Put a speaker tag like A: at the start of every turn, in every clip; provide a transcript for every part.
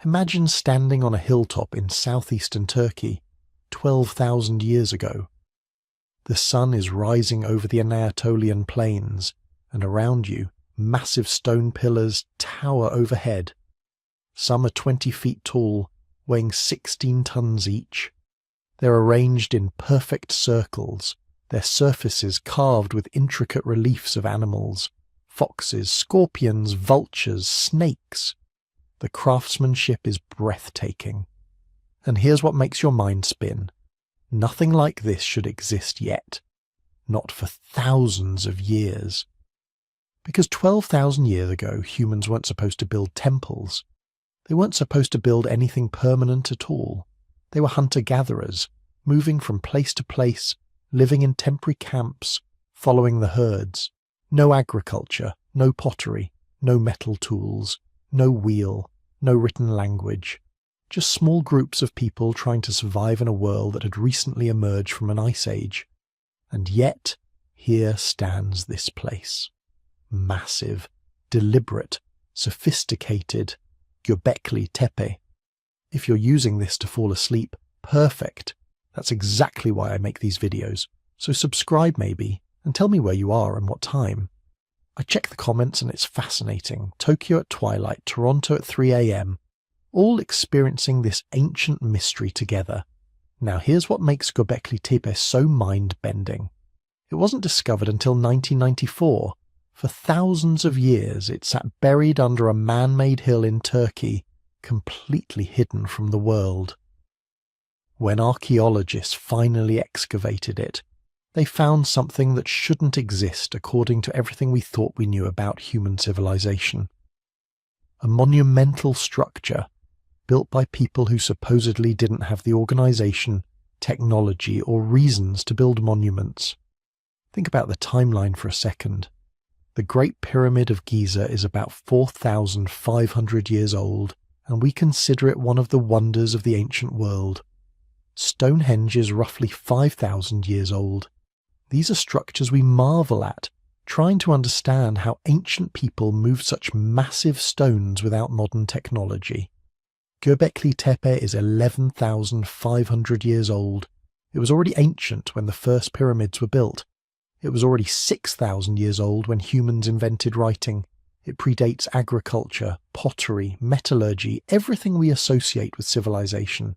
A: Imagine standing on a hilltop in southeastern Turkey 12,000 years ago. The sun is rising over the Anatolian plains, and around you, massive stone pillars tower overhead. Some are 20 feet tall, weighing 16 tons each. They're arranged in perfect circles, their surfaces carved with intricate reliefs of animals, foxes, scorpions, vultures, snakes. The craftsmanship is breathtaking. And here's what makes your mind spin. Nothing like this should exist yet. Not for thousands of years. Because 12,000 years ago, humans weren't supposed to build temples. They weren't supposed to build anything permanent at all. They were hunter-gatherers, moving from place to place, living in temporary camps, following the herds. No agriculture, no pottery, no metal tools, no wheel, no written language. Just small groups of people trying to survive in a world that had recently emerged from an ice age. And yet, here stands this place. Massive, deliberate, sophisticated, Göbekli Tepe. If you're using this to fall asleep, perfect. That's exactly why I make these videos. So subscribe maybe, and tell me where you are and what time. I check the comments and it's fascinating. Tokyo at twilight, Toronto at 3 AM. All experiencing this ancient mystery together. Now here's what makes Göbekli Tepe so mind-bending. It wasn't discovered until 1994. For thousands of years it sat buried under a man-made hill in Turkey, completely hidden from the world. When archaeologists finally excavated it, they found something that shouldn't exist according to everything we thought we knew about human civilization. A monumental structure built by people who supposedly didn't have the organization, technology, or reasons to build monuments. Think about the timeline for a second. The Great Pyramid of Giza is about 4,500 years old, and we consider it one of the wonders of the ancient world. Stonehenge is roughly 5,000 years old. These are structures we marvel at, trying to understand how ancient people moved such massive stones without modern technology. Göbekli Tepe is 11,500 years old. It was already ancient when the first pyramids were built. It was already 6,000 years old when humans invented writing. It predates agriculture, pottery, metallurgy, everything we associate with civilization.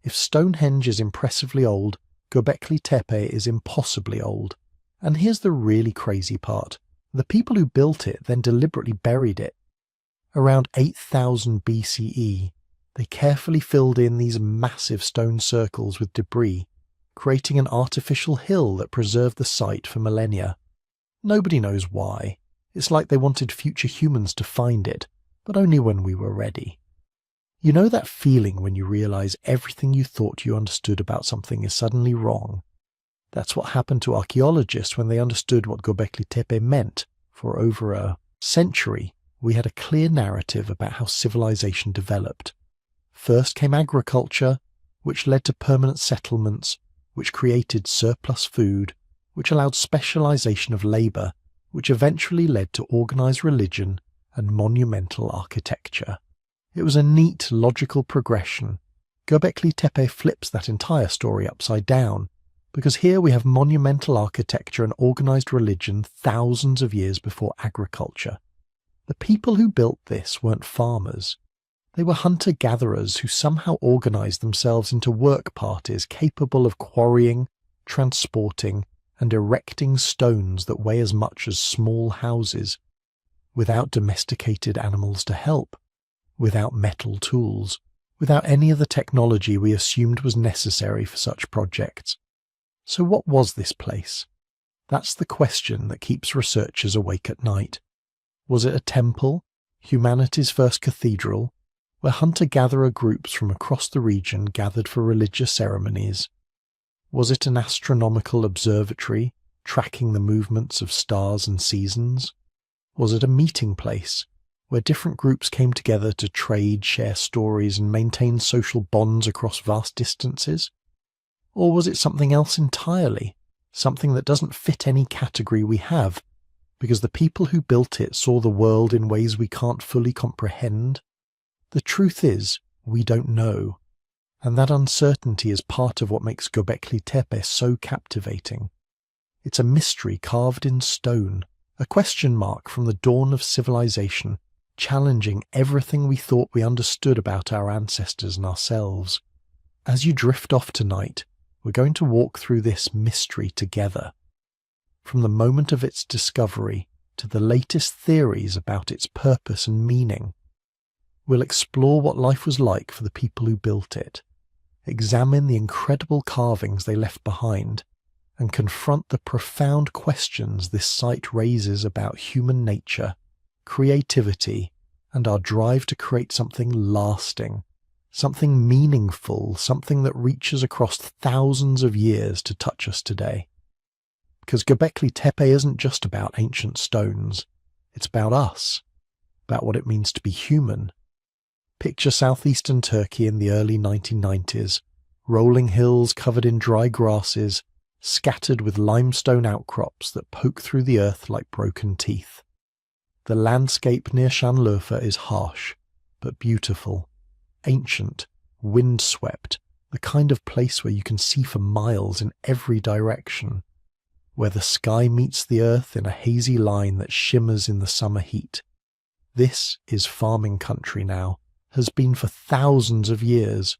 A: If Stonehenge is impressively old, Göbekli Tepe is impossibly old. And here's the really crazy part. The people who built it then deliberately buried it. Around 8,000 BCE, they carefully filled in these massive stone circles with debris, creating an artificial hill that preserved the site for millennia. Nobody knows why. It's like they wanted future humans to find it, but only when we were ready. You know that feeling when you realize everything you thought you understood about something is suddenly wrong? That's what happened to archaeologists when they understood what Göbekli Tepe meant. For over a century, we had a clear narrative about how civilization developed. First came agriculture, which led to permanent settlements, which created surplus food, which allowed specialization of labor, which eventually led to organized religion and monumental architecture. It was a neat, logical progression. Göbekli Tepe flips that entire story upside down, because here we have monumental architecture and organized religion thousands of years before agriculture. The people who built this weren't farmers. They were hunter-gatherers who somehow organized themselves into work parties capable of quarrying, transporting, and erecting stones that weigh as much as small houses, without domesticated animals to help, without metal tools, without any of the technology we assumed was necessary for such projects. So what was this place? That's the question that keeps researchers awake at night. Was it a temple, humanity's first cathedral, where hunter-gatherer groups from across the region gathered for religious ceremonies? Was it an astronomical observatory, tracking the movements of stars and seasons? Was it a meeting place, where different groups came together to trade, share stories, and maintain social bonds across vast distances? Or was it something else entirely, something that doesn't fit any category we have, because the people who built it saw the world in ways we can't fully comprehend? The truth is, we don't know, and that uncertainty is part of what makes Göbekli Tepe so captivating. It's a mystery carved in stone, a question mark from the dawn of civilization, challenging everything we thought we understood about our ancestors and ourselves. As you drift off tonight, we're going to walk through this mystery together. From the moment of its discovery to the latest theories about its purpose and meaning. We'll explore what life was like for the people who built it, examine the incredible carvings they left behind, and confront the profound questions this site raises about human nature, creativity, and our drive to create something lasting, something meaningful, something that reaches across thousands of years to touch us today. Because Göbekli Tepe isn't just about ancient stones, it's about us, about what it means to be human. Picture southeastern Turkey in the early 1990s, rolling hills covered in dry grasses, scattered with limestone outcrops that poke through the earth like broken teeth. The landscape near Şanlıurfa is harsh, but beautiful, ancient, windswept, the kind of place where you can see for miles in every direction, where the sky meets the earth in a hazy line that shimmers in the summer heat. This is farming country now, has been for thousands of years.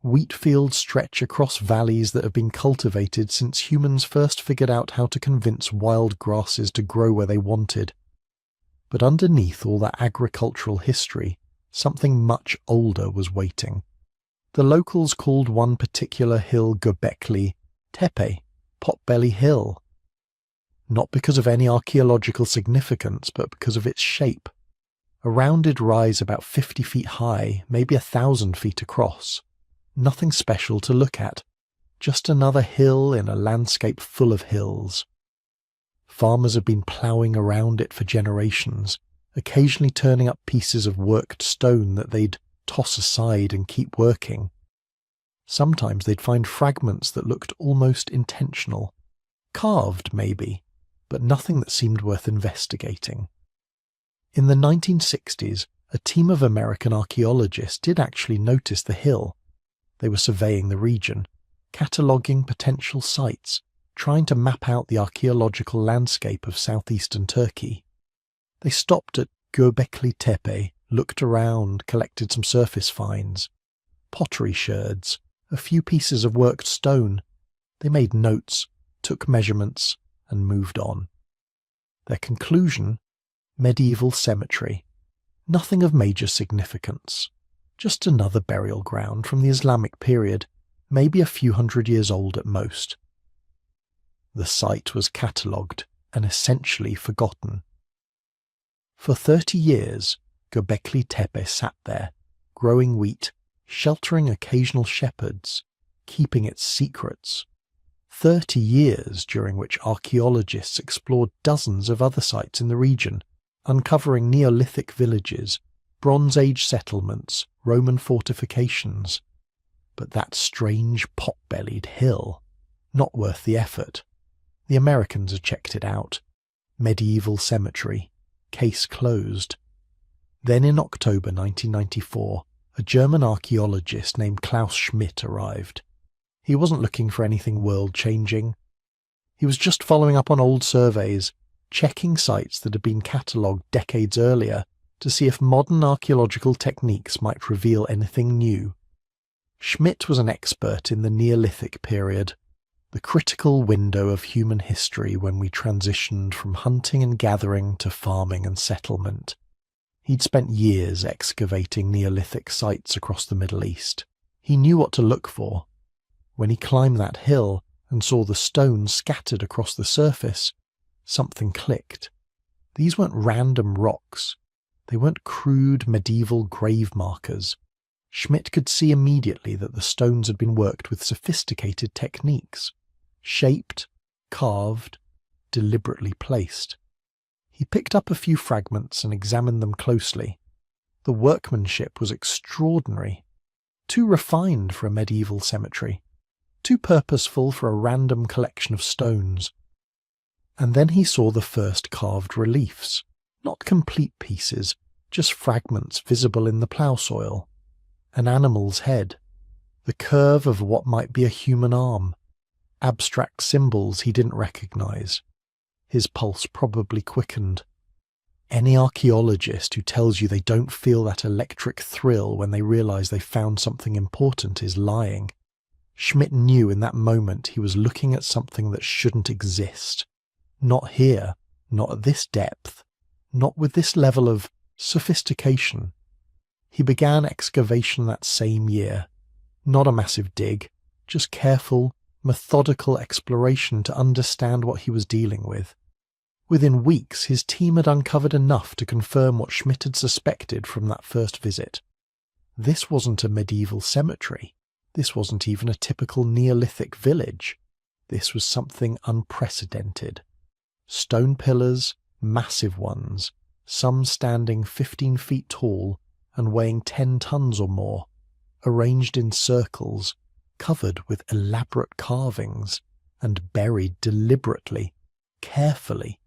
A: Wheat fields stretch across valleys that have been cultivated since humans first figured out how to convince wild grasses to grow where they wanted. But underneath all that agricultural history, something much older was waiting. The locals called one particular hill Göbekli Tepe, Potbelly Hill. Not because of any archaeological significance, but because of its shape. A rounded rise about 50 feet high, maybe 1,000 feet across. Nothing special to look at, just another hill in a landscape full of hills. Farmers have been ploughing around it for generations, occasionally turning up pieces of worked stone that they'd toss aside and keep working. Sometimes they'd find fragments that looked almost intentional, carved maybe, but nothing that seemed worth investigating. In the 1960s, a team of American archaeologists did actually notice the hill. They were surveying the region, cataloguing potential sites, trying to map out the archaeological landscape of southeastern Turkey. They stopped at Göbekli Tepe, looked around, collected some surface finds, pottery sherds, a few pieces of worked stone. They made notes, took measurements, and moved on. Their conclusion: medieval cemetery. Nothing of major significance. Just another burial ground from the Islamic period, maybe a few hundred years old at most. The site was catalogued and essentially forgotten. For 30 years, Göbekli Tepe sat there, growing wheat, sheltering occasional shepherds, keeping its secrets. 30 years during which archaeologists explored dozens of other sites in the region, uncovering Neolithic villages, Bronze Age settlements, Roman fortifications. But that strange pot-bellied hill, not worth the effort. The Americans had checked it out. Medieval cemetery. Case closed. Then in October 1994, a German archaeologist named Klaus Schmidt arrived. He wasn't looking for anything world-changing. He was just following up on old surveys, checking sites that had been catalogued decades earlier to see if modern archaeological techniques might reveal anything new. Schmidt was an expert in the Neolithic period, the critical window of human history when we transitioned from hunting and gathering to farming and settlement. He'd spent years excavating Neolithic sites across the Middle East. He knew what to look for. When he climbed that hill and saw the stones scattered across the surface, something clicked. These weren't random rocks. They weren't crude medieval grave markers. Schmidt could see immediately that the stones had been worked with sophisticated techniques, shaped, carved, deliberately placed. He picked up a few fragments and examined them closely. The workmanship was extraordinary, too refined for a medieval cemetery, too purposeful for a random collection of stones. And then he saw the first carved reliefs, not complete pieces, just fragments visible in the plough soil, an animal's head, the curve of what might be a human arm, abstract symbols he didn't recognize. His pulse probably quickened. Any archaeologist who tells you they don't feel that electric thrill when they realize they found something important is lying. Schmidt knew in that moment he was looking at something that shouldn't exist. Not here, not at this depth, not with this level of sophistication. He began excavation that same year. Not a massive dig, just careful, methodical exploration to understand what he was dealing with. Within weeks, his team had uncovered enough to confirm what Schmidt had suspected from that first visit. This wasn't a medieval cemetery. This wasn't even a typical Neolithic village. This was something unprecedented. Stone pillars, massive ones, some standing 15 feet tall and weighing 10 tons or more, arranged in circles, covered with elaborate carvings, and buried deliberately, carefully,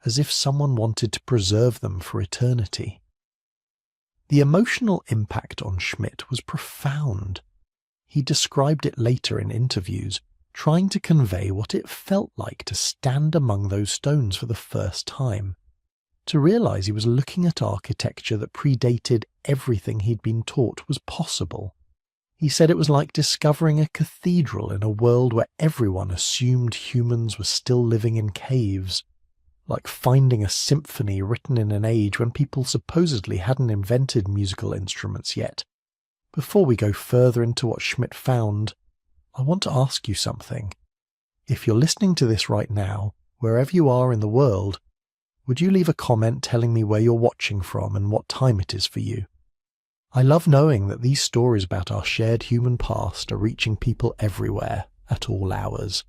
A: as if someone wanted to preserve them for eternity. The emotional impact on Schmidt was profound. He described it later in interviews, trying to convey what it felt like to stand among those stones for the first time, to realize he was looking at architecture that predated everything he'd been taught was possible. He said it was like discovering a cathedral in a world where everyone assumed humans were still living in caves, like finding a symphony written in an age when people supposedly hadn't invented musical instruments yet. Before we go further into what Schmidt found, I want to ask you something. If you're listening to this right now, wherever you are in the world, would you leave a comment telling me where you're watching from and what time it is for you? I love knowing that these stories about our shared human past are reaching people everywhere, at all hours.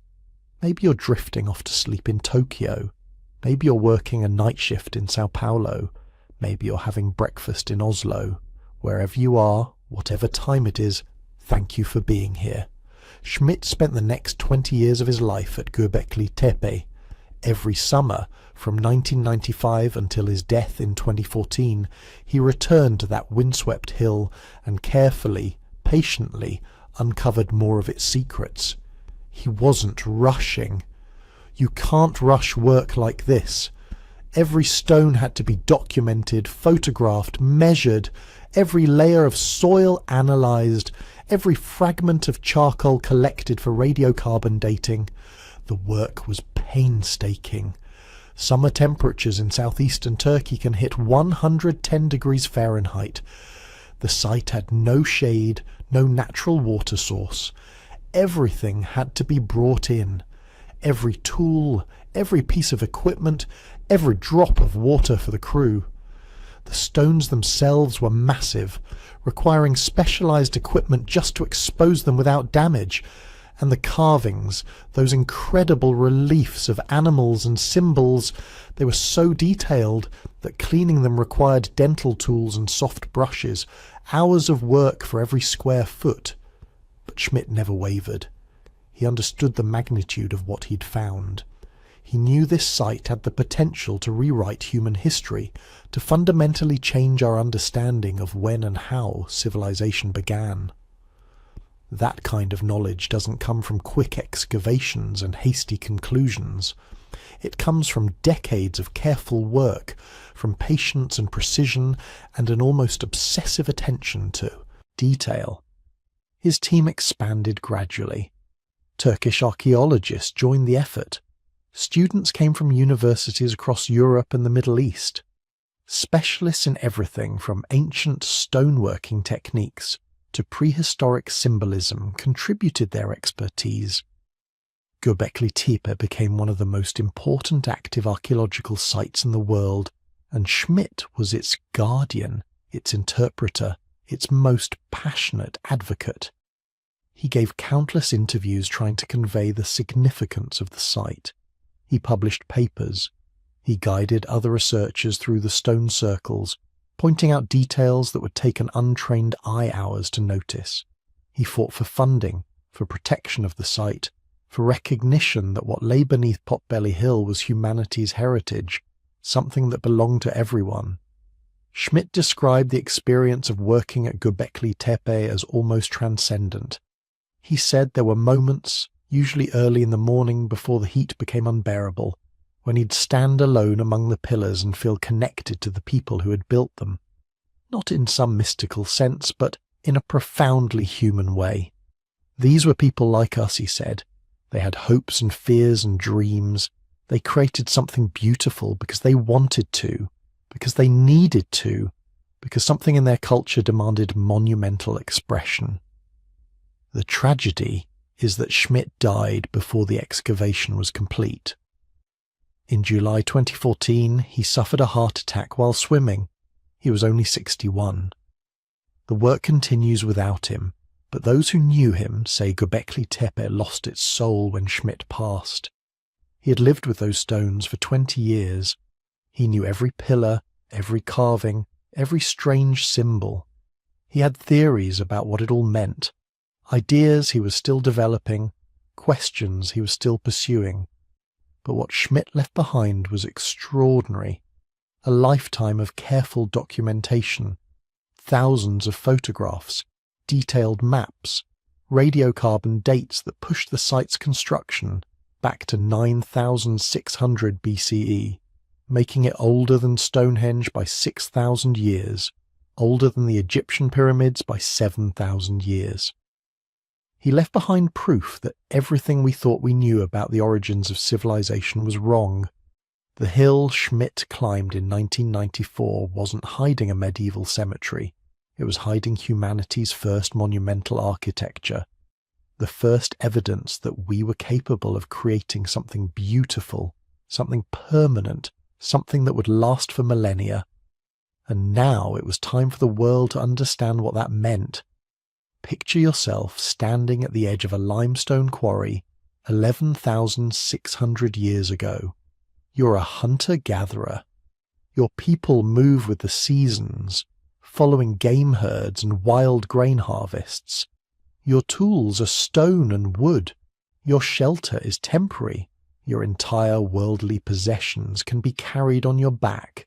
A: Maybe you're drifting off to sleep in Tokyo. Maybe you're working a night shift in Sao Paulo. Maybe you're having breakfast in Oslo. Wherever you are, whatever time it is, thank you for being here. Schmidt spent the next 20 years of his life at Göbekli Tepe. Every summer, from 1995 until his death in 2014, he returned to that windswept hill and carefully, patiently, uncovered more of its secrets. He wasn't rushing. You can't rush work like this. Every stone had to be documented, photographed, measured, every layer of soil analysed, every fragment of charcoal collected for radiocarbon dating. The work was painstaking. Summer temperatures in southeastern Turkey can hit 110 degrees Fahrenheit. The site had no shade, no natural water source. Everything had to be brought in. Every tool, every piece of equipment, every drop of water for the crew. The stones themselves were massive, requiring specialised equipment just to expose them without damage. And the carvings, those incredible reliefs of animals and symbols, they were so detailed that cleaning them required dental tools and soft brushes, hours of work for every square foot. But Schmidt never wavered. He understood the magnitude of what he'd found. He knew this site had the potential to rewrite human history, to fundamentally change our understanding of when and how civilization began. That kind of knowledge doesn't come from quick excavations and hasty conclusions. It comes from decades of careful work, from patience and precision and an almost obsessive attention to detail. His team expanded gradually. Turkish archaeologists joined the effort. Students came from universities across Europe and the Middle East. Specialists in everything from ancient stoneworking techniques to prehistoric symbolism contributed their expertise. Göbekli Tepe became one of the most important active archaeological sites in the world, and Schmidt was its guardian, its interpreter, its most passionate advocate. He gave countless interviews trying to convey the significance of the site. He published papers. He guided other researchers through the stone circles, pointing out details that would take an untrained eye hours to notice. He fought for funding, for protection of the site, for recognition that what lay beneath Potbelly Hill was humanity's heritage, something that belonged to everyone. Schmidt described the experience of working at Göbekli Tepe as almost transcendent. He said there were moments, usually early in the morning before the heat became unbearable, when he'd stand alone among the pillars and feel connected to the people who had built them. Not in some mystical sense, but in a profoundly human way. These were people like us, he said. They had hopes and fears and dreams. They created something beautiful because they wanted to, because they needed to, because something in their culture demanded monumental expression. The tragedy is that Schmidt died before the excavation was complete. In July 2014, he suffered a heart attack while swimming. He was only 61. The work continues without him, but those who knew him say Göbekli Tepe lost its soul when Schmidt passed. He had lived with those stones for 20 years. He knew every pillar, every carving, every strange symbol. He had theories about what it all meant, ideas he was still developing, questions he was still pursuing. But what Schmidt left behind was extraordinary. A lifetime of careful documentation, thousands of photographs, detailed maps, radiocarbon dates that pushed the site's construction back to 9,600 BCE, making it older than Stonehenge by 6,000 years, older than the Egyptian pyramids by 7,000 years. He left behind proof that everything we thought we knew about the origins of civilization was wrong. The hill Schmidt climbed in 1994 wasn't hiding a medieval cemetery. It was hiding humanity's first monumental architecture, the first evidence that we were capable of creating something beautiful, something permanent, something that would last for millennia. And now it was time for the world to understand what that meant. Picture yourself standing at the edge of a limestone quarry 11,600 years ago. You're a hunter-gatherer. Your people move with the seasons, following game herds and wild grain harvests. Your tools are stone and wood. Your shelter is temporary. Your entire worldly possessions can be carried on your back.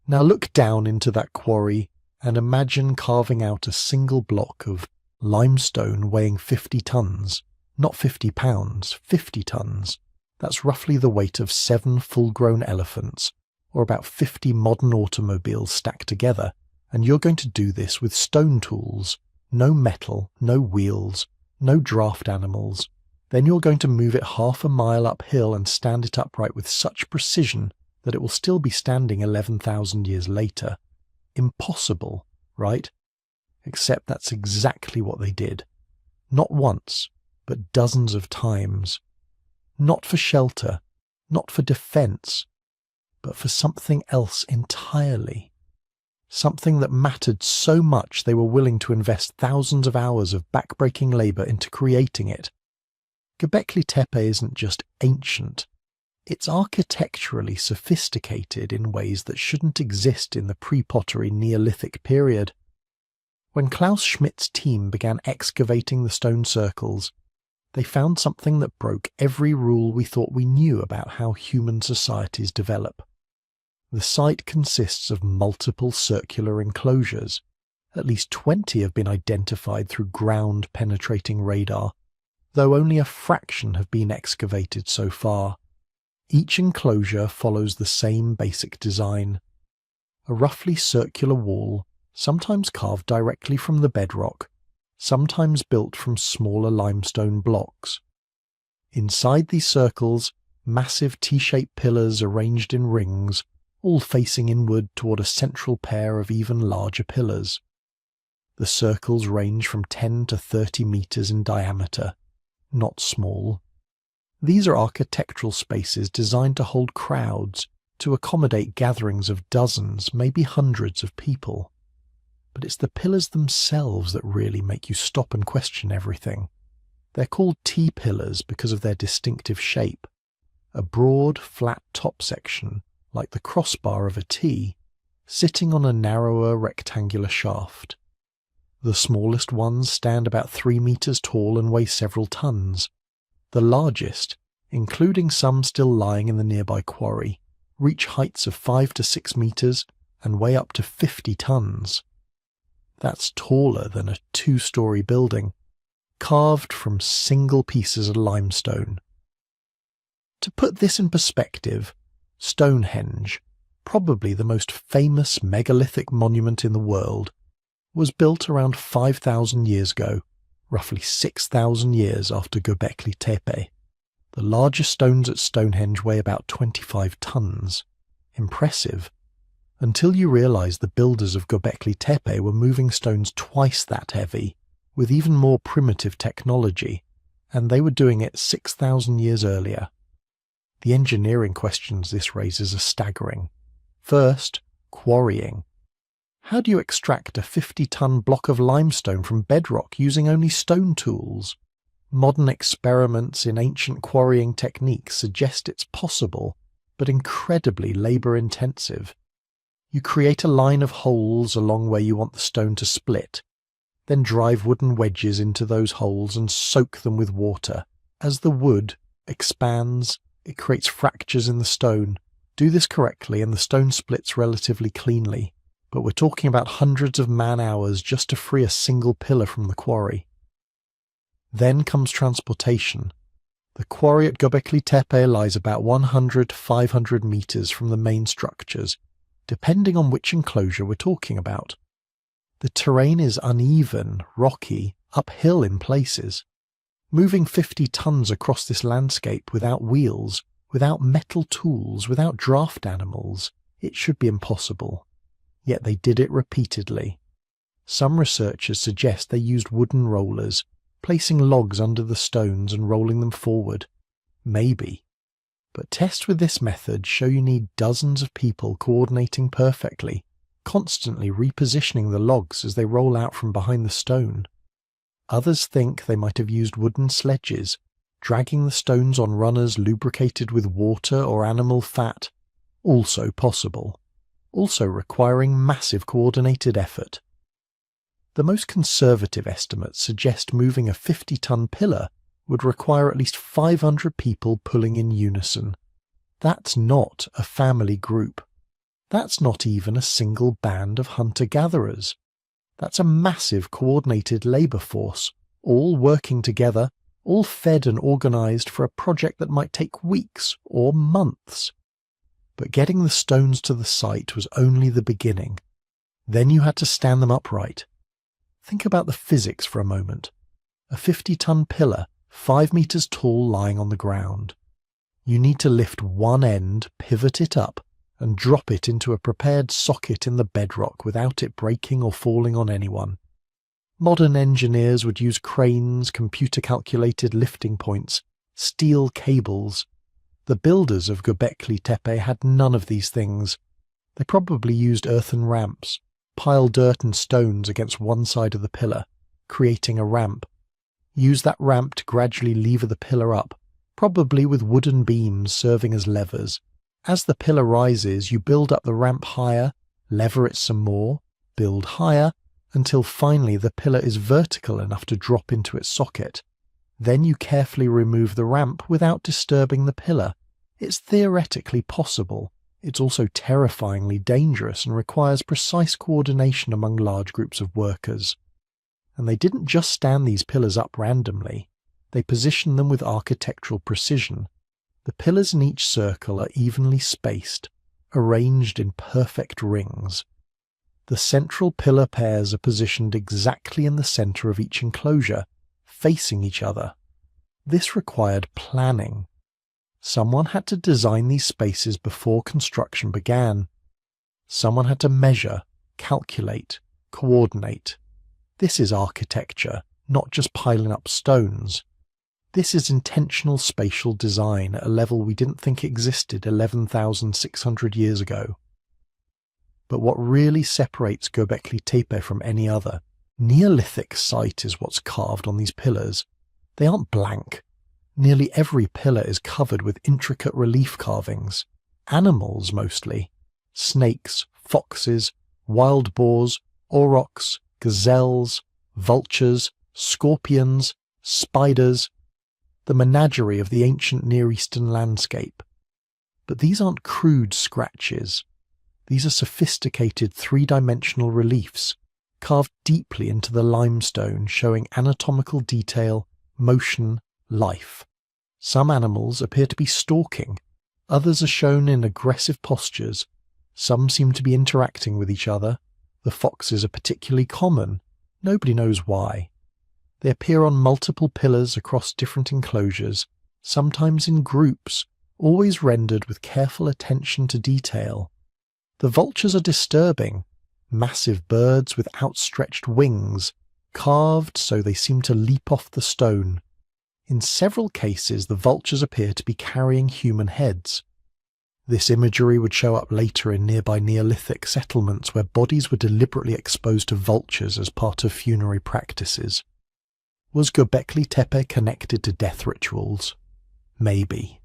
A: Now look down into that quarry and imagine carving out a single block of limestone weighing 50 tons. Not 50 pounds, 50 tons. That's roughly the weight of 7 full-grown elephants, or about 50 modern automobiles stacked together, and you're going to do this with stone tools. No metal, no wheels, no draft animals. Then you're going to move it half a mile uphill and stand it upright with such precision that it will still be standing 11,000 years later. Impossible, right? Except that's exactly what they did. Not once, but dozens of times. Not for shelter, not for defense, but for something else entirely. Something that mattered so much they were willing to invest thousands of hours of backbreaking labour into creating it. Göbekli Tepe isn't just ancient, it's architecturally sophisticated in ways that shouldn't exist in the pre-pottery Neolithic period. When Klaus Schmidt's team began excavating the stone circles, they found something that broke every rule we thought we knew about how human societies develop. The site consists of multiple circular enclosures. At least 20 have been identified through ground-penetrating radar, though only a fraction have been excavated so far. Each enclosure follows the same basic design. A roughly circular wall, sometimes carved directly from the bedrock, sometimes built from smaller limestone blocks. Inside these circles, massive T-shaped pillars arranged in rings, all facing inward toward a central pair of even larger pillars. The circles range from 10 to 30 meters in diameter, not small. These are architectural spaces designed to hold crowds, to accommodate gatherings of dozens, maybe hundreds of people. But it's the pillars themselves that really make you stop and question everything. They're called T-pillars because of their distinctive shape. A broad, flat top section, like the crossbar of a T, sitting on a narrower rectangular shaft. The smallest ones stand about 3 meters tall and weigh several tons. The largest, including some still lying in the nearby quarry, reach heights of 5 to 6 meters and weigh up to 50 tons. That's taller than a 2-story building, carved from single pieces of limestone. To put this in perspective, Stonehenge, probably the most famous megalithic monument in the world, was built around 5,000 years ago, roughly 6,000 years after Göbekli Tepe. The largest stones at Stonehenge weigh about 25 tons. Impressive. Until you realise the builders of Göbekli Tepe were moving stones twice that heavy, with even more primitive technology, and they were doing it 6,000 years earlier. The engineering questions this raises are staggering. First, quarrying. How do you extract a 50-ton block of limestone from bedrock using only stone tools? Modern experiments in ancient quarrying techniques suggest it's possible, but incredibly labour-intensive. You create a line of holes along where you want the stone to split, then drive wooden wedges into those holes and soak them with water. As the wood expands, it creates fractures in the stone. Do this correctly and the stone splits relatively cleanly, but we're talking about hundreds of man-hours just to free a single pillar from the quarry. Then comes transportation. The quarry at Göbekli Tepe lies about 100 to 500 metres from the main structures, depending on which enclosure we're talking about. The terrain is uneven, rocky, uphill in places. Moving 50 tons across this landscape without wheels, without metal tools, without draft animals, it should be impossible. Yet they did it repeatedly. Some researchers suggest they used wooden rollers, placing logs under the stones and rolling them forward. Maybe. But tests with this method show you need dozens of people coordinating perfectly, constantly repositioning the logs as they roll out from behind the stone. Others think they might have used wooden sledges, dragging the stones on runners lubricated with water or animal fat. Also possible. Also requiring massive coordinated effort. The most conservative estimates suggest moving a 50-ton pillar would require at least 500 people pulling in unison. That's not a family group. That's not even a single band of hunter-gatherers. That's a massive coordinated labour force, all working together, all fed and organised for a project that might take weeks or months. But getting the stones to the site was only the beginning. Then you had to stand them upright. Think about the physics for a moment. A 50-ton pillar, 5 metres tall, lying on the ground. You need to lift one end, pivot it up, and drop it into a prepared socket in the bedrock without it breaking or falling on anyone. Modern engineers would use cranes, computer-calculated lifting points, steel cables. The builders of Göbekli Tepe had none of these things. They probably used earthen ramps, pile dirt and stones against one side of the pillar, creating a ramp. Use that ramp to gradually lever the pillar up, probably with wooden beams serving as levers. As the pillar rises, you build up the ramp higher, lever it some more, build higher, until finally the pillar is vertical enough to drop into its socket. Then you carefully remove the ramp without disturbing the pillar. It's theoretically possible. It's also terrifyingly dangerous and requires precise coordination among large groups of workers. And they didn't just stand these pillars up randomly. They positioned them with architectural precision. The pillars in each circle are evenly spaced, arranged in perfect rings. The central pillar pairs are positioned exactly in the centre of each enclosure, facing each other. This required planning. Someone had to design these spaces before construction began. Someone had to measure, calculate, coordinate. This is architecture, not just piling up stones. This is intentional spatial design at a level we didn't think existed 11,600 years ago. But what really separates Göbekli Tepe from any other Neolithic site is what's carved on these pillars. They aren't blank. Nearly every pillar is covered with intricate relief carvings. Animals mostly. Snakes, foxes, wild boars, aurochs, gazelles, vultures, scorpions, spiders. The menagerie of the ancient Near Eastern landscape. But these aren't crude scratches. These are sophisticated three-dimensional reliefs, carved deeply into the limestone, showing anatomical detail, motion, life. Some animals appear to be stalking, others are shown in aggressive postures, some seem to be interacting with each other. The foxes are particularly common, nobody knows why. They appear on multiple pillars across different enclosures, sometimes in groups, always rendered with careful attention to detail. The vultures are disturbing, massive birds with outstretched wings, carved so they seem to leap off the stone. In several cases, the vultures appear to be carrying human heads. This imagery would show up later in nearby Neolithic settlements where bodies were deliberately exposed to vultures as part of funerary practices. Was Göbekli Tepe connected to death rituals? Maybe.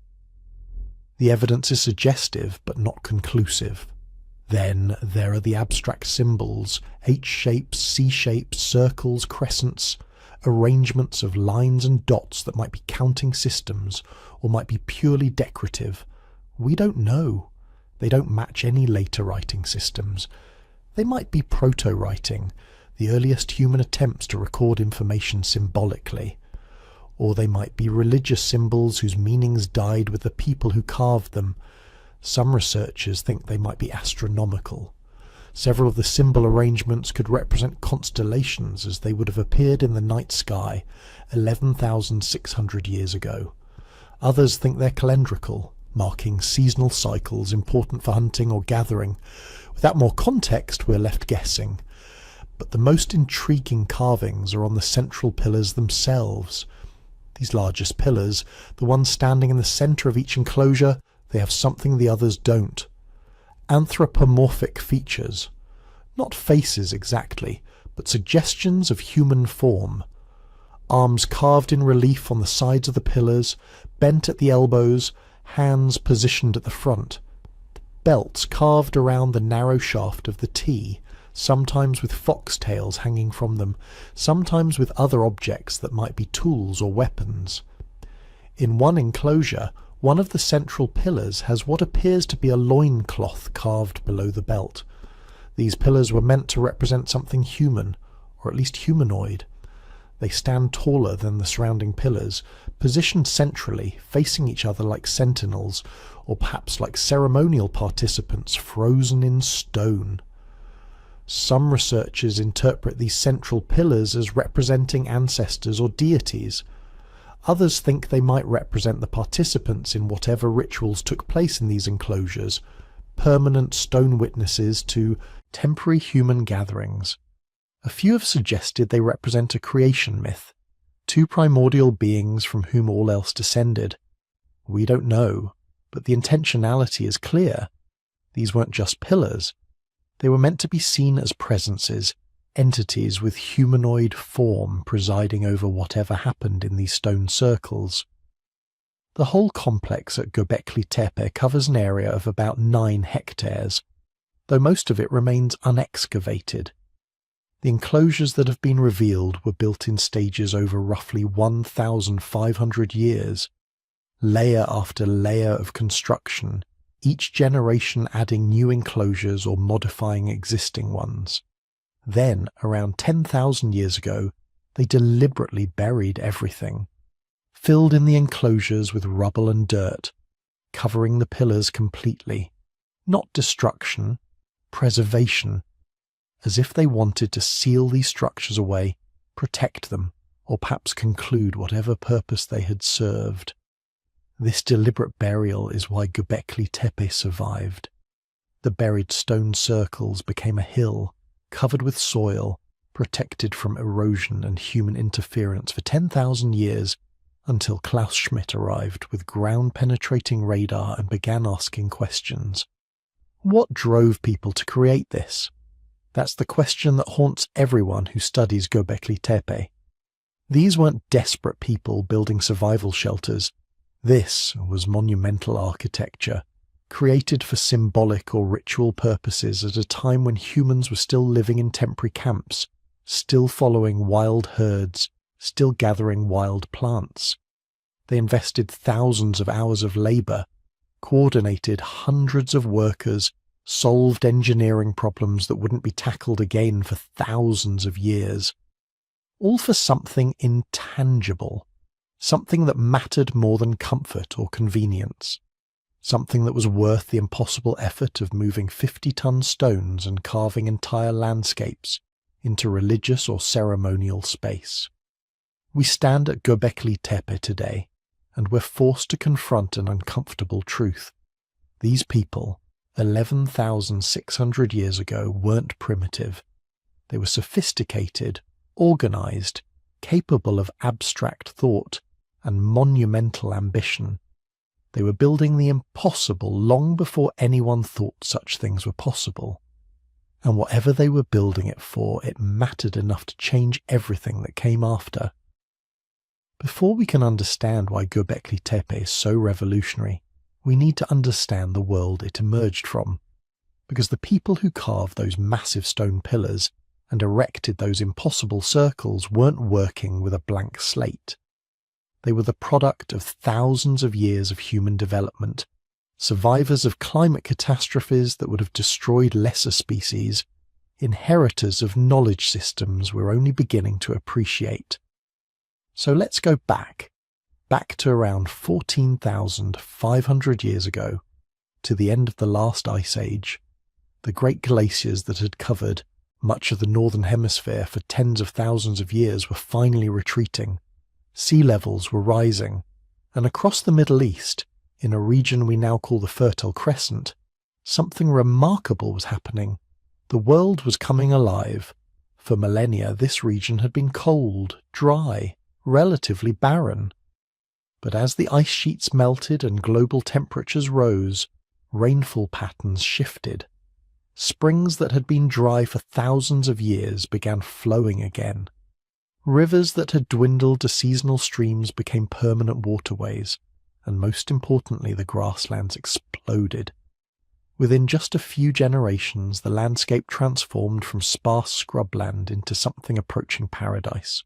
A: The evidence is suggestive but not conclusive. Then there are the abstract symbols, H-shapes, C-shapes, circles, crescents, arrangements of lines and dots that might be counting systems or might be purely decorative. We don't know. They don't match any later writing systems. They might be proto-writing, the earliest human attempts to record information symbolically. Or they might be religious symbols whose meanings died with the people who carved them. Some researchers think they might be astronomical. Several of the symbol arrangements could represent constellations as they would have appeared in the night sky 11,600 years ago. Others think they're calendrical, marking seasonal cycles important for hunting or gathering. Without more context, we're left guessing. But the most intriguing carvings are on the central pillars themselves. These largest pillars, the ones standing in the centre of each enclosure, they have something the others don't. Anthropomorphic features. Not faces exactly, but suggestions of human form. Arms carved in relief on the sides of the pillars, bent at the elbows, hands positioned at the front. Belts carved around the narrow shaft of the T, sometimes with foxtails hanging from them, sometimes with other objects that might be tools or weapons. In one enclosure, one of the central pillars has what appears to be a loincloth carved below the belt. These pillars were meant to represent something human, or at least humanoid. They stand taller than the surrounding pillars, positioned centrally, facing each other like sentinels, or perhaps like ceremonial participants frozen in stone. Some researchers interpret these central pillars as representing ancestors or deities. Others think they might represent the participants in whatever rituals took place in these enclosures, permanent stone witnesses to temporary human gatherings. A few have suggested they represent a creation myth, two primordial beings from whom all else descended. We don't know, but the intentionality is clear. These weren't just pillars. They were meant to be seen as presences, entities with humanoid form presiding over whatever happened in these stone circles. The whole complex at Göbekli Tepe covers an area of about 9 hectares, though most of it remains unexcavated. The enclosures that have been revealed were built in stages over roughly 1,500 years, layer after layer of construction, each generation adding new enclosures or modifying existing ones. Then, around 10,000 years ago, they deliberately buried everything, filled in the enclosures with rubble and dirt, covering the pillars completely. Not destruction, preservation, as if they wanted to seal these structures away, protect them, or perhaps conclude whatever purpose they had served. This deliberate burial is why Göbekli Tepe survived. The buried stone circles became a hill, covered with soil, protected from erosion and human interference for 10,000 years, until Klaus Schmidt arrived with ground-penetrating radar and began asking questions. What drove people to create this? That's the question that haunts everyone who studies Göbekli Tepe. These weren't desperate people building survival shelters. This was monumental architecture, created for symbolic or ritual purposes at a time when humans were still living in temporary camps, still following wild herds, still gathering wild plants. They invested thousands of hours of labour, coordinated hundreds of workers, solved engineering problems that wouldn't be tackled again for thousands of years, all for something intangible, something that mattered more than comfort or convenience, something that was worth the impossible effort of moving 50-ton stones and carving entire landscapes into religious or ceremonial space. We stand at Göbekli Tepe today, and we're forced to confront an uncomfortable truth. These people, 11,600 years ago, weren't primitive. They were sophisticated, organized, capable of abstract thought and monumental ambition. They were building the impossible long before anyone thought such things were possible. And whatever they were building it for, it mattered enough to change everything that came after. Before we can understand why Göbekli Tepe is so revolutionary, we need to understand the world it emerged from, because the people who carved those massive stone pillars and erected those impossible circles weren't working with a blank slate. They were the product of thousands of years of human development, survivors of climate catastrophes that would have destroyed lesser species, inheritors of knowledge systems we're only beginning to appreciate. So let's go back to around 14,500 years ago, to the end of the last ice age. The great glaciers that had covered much of the northern hemisphere for tens of thousands of years were finally retreating. Sea levels were rising, and across the Middle East, in a region we now call the Fertile Crescent, something remarkable was happening. The world was coming alive. For millennia, this region had been cold, dry, relatively barren. But as the ice sheets melted and global temperatures rose, rainfall patterns shifted. Springs that had been dry for thousands of years began flowing again. Rivers that had dwindled to seasonal streams became permanent waterways, and most importantly, the grasslands exploded. Within just a few generations, the landscape transformed from sparse scrubland into something approaching paradise.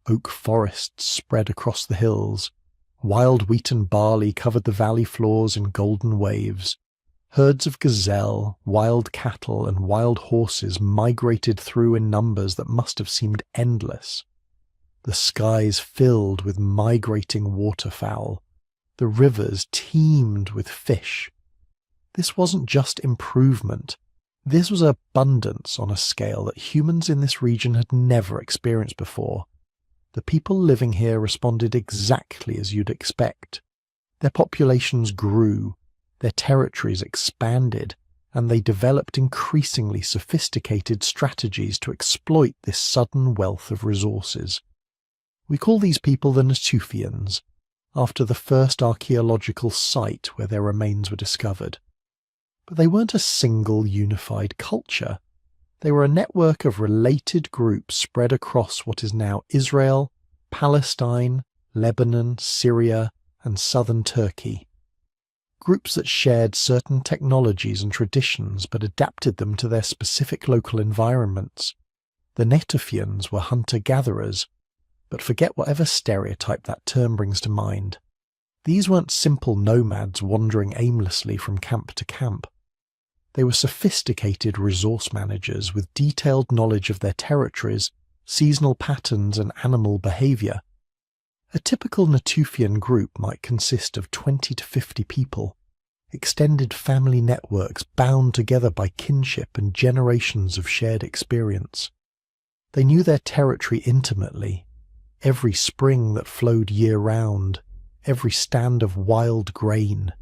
A: Oak forests spread across the hills. Wild wheat and barley covered the valley floors in golden waves. Herds of gazelle, wild cattle, and wild horses migrated through in numbers that must have seemed endless. The skies filled with migrating waterfowl. The rivers teemed with fish. This wasn't just improvement. This was abundance on a scale that humans in this region had never experienced before. The people living here responded exactly as you'd expect. Their populations grew, their territories expanded, and they developed increasingly sophisticated strategies to exploit this sudden wealth of resources. We call these people the Natufians, after the first archaeological site where their remains were discovered. But they weren't a single unified culture. They were a network of related groups spread across what is now Israel, Palestine, Lebanon, Syria, and southern Turkey. Groups that shared certain technologies and traditions but adapted them to their specific local environments. The Natufians were hunter-gatherers, but forget whatever stereotype that term brings to mind. These weren't simple nomads wandering aimlessly from camp to camp. They were sophisticated resource managers with detailed knowledge of their territories, seasonal patterns, and animal behavior. A typical Natufian group might consist of 20 to 50 people, extended family networks bound together by kinship and generations of shared experience. They knew their territory intimately, every spring that flowed year-round, every stand of wild grain,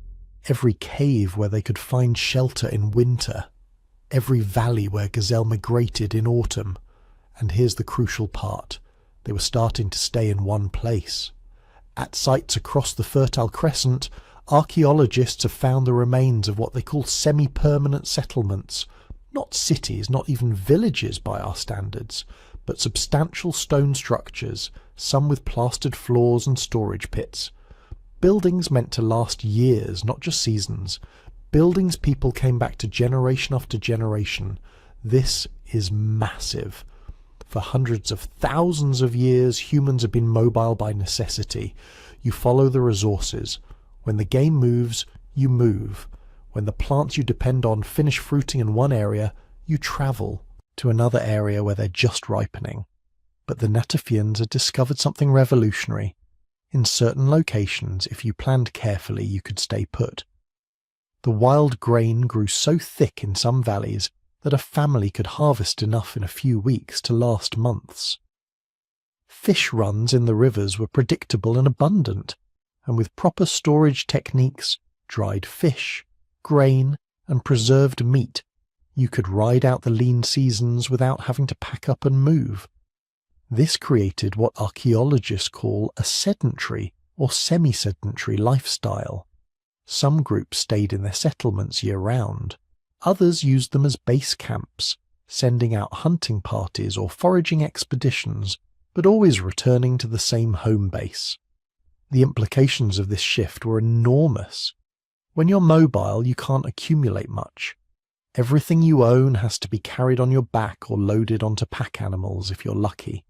A: every cave where they could find shelter in winter, every valley where gazelle migrated in autumn. And here's the crucial part. They were starting to stay in one place. At sites across the Fertile Crescent, archaeologists have found the remains of what they call semi-permanent settlements. Not cities, not even villages by our standards, but substantial stone structures, some with plastered floors and storage pits. Buildings meant to last years, not just seasons. Buildings people came back to generation after generation. This is massive. For hundreds of thousands of years, humans have been mobile by necessity. You follow the resources. When the game moves, you move. When the plants you depend on finish fruiting in one area, you travel to another area where they're just ripening. But the Natufians had discovered something revolutionary. In certain locations, if you planned carefully, you could stay put. The wild grain grew so thick in some valleys that a family could harvest enough in a few weeks to last months. Fish runs in the rivers were predictable and abundant, and with proper storage techniques, dried fish, grain, and preserved meat, you could ride out the lean seasons without having to pack up and move. This created what archaeologists call a sedentary or semi-sedentary lifestyle. Some groups stayed in their settlements year-round. Others used them as base camps, sending out hunting parties or foraging expeditions, but always returning to the same home base. The implications of this shift were enormous. When you're mobile, you can't accumulate much. Everything you own has to be carried on your back or loaded onto pack animals if you're lucky.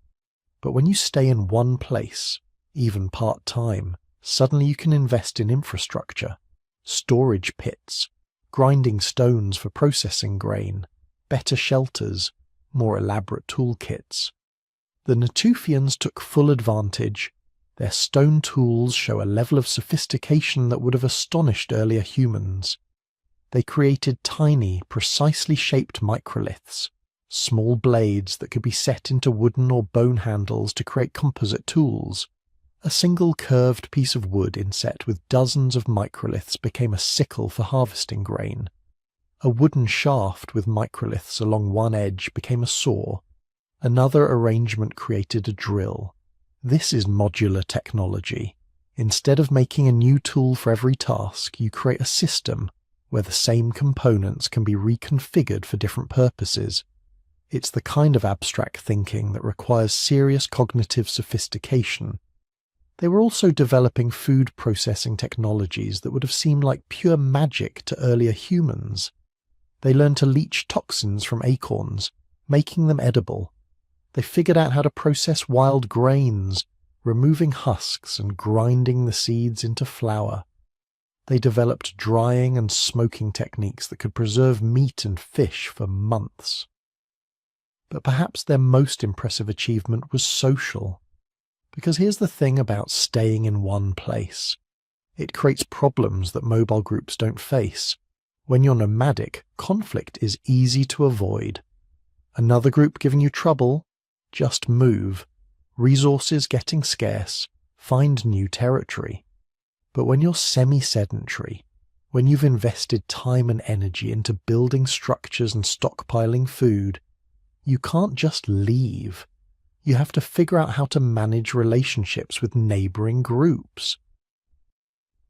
A: But when you stay in one place, even part-time, suddenly you can invest in infrastructure, storage pits, grinding stones for processing grain, better shelters, more elaborate toolkits. The Natufians took full advantage. Their stone tools show a level of sophistication that would have astonished earlier humans. They created tiny, precisely shaped microliths, small blades that could be set into wooden or bone handles to create composite tools. A single curved piece of wood inset with dozens of microliths became a sickle for harvesting grain. A wooden shaft with microliths along one edge became a saw. Another arrangement created a drill. This is modular technology. Instead of making a new tool for every task, you create a system where the same components can be reconfigured for different purposes. It's the kind of abstract thinking that requires serious cognitive sophistication. They were also developing food processing technologies that would have seemed like pure magic to earlier humans. They learned to leach toxins from acorns, making them edible. They figured out how to process wild grains, removing husks and grinding the seeds into flour. They developed drying and smoking techniques that could preserve meat and fish for months. But perhaps their most impressive achievement was social. Because here's the thing about staying in one place. It creates problems that mobile groups don't face. When you're nomadic, conflict is easy to avoid. Another group giving you trouble? Just move. Resources getting scarce? Find new territory. But when you're semi-sedentary, when you've invested time and energy into building structures and stockpiling food, you can't just leave. You have to figure out how to manage relationships with neighboring groups.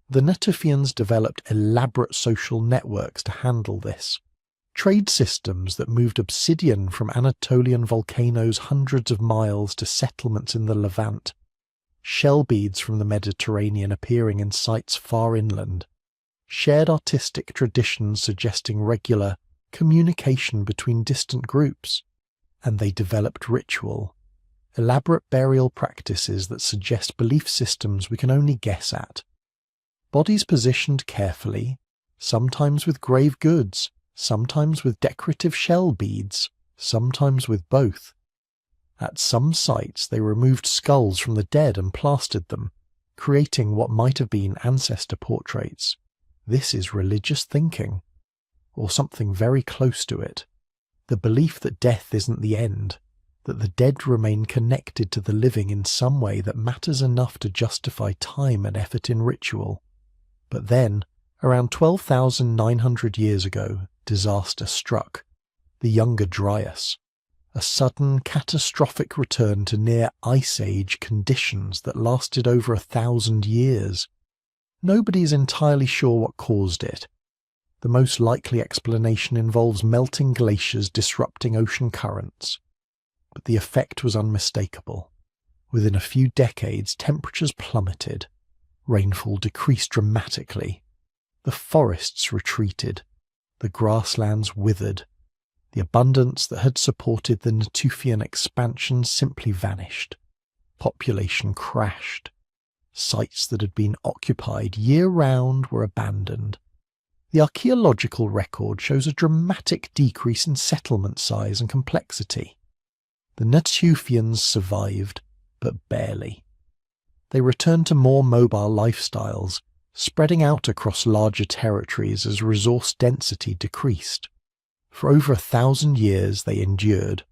A: The Natufians developed elaborate social networks to handle this. Trade systems that moved obsidian from Anatolian volcanoes hundreds of miles to settlements in the Levant. Shell beads from the Mediterranean appearing in sites far inland. Shared artistic traditions suggesting regular communication between distant groups. And they developed ritual. Elaborate burial practices that suggest belief systems we can only guess at. Bodies positioned carefully, sometimes with grave goods, sometimes with decorative shell beads, sometimes with both. At some sites they removed skulls from the dead and plastered them, creating what might have been ancestor portraits. This is religious thinking, or something very close to it. The belief that death isn't the end, that the dead remain connected to the living in some way that matters enough to justify time and effort in ritual. But then, around 12,900 years ago, disaster struck. The Younger Dryas. A sudden, catastrophic return to near Ice Age conditions that lasted over 1,000 years. Nobody's entirely sure what caused it. The most likely explanation involves melting glaciers disrupting ocean currents. But the effect was unmistakable. Within a few decades, temperatures plummeted. Rainfall decreased dramatically. The forests retreated. The grasslands withered. The abundance that had supported the Natufian expansion simply vanished. Population crashed. Sites that had been occupied year-round were abandoned. The archaeological record shows a dramatic decrease in settlement size and complexity. The Natufians survived, but barely. They returned to more mobile lifestyles, spreading out across larger territories as resource density decreased. For over 1,000 years they endured,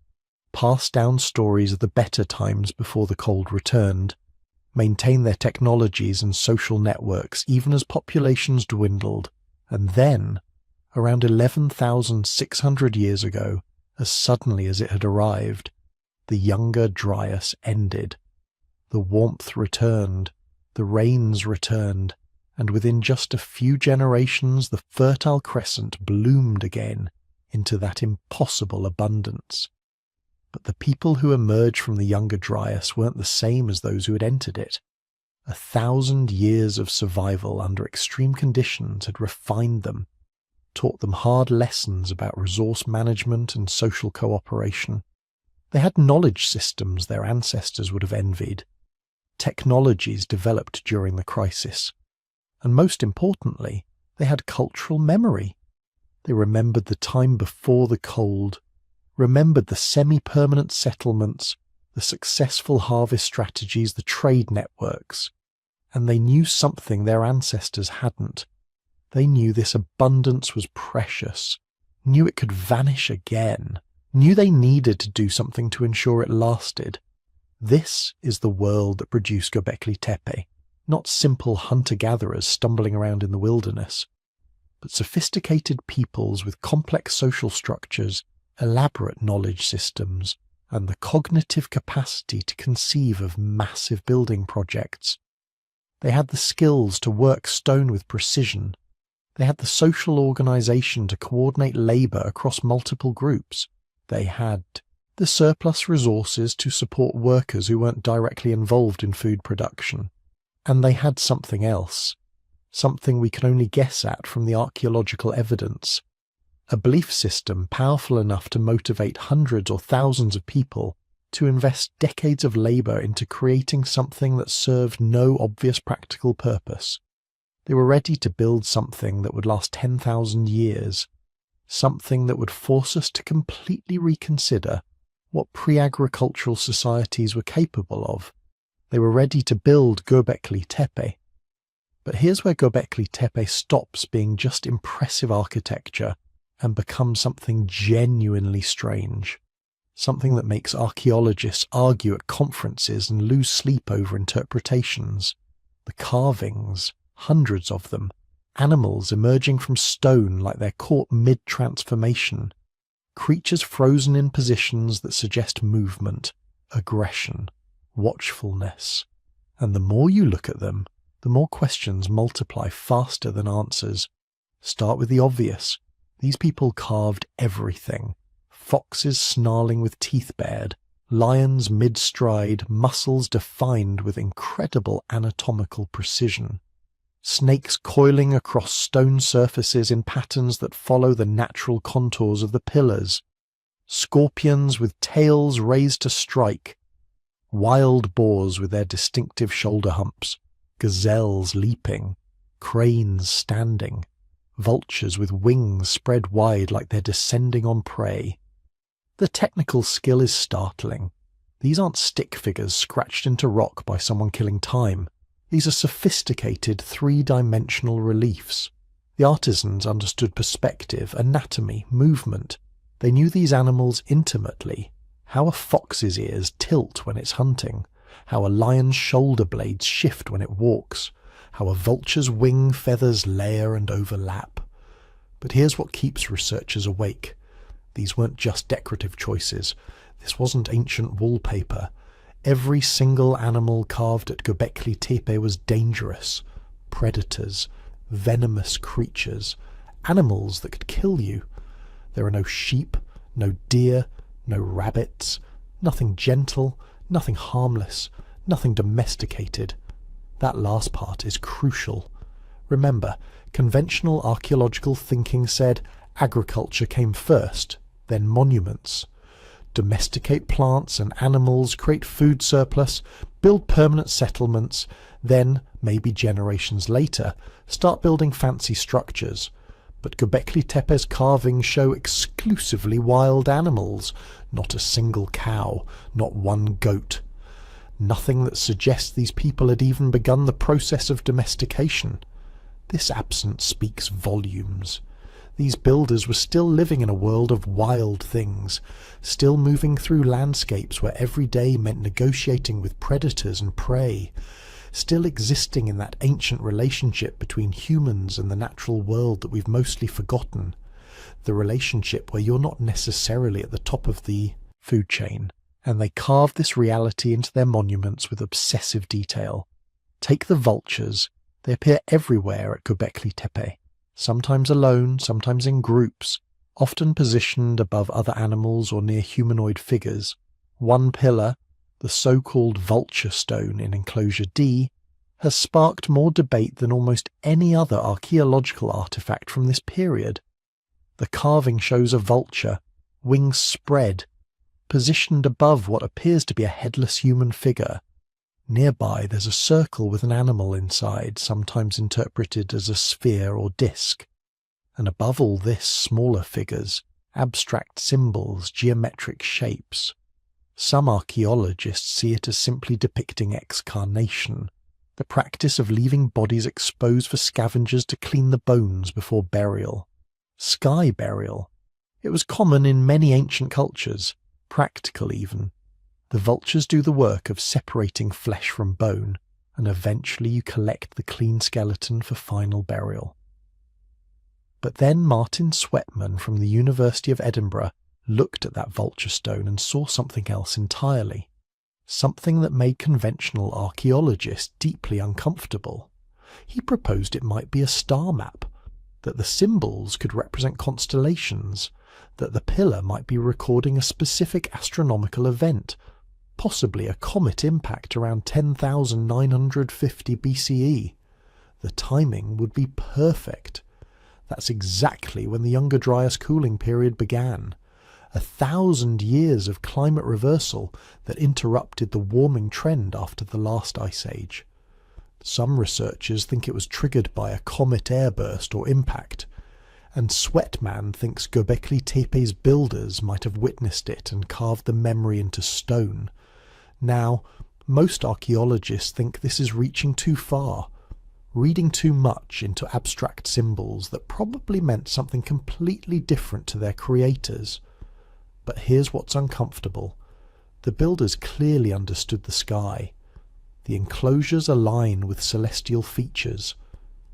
A: passed down stories of the better times before the cold returned, maintained their technologies and social networks even as populations dwindled, and then, around 11,600 years ago, as suddenly as it had arrived, the Younger Dryas ended. The warmth returned, the rains returned, and within just a few generations the Fertile Crescent bloomed again into that impossible abundance. But the people who emerged from the Younger Dryas weren't the same as those who had entered it. 1,000 years of survival under extreme conditions had refined them, taught them hard lessons about resource management and social cooperation. They had knowledge systems their ancestors would have envied, technologies developed during the crisis, and most importantly, they had cultural memory. They remembered the time before the cold, remembered the semi-permanent settlements, the successful harvest strategies, the trade networks, and they knew something their ancestors hadn't. They knew this abundance was precious, knew it could vanish again, knew they needed to do something to ensure it lasted. This is the world that produced Göbekli Tepe, not simple hunter-gatherers stumbling around in the wilderness, but sophisticated peoples with complex social structures, elaborate knowledge systems, and the cognitive capacity to conceive of massive building projects. They had the skills to work stone with precision. They had the social organization to coordinate labor across multiple groups. They had the surplus resources to support workers who weren't directly involved in food production. And they had something else, something we can only guess at from the archaeological evidence. A belief system powerful enough to motivate hundreds or thousands of people to invest decades of labor into creating something that served no obvious practical purpose. They were ready to build something that would last 10,000 years, something that would force us to completely reconsider what pre-agricultural societies were capable of. They were ready to build Göbekli Tepe. But here's where Göbekli Tepe stops being just impressive architecture and becomes something genuinely strange, something that makes archaeologists argue at conferences and lose sleep over interpretations. The carvings, hundreds of them, animals emerging from stone like they're caught mid-transformation, creatures frozen in positions that suggest movement, aggression, watchfulness. And the more you look at them, the more questions multiply faster than answers. Start with the obvious. These people carved everything. Foxes snarling with teeth bared, lions mid-stride, muscles defined with incredible anatomical precision. Snakes coiling across stone surfaces in patterns that follow the natural contours of the pillars. Scorpions with tails raised to strike. Wild boars with their distinctive shoulder humps. Gazelles leaping. Cranes standing. Vultures with wings spread wide like they're descending on prey. The technical skill is startling. These aren't stick figures scratched into rock by someone killing time. These are sophisticated three-dimensional reliefs. The artisans understood perspective, anatomy, movement. They knew these animals intimately. How a fox's ears tilt when it's hunting. How a lion's shoulder blades shift when it walks. How a vulture's wing feathers layer and overlap. But here's what keeps researchers awake. These weren't just decorative choices. This wasn't ancient wallpaper. Every single animal carved at Göbekli Tepe was dangerous. Predators, venomous creatures, animals that could kill you. There are no sheep, no deer, no rabbits, nothing gentle, nothing harmless, nothing domesticated. That last part is crucial. Remember, conventional archaeological thinking said agriculture came first, then monuments. Domesticate plants and animals, create food surplus, build permanent settlements, then, maybe generations later, start building fancy structures. But Göbekli Tepe's carvings show exclusively wild animals, not a single cow, not one goat. Nothing that suggests these people had even begun the process of domestication. This absence speaks volumes. These builders were still living in a world of wild things, still moving through landscapes where every day meant negotiating with predators and prey, still existing in that ancient relationship between humans and the natural world that we've mostly forgotten, the relationship where you're not necessarily at the top of the food chain. And they carved this reality into their monuments with obsessive detail. Take the vultures. They appear everywhere at Göbekli Tepe, sometimes alone, sometimes in groups, often positioned above other animals or near humanoid figures. One pillar, the so-called vulture stone in enclosure D, has sparked more debate than almost any other archaeological artifact from this period. The carving shows a vulture, wings spread, positioned above what appears to be a headless human figure. Nearby there's a circle with an animal inside, sometimes interpreted as a sphere or disc. And above all this, smaller figures, abstract symbols, geometric shapes. Some archaeologists see it as simply depicting excarnation, the practice of leaving bodies exposed for scavengers to clean the bones before burial. Sky burial. It was common in many ancient cultures, practical even. The vultures do the work of separating flesh from bone, and eventually you collect the clean skeleton for final burial. But then Martin Sweatman from the University of Edinburgh looked at that vulture stone and saw something else entirely. Something that made conventional archaeologists deeply uncomfortable. He proposed it might be a star map, that the symbols could represent constellations, that the pillar might be recording a specific astronomical event, possibly a comet impact around 10,950 BCE. The timing would be perfect. That's exactly when the Younger Dryas cooling period began. 1,000 years of climate reversal that interrupted the warming trend after the last ice age. Some researchers think it was triggered by a comet airburst or impact, and Sweatman thinks Göbekli Tepe's builders might have witnessed it and carved the memory into stone. Now, most archaeologists think this is reaching too far, reading too much into abstract symbols that probably meant something completely different to their creators. But here's what's uncomfortable. The builders clearly understood the sky. The enclosures align with celestial features.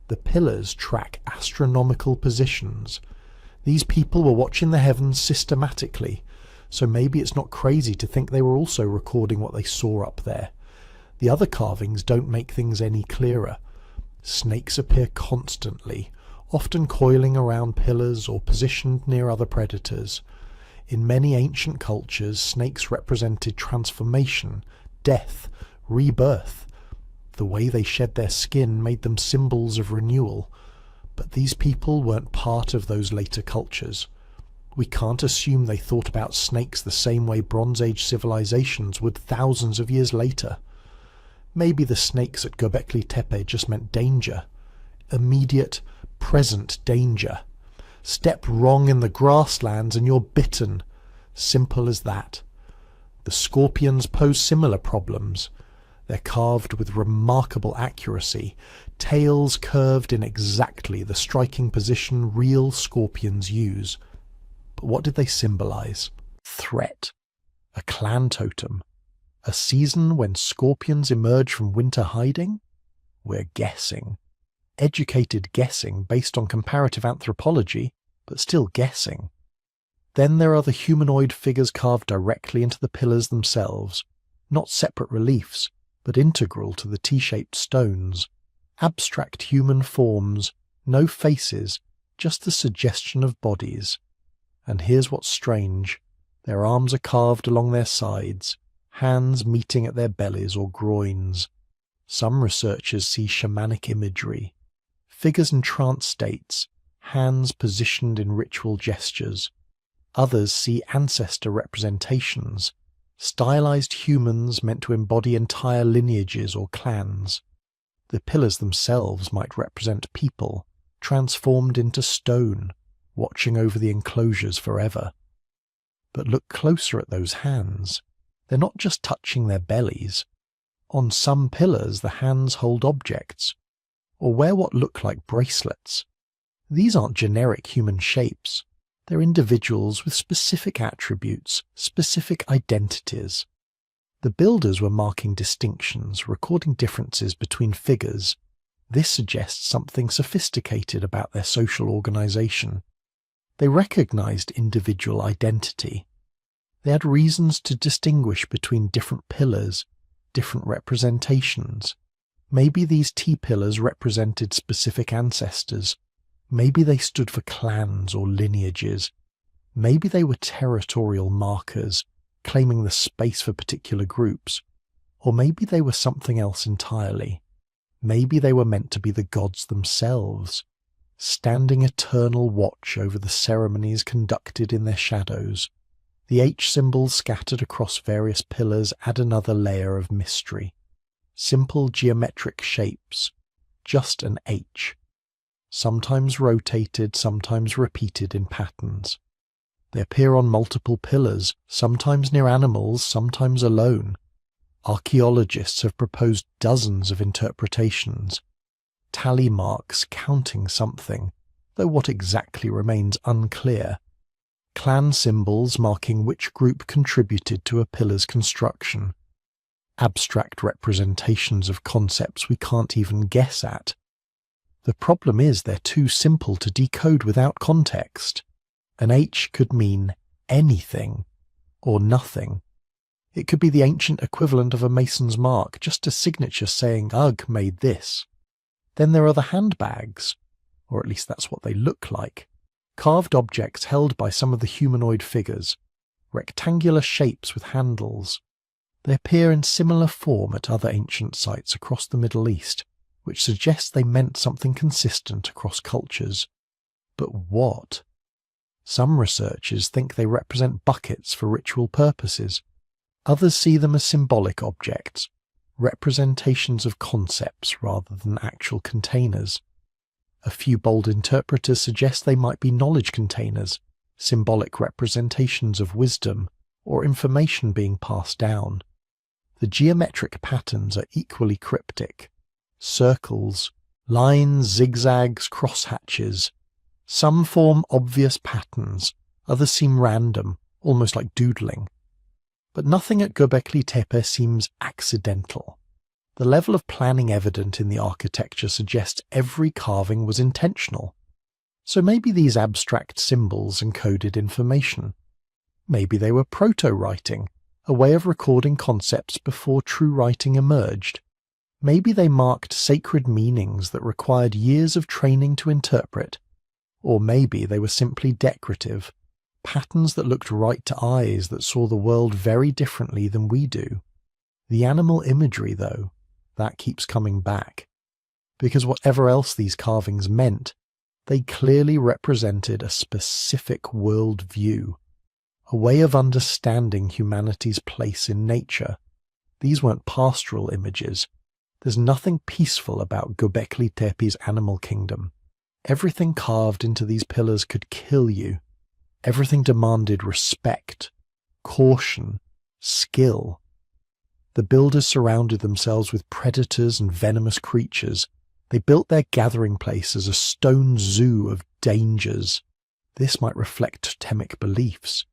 A: The pillars track astronomical positions. These people were watching the heavens systematically, so maybe it's not crazy to think they were also recording what they saw up there. The other carvings don't make things any clearer. Snakes appear constantly, often coiling around pillars or positioned near other predators. In many ancient cultures, snakes represented transformation, death, rebirth. The way they shed their skin made them symbols of renewal. But these people weren't part of those later cultures. We can't assume they thought about snakes the same way Bronze Age civilizations would thousands of years later. Maybe the snakes at Göbekli Tepe just meant danger. Immediate, present danger. Step wrong in the grasslands and you're bitten. Simple as that. The scorpions pose similar problems. They're carved with remarkable accuracy, tails curved in exactly the striking position real scorpions use. But what did they symbolize? Threat. A clan totem. A season when scorpions emerge from winter hiding? We're guessing. Educated guessing based on comparative anthropology, but still guessing. Then there are the humanoid figures carved directly into the pillars themselves, not separate reliefs, but integral to the T-shaped stones. Abstract human forms, no faces, just the suggestion of bodies. And here's what's strange. Their arms are carved along their sides, hands meeting at their bellies or groins. Some researchers see shamanic imagery. Figures in trance states, hands positioned in ritual gestures. Others see ancestor representations, stylized humans meant to embody entire lineages or clans. The pillars themselves might represent people, transformed into stone, watching over the enclosures forever. But look closer at those hands. They're not just touching their bellies. On some pillars the hands hold objects, or wear what look like bracelets. These aren't generic human shapes. They're individuals with specific attributes, specific identities. The builders were marking distinctions, recording differences between figures. This suggests something sophisticated about their social organization. They recognized individual identity. They had reasons to distinguish between different pillars, different representations. Maybe these T-pillars represented specific ancestors. Maybe they stood for clans or lineages. Maybe they were territorial markers, claiming the space for particular groups. Or maybe they were something else entirely. Maybe they were meant to be the gods themselves, standing eternal watch over the ceremonies conducted in their shadows. The H symbols scattered across various pillars add another layer of mystery. Simple geometric shapes, just an H, sometimes rotated, sometimes repeated in patterns. They appear on multiple pillars, sometimes near animals, sometimes alone. Archaeologists have proposed dozens of interpretations, tally marks counting something, though what exactly remains unclear. Clan symbols marking which group contributed to a pillar's construction. Abstract representations of concepts we can't even guess at. The problem is they're too simple to decode without context. An H could mean anything or nothing. It could be the ancient equivalent of a mason's mark, just a signature saying, "Ugh, made this." Then there are the handbags, or at least that's what they look like. Carved objects held by some of the humanoid figures, rectangular shapes with handles. They appear in similar form at other ancient sites across the Middle East, which suggests they meant something consistent across cultures. But what? Some researchers think they represent buckets for ritual purposes. Others see them as symbolic objects, representations of concepts rather than actual containers. A few bold interpreters suggest they might be knowledge containers, symbolic representations of wisdom or information being passed down. The geometric patterns are equally cryptic. Circles, lines, zigzags, crosshatches. Some form obvious patterns, others seem random, almost like doodling. But nothing at Göbekli Tepe seems accidental. The level of planning evident in the architecture suggests every carving was intentional. So maybe these abstract symbols encoded information. Maybe they were proto-writing, a way of recording concepts before true writing emerged. Maybe they marked sacred meanings that required years of training to interpret. Or maybe they were simply decorative, patterns that looked right to eyes that saw the world very differently than we do. The animal imagery, though, that keeps coming back. Because whatever else these carvings meant, they clearly represented a specific world view, a way of understanding humanity's place in nature. These weren't pastoral images. There's nothing peaceful about Göbekli Tepe's animal kingdom. Everything carved into these pillars could kill you. Everything demanded respect, caution, skill. The builders surrounded themselves with predators and venomous creatures. They built their gathering place as a stone zoo of dangers. This might reflect totemic beliefs.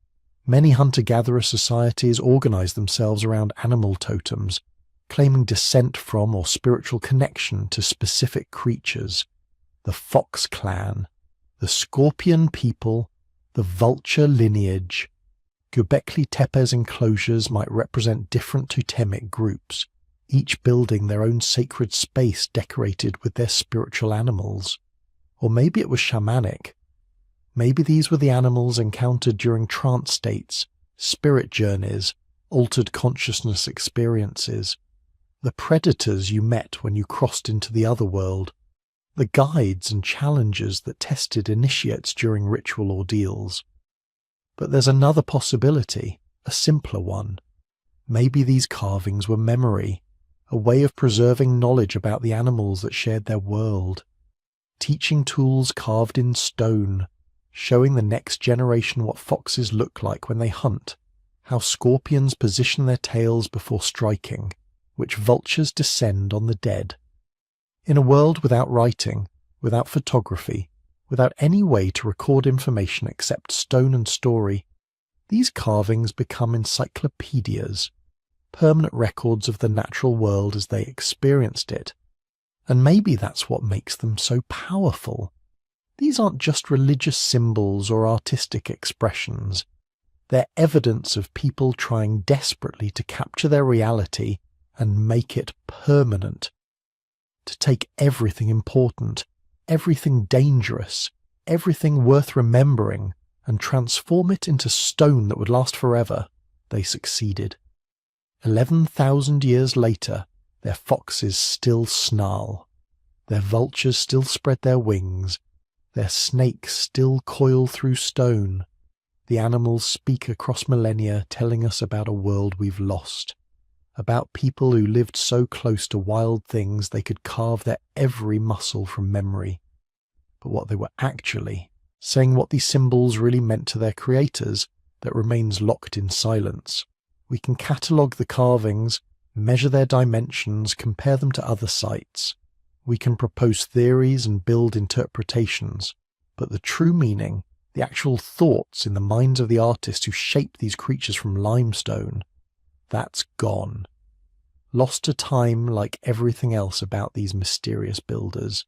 A: Many hunter-gatherer societies organized themselves around animal totems, claiming descent from or spiritual connection to specific creatures. The fox clan, the scorpion people, the vulture lineage. Göbekli Tepe's enclosures might represent different totemic groups, each building their own sacred space decorated with their spiritual animals. Or maybe it was shamanic. Maybe these were the animals encountered during trance states, spirit journeys, altered consciousness experiences. The predators you met when you crossed into the other world. The guides and challengers that tested initiates during ritual ordeals. But there's another possibility, a simpler one. Maybe these carvings were memory, a way of preserving knowledge about the animals that shared their world. teaching tools carved in stone, showing the next generation what foxes look like when they hunt, how scorpions position their tails before striking, which vultures descend on the dead. In a world without writing, without photography, without any way to record information except stone and story, these carvings become encyclopedias, permanent records of the natural world as they experienced it. And maybe that's what makes them so powerful. These aren't just religious symbols or artistic expressions. They're evidence of people trying desperately to capture their reality and make it permanent. To take everything important, everything dangerous, everything worth remembering, and transform it into stone that would last forever, they succeeded. 11,000 years later, their foxes still snarl, their vultures still spread their wings, their snakes still coil through stone. The animals speak across millennia, telling us about a world we've lost, about people who lived so close to wild things they could carve their every muscle from memory. But what they were actually, saying what these symbols really meant to their creators, that remains locked in silence. We can catalogue the carvings, measure their dimensions, compare them to other sites. We can propose theories and build interpretations, but the true meaning, the actual thoughts in the minds of the artists who shaped these creatures from limestone, that's gone. Lost to time like everything else about these mysterious builders,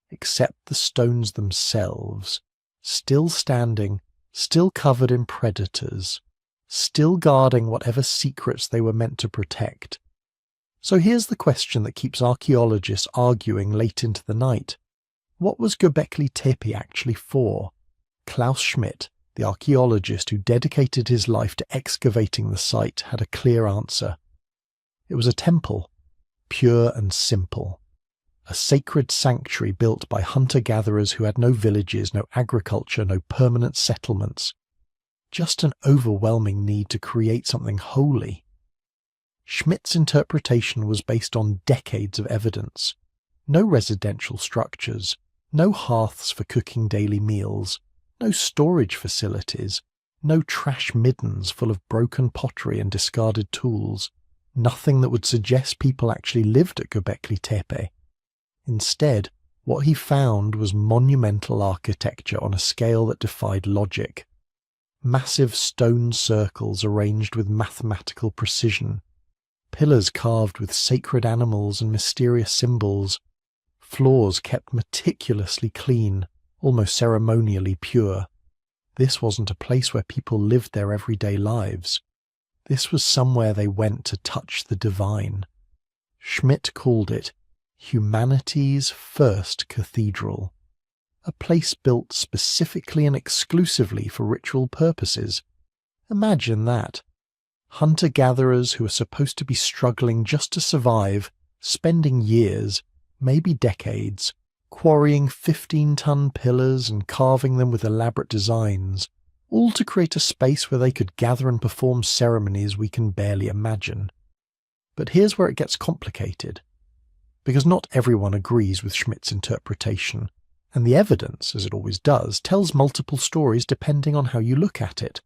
A: except the stones themselves, still standing, still covered in predators, still guarding whatever secrets they were meant to protect. So here's the question that keeps archaeologists arguing late into the night. What was Göbekli Tepe actually for? Klaus Schmidt, the archaeologist who dedicated his life to excavating the site, had a clear answer. It was a temple, pure and simple. A sacred sanctuary built by hunter-gatherers who had no villages, no agriculture, no permanent settlements. Just an overwhelming need to create something holy. Schmidt's interpretation was based on decades of evidence. No residential structures, no hearths for cooking daily meals, no storage facilities, no trash middens full of broken pottery and discarded tools, nothing that would suggest people actually lived at Göbekli Tepe. Instead, what he found was monumental architecture on a scale that defied logic. Massive stone circles arranged with mathematical precision, pillars carved with sacred animals and mysterious symbols, floors kept meticulously clean, almost ceremonially pure. This wasn't a place where people lived their everyday lives. This was somewhere they went to touch the divine. Schmidt called it humanity's first cathedral, a place built specifically and exclusively for ritual purposes. Imagine that. Hunter-gatherers who are supposed to be struggling just to survive, spending years, maybe decades, quarrying 15-ton pillars and carving them with elaborate designs, all to create a space where they could gather and perform ceremonies we can barely imagine. But here's where it gets complicated, because not everyone agrees with Schmidt's interpretation, and the evidence, as it always does, tells multiple stories depending on how you look at it.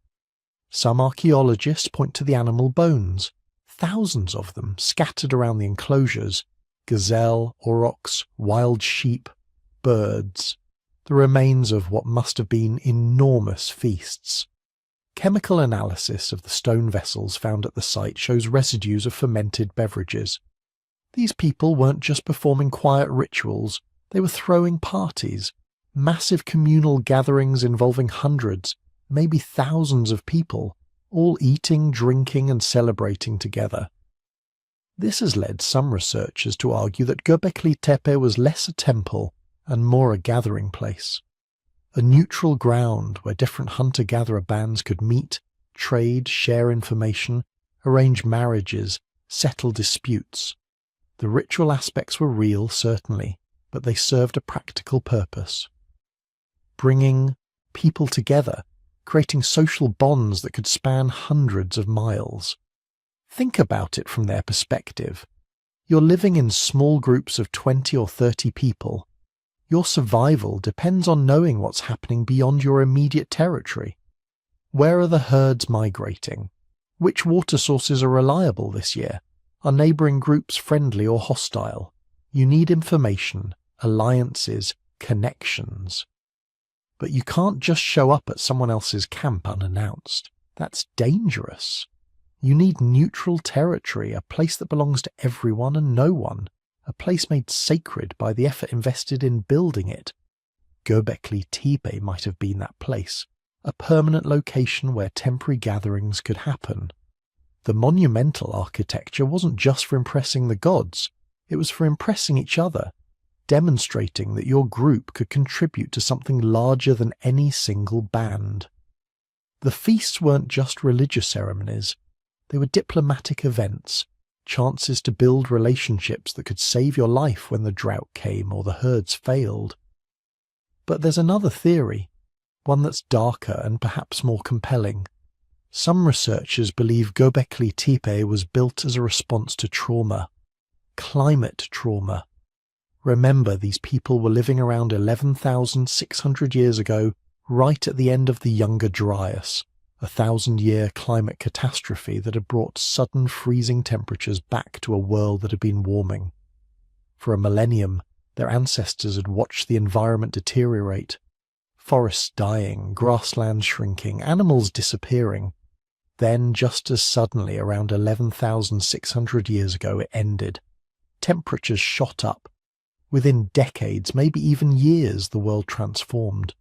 A: Some archaeologists point to the animal bones, thousands of them scattered around the enclosures, gazelle, aurochs, wild sheep, birds, the remains of what must have been enormous feasts. Chemical analysis of the stone vessels found at the site shows residues of fermented beverages. These people weren't just performing quiet rituals, they were throwing parties, massive communal gatherings involving hundreds, maybe thousands of people, all eating, drinking and celebrating together. This has led some researchers to argue that Göbekli Tepe was less a temple and more a gathering place, a neutral ground where different hunter-gatherer bands could meet, trade, share information, arrange marriages, settle disputes. The ritual aspects were real, certainly, but they served a practical purpose. Bringing people together, creating social bonds that could span hundreds of miles. Think about it from their perspective. You're living in small groups of 20 or 30 people. Your survival depends on knowing what's happening beyond your immediate territory. Where are the herds migrating? Which water sources are reliable this year? Are neighbouring groups friendly or hostile? You need information, alliances, connections. But you can't just show up at someone else's camp unannounced. That's dangerous. You need neutral territory, a place that belongs to everyone and no one, a place made sacred by the effort invested in building it. Göbekli Tepe might have been that place, a permanent location where temporary gatherings could happen. The monumental architecture wasn't just for impressing the gods, it was for impressing each other, demonstrating that your group could contribute to something larger than any single band. The feasts weren't just religious ceremonies, they were diplomatic events, chances to build relationships that could save your life when the drought came or the herds failed. But there's another theory, one that's darker and perhaps more compelling. Some researchers believe Göbekli Tepe was built as a response to trauma. Climate trauma. Remember, these people were living around 11,600 years ago, right at the end of the Younger Dryas, a 1,000-year climate catastrophe that had brought sudden freezing temperatures back to a world that had been warming. For a millennium, their ancestors had watched the environment deteriorate. Forests dying, grasslands shrinking, animals disappearing. Then, just as suddenly, around 11,600 years ago, it ended. Temperatures shot up. Within decades, maybe even years, the world transformed.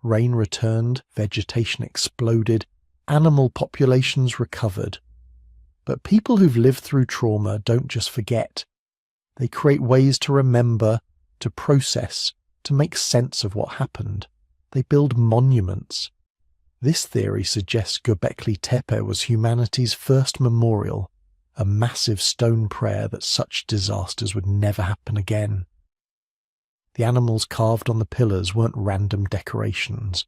A: Rain returned, vegetation exploded, animal populations recovered. But people who've lived through trauma don't just forget. They create ways to remember, to process, to make sense of what happened. They build monuments. This theory suggests Göbekli Tepe was humanity's first memorial, a massive stone prayer that such disasters would never happen again. The animals carved on the pillars weren't random decorations.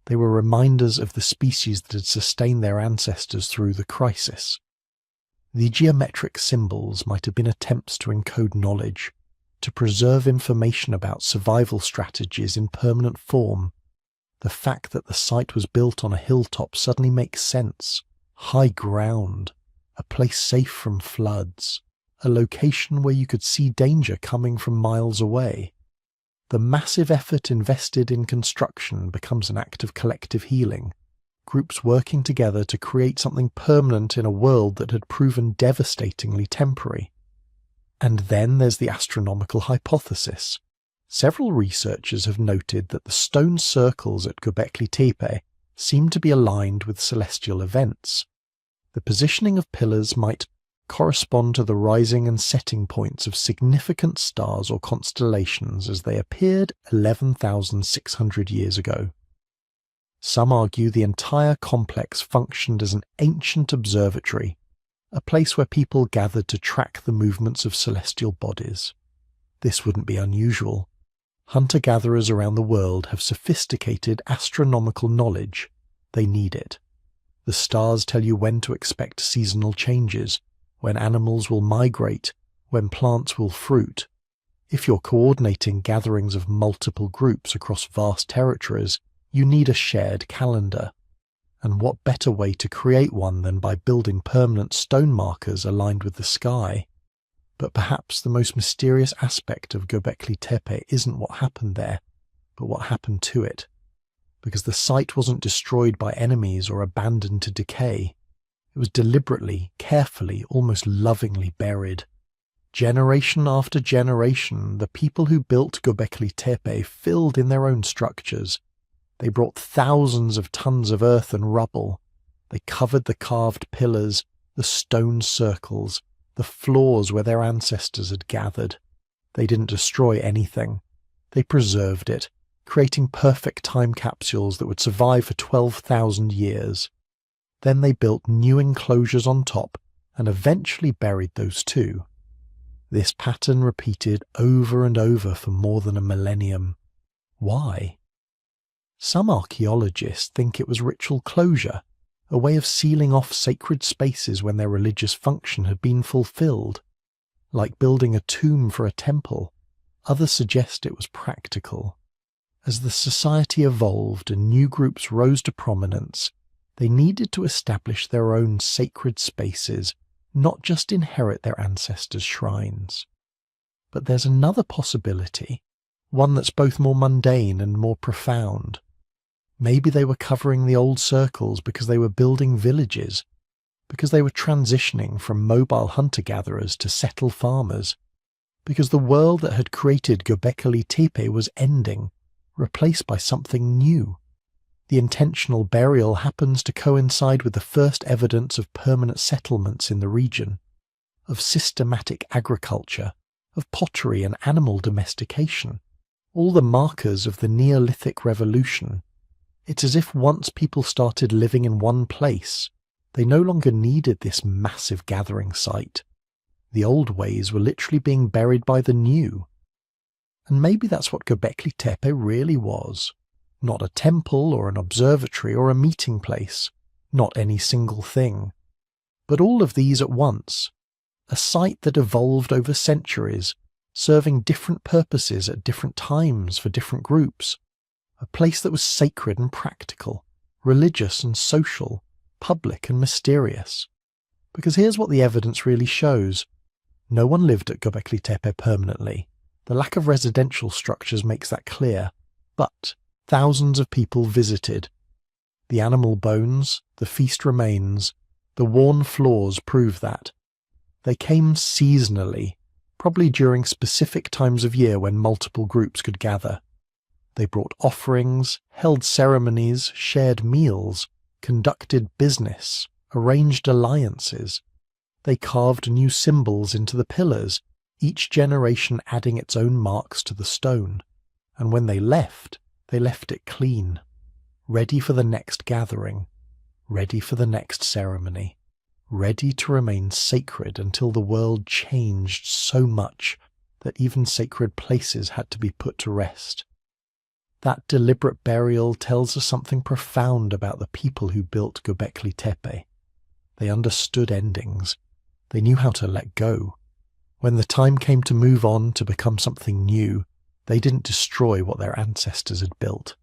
A: They were reminders of the species that had sustained their ancestors through the crisis. The geometric symbols might have been attempts to encode knowledge, to preserve information about survival strategies in permanent form. The fact that the site was built on a hilltop suddenly makes sense. High ground, a place safe from floods, a location where you could see danger coming from miles away. The massive effort invested in construction becomes an act of collective healing, groups working together to create something permanent in a world that had proven devastatingly temporary. And then there's the astronomical hypothesis. Several researchers have noted that the stone circles at Göbekli Tepe seem to be aligned with celestial events. The positioning of pillars might correspond to the rising and setting points of significant stars or constellations as they appeared 11,600 years ago. Some argue the entire complex functioned as an ancient observatory, a place where people gathered to track the movements of celestial bodies. This wouldn't be unusual. Hunter-gatherers around the world have sophisticated astronomical knowledge. They need it. The stars tell you when to expect seasonal changes, when animals will migrate, when plants will fruit. If you're coordinating gatherings of multiple groups across vast territories, you need a shared calendar. And what better way to create one than by building permanent stone markers aligned with the sky? But perhaps the most mysterious aspect of Göbekli Tepe isn't what happened there, but what happened to it. Because the site wasn't destroyed by enemies or abandoned to decay. It was deliberately, carefully, almost lovingly buried. Generation after generation, the people who built Göbekli Tepe filled in their own structures. They brought thousands of tons of earth and rubble. They covered the carved pillars, the stone circles, the floors where their ancestors had gathered. They didn't destroy anything. They preserved it, creating perfect time capsules that would survive for 12,000 years. Then they built new enclosures on top and eventually buried those too. This pattern repeated over and over for more than a millennium. Why? Some archaeologists think it was ritual closure, a way of sealing off sacred spaces when their religious function had been fulfilled. Like building a tomb for a temple, Others suggest it was practical. As the society evolved and new groups rose to prominence, they needed to establish their own sacred spaces, not just inherit their ancestors' shrines. But there's another possibility, one that's both more mundane and more profound. Maybe they were covering the old circles because they were building villages, because they were transitioning from mobile hunter-gatherers to settled farmers, because the world that had created Göbekli Tepe was ending, replaced by something new. The intentional burial happens to coincide with the first evidence of permanent settlements in the region, of systematic agriculture, of pottery and animal domestication, all the markers of the Neolithic Revolution. It's as if once people started living in one place, they no longer needed this massive gathering site. The old ways were literally being buried by the new. And maybe that's what Göbekli Tepe really was. Not a temple or an observatory or a meeting place, not any single thing, but all of these at once. A site that evolved over centuries, serving different purposes at different times for different groups. A place that was sacred and practical, religious and social, public and mysterious. Because here's what the evidence really shows. No one lived at Göbekli Tepe permanently. The lack of residential structures makes that clear. But thousands of people visited. The animal bones, the feast remains, the worn floors prove that. They came seasonally, probably during specific times of year when multiple groups could gather. They brought offerings, held ceremonies, shared meals, conducted business, arranged alliances. They carved new symbols into the pillars, each generation adding its own marks to the stone. And when they left it clean, ready for the next gathering, ready for the next ceremony, ready to remain sacred until the world changed so much that even sacred places had to be put to rest. That deliberate burial tells us something profound about the people who built Göbekli Tepe. They understood endings. They knew how to let go. When the time came to move on to become something new, they didn't destroy what their ancestors had built.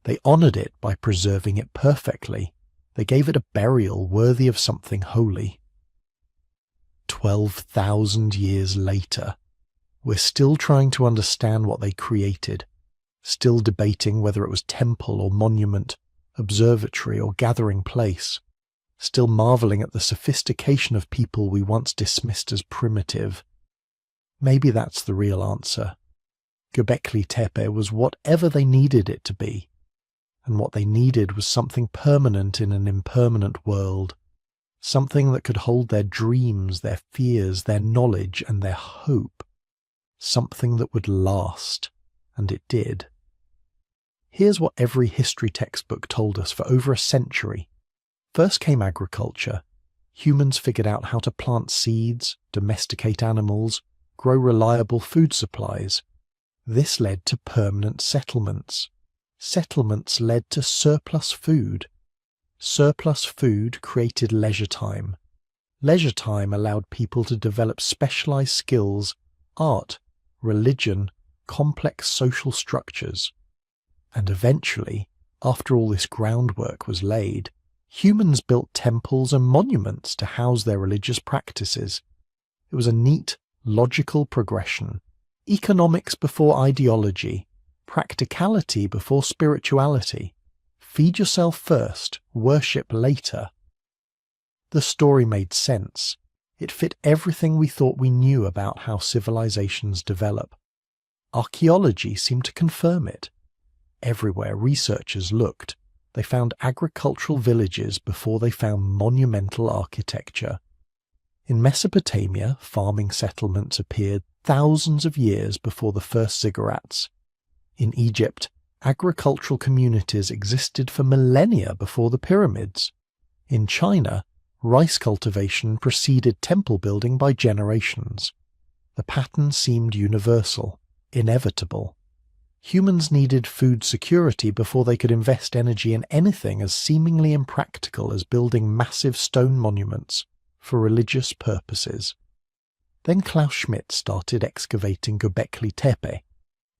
A: They honored it by preserving it perfectly. They gave it a burial worthy of something holy. 12,000 years later, we're still trying to understand what they created, still debating whether it was temple or monument, observatory or gathering place, still marveling at the sophistication of people we once dismissed as primitive. Maybe that's the real answer. Göbekli Tepe was whatever they needed it to be, and what they needed was something permanent in an impermanent world, something that could hold their dreams, their fears, their knowledge, and their hope, something that would last, and it did. Here's what every history textbook told us for over a century. First came agriculture. Humans figured out how to plant seeds, domesticate animals, grow reliable food supplies. This led to permanent settlements. Settlements led to surplus food. Surplus food created leisure time. Leisure time allowed people to develop specialized skills, art, religion, complex social structures. And eventually, after all this groundwork was laid, humans built temples and monuments to house their religious practices. It was a neat, logical progression. Economics before ideology, practicality before spirituality. Feed yourself first, worship later. The story made sense. It fit everything we thought we knew about how civilizations develop. Archaeology seemed to confirm it. Everywhere researchers looked, they found agricultural villages before they found monumental architecture. In Mesopotamia, farming settlements appeared thousands of years before the first ziggurats. In Egypt, agricultural communities existed for millennia before the pyramids. In China, rice cultivation preceded temple building by generations. The pattern seemed universal, inevitable. Humans needed food security before they could invest energy in anything as seemingly impractical as building massive stone monuments for religious purposes. Then Klaus Schmidt started excavating Göbekli Tepe,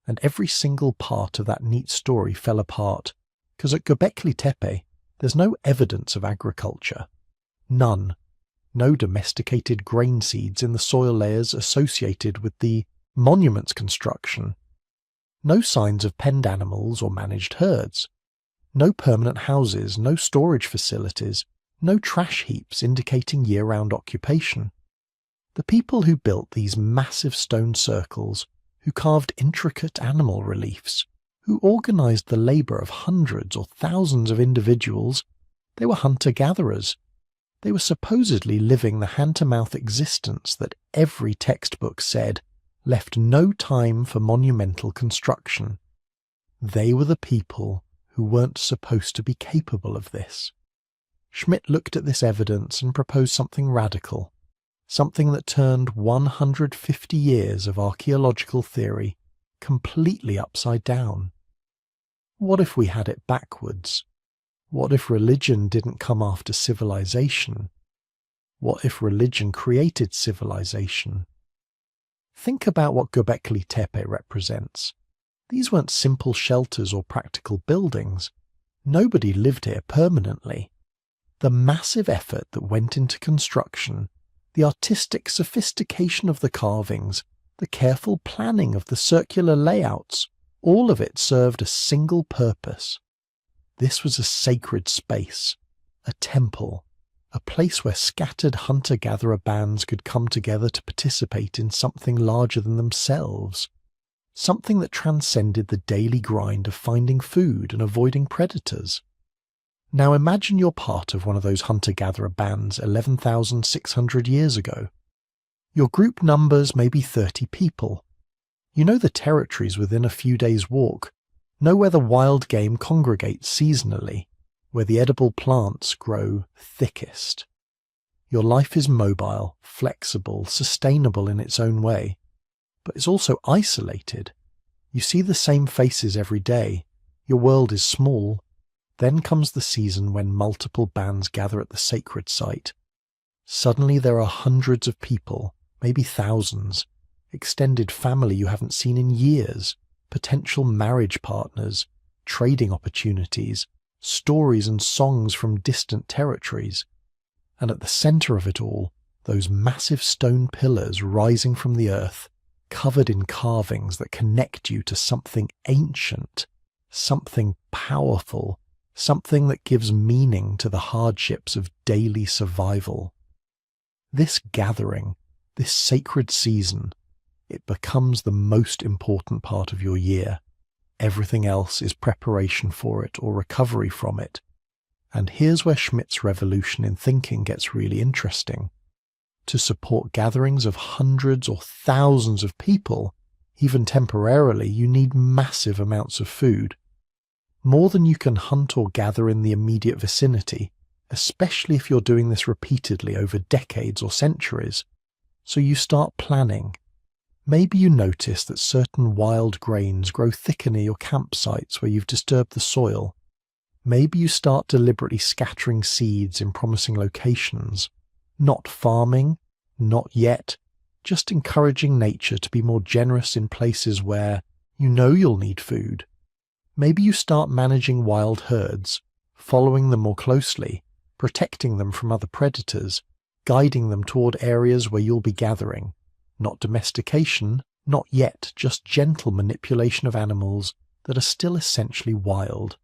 A: and every single part of that neat story fell apart, because at Göbekli Tepe there's no evidence of agriculture. None. No domesticated grain seeds in the soil layers associated with the monument's construction. No signs of penned animals or managed herds. No permanent houses, no storage facilities, no trash heaps indicating year-round occupation. The people who built these massive stone circles, who carved intricate animal reliefs, who organised the labour of hundreds or thousands of individuals, they were hunter-gatherers. They were supposedly living the hand-to-mouth existence that every textbook said left no time for monumental construction. They were the people who weren't supposed to be capable of this. Schmidt looked at this evidence and proposed something radical, something that turned 150 years of archaeological theory completely upside down. What if we had it backwards? What if religion didn't come after civilization? What if religion created civilization? Think about what Göbekli Tepe represents. These weren't simple shelters or practical buildings. Nobody lived here permanently. The massive effort that went into construction, the artistic sophistication of the carvings, the careful planning of the circular layouts, all of it served a single purpose. This was a sacred space, a temple, a place where scattered hunter-gatherer bands could come together to participate in something larger than themselves, something that transcended the daily grind of finding food and avoiding predators. Now imagine you're part of one of those hunter-gatherer bands 11,600 years ago. Your group numbers maybe 30 people. You know the territories within a few days' walk, know where the wild game congregates seasonally, where the edible plants grow thickest. Your life is mobile, flexible, sustainable in its own way, but it's also isolated. You see the same faces every day. Your world is small. Then comes the season when multiple bands gather at the sacred site. Suddenly there are hundreds of people, maybe thousands, extended family you haven't seen in years, potential marriage partners, trading opportunities, stories and songs from distant territories. And at the centre of it all, those massive stone pillars rising from the earth, covered in carvings that connect you to something ancient, something powerful, something that gives meaning to the hardships of daily survival. This gathering, this sacred season, it becomes the most important part of your year. Everything else is preparation for it or recovery from it. And here's where Schmidt's revolution in thinking gets really interesting. To support gatherings of hundreds or thousands of people, even temporarily, you need massive amounts of food. More than you can hunt or gather in the immediate vicinity, especially if you're doing this repeatedly over decades or centuries. So you start planning. Maybe you notice that certain wild grains grow thicker near your campsites where you've disturbed the soil. Maybe you start deliberately scattering seeds in promising locations. Not farming, not yet, just encouraging nature to be more generous in places where you know you'll need food. Maybe you start managing wild herds, following them more closely, protecting them from other predators, guiding them toward areas where you'll be gathering. Not domestication, not yet, just gentle manipulation of animals that are still essentially wild.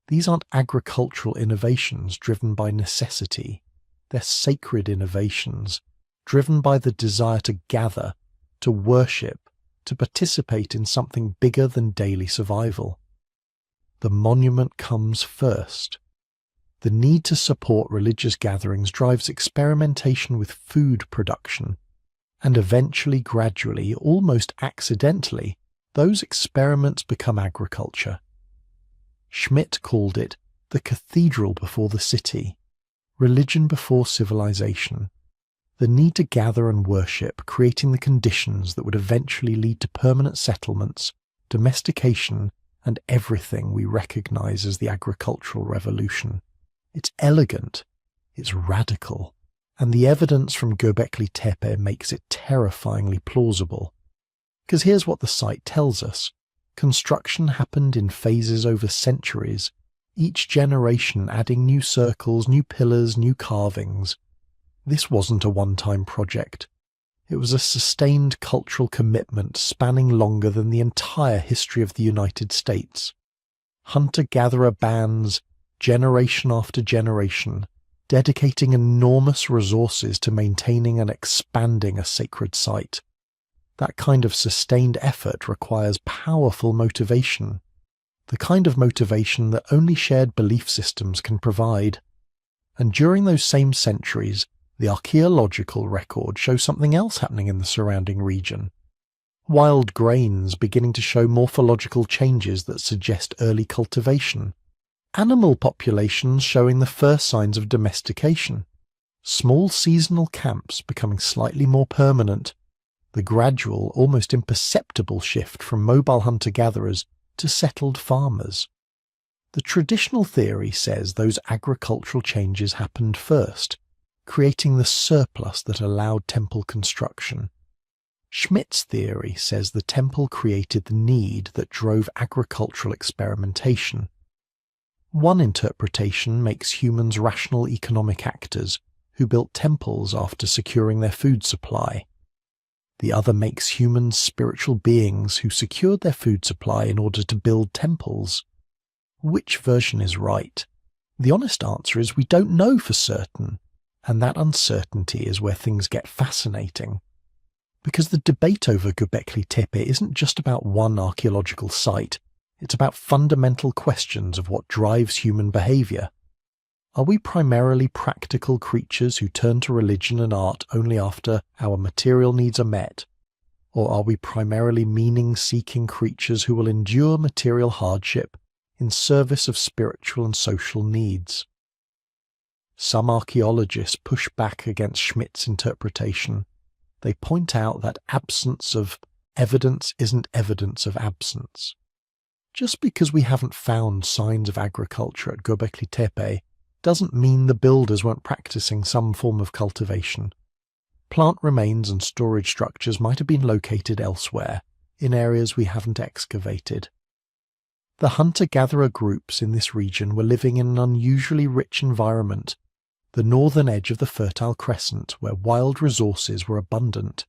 A: These aren't agricultural innovations driven by necessity. They're sacred innovations, driven by the desire to gather, to worship, to participate in something bigger than daily survival. The monument comes first. The need to support religious gatherings drives experimentation with food production, and eventually, gradually, almost accidentally, those experiments become agriculture. Schmidt called it the cathedral before the city, religion before civilization, the need to gather and worship, creating the conditions that would eventually lead to permanent settlements, domestication, and everything we recognize as the agricultural revolution. It's elegant, it's radical, and the evidence from Göbekli Tepe makes it terrifyingly plausible. Because here's what the site tells us. Construction happened in phases over centuries, each generation adding new circles, new pillars, new carvings. This wasn't a one-time project. It was a sustained cultural commitment spanning longer than the entire history of the United States. Hunter-gatherer bands, generation after generation, dedicating enormous resources to maintaining and expanding a sacred site. That kind of sustained effort requires powerful motivation, the kind of motivation that only shared belief systems can provide. And during those same centuries, the archaeological record shows something else happening in the surrounding region. Wild grains beginning to show morphological changes that suggest early cultivation. Animal populations showing the first signs of domestication. Small seasonal camps becoming slightly more permanent. The gradual, almost imperceptible shift from mobile hunter-gatherers to settled farmers. The traditional theory says those agricultural changes happened first, creating the surplus that allowed temple construction. Schmidt's theory says the temple created the need that drove agricultural experimentation. One interpretation makes humans rational economic actors who built temples after securing their food supply. The other makes humans spiritual beings who secured their food supply in order to build temples. Which version is right? The honest answer is we don't know for certain, and that uncertainty is where things get fascinating. Because the debate over Göbekli Tepe isn't just about one archaeological site, it's about fundamental questions of what drives human behaviour. Are we primarily practical creatures who turn to religion and art only after our material needs are met? Or are we primarily meaning-seeking creatures who will endure material hardship in service of spiritual and social needs? Some archaeologists push back against Schmidt's interpretation. They point out that absence of evidence isn't evidence of absence. Just because we haven't found signs of agriculture at Göbekli Tepe doesn't mean the builders weren't practicing some form of cultivation. Plant remains and storage structures might have been located elsewhere, in areas we haven't excavated. The hunter-gatherer groups in this region were living in an unusually rich environment, the northern edge of the Fertile Crescent, where wild resources were abundant.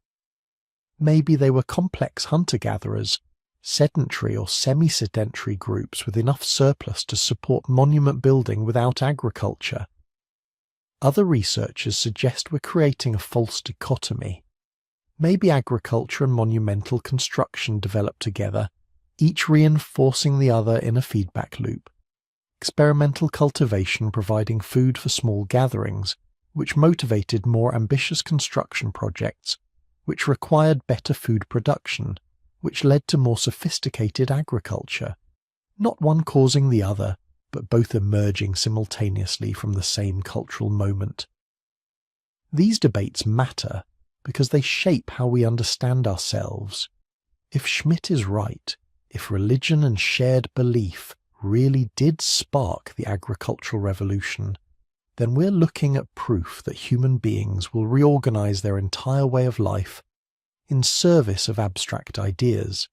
A: Maybe they were complex hunter-gatherers, sedentary or semi-sedentary groups with enough surplus to support monument building without agriculture. Other researchers suggest we're creating a false dichotomy. Maybe agriculture and monumental construction developed together, each reinforcing the other in a feedback loop. Experimental cultivation providing food for small gatherings, which motivated more ambitious construction projects, which required better food production, which led to more sophisticated agriculture, not one causing the other, but both emerging simultaneously from the same cultural moment. These debates matter because they shape how we understand ourselves. If Schmidt is right, if religion and shared belief really did spark the agricultural revolution, then we're looking at proof that human beings will reorganize their entire way of life in service of abstract ideas,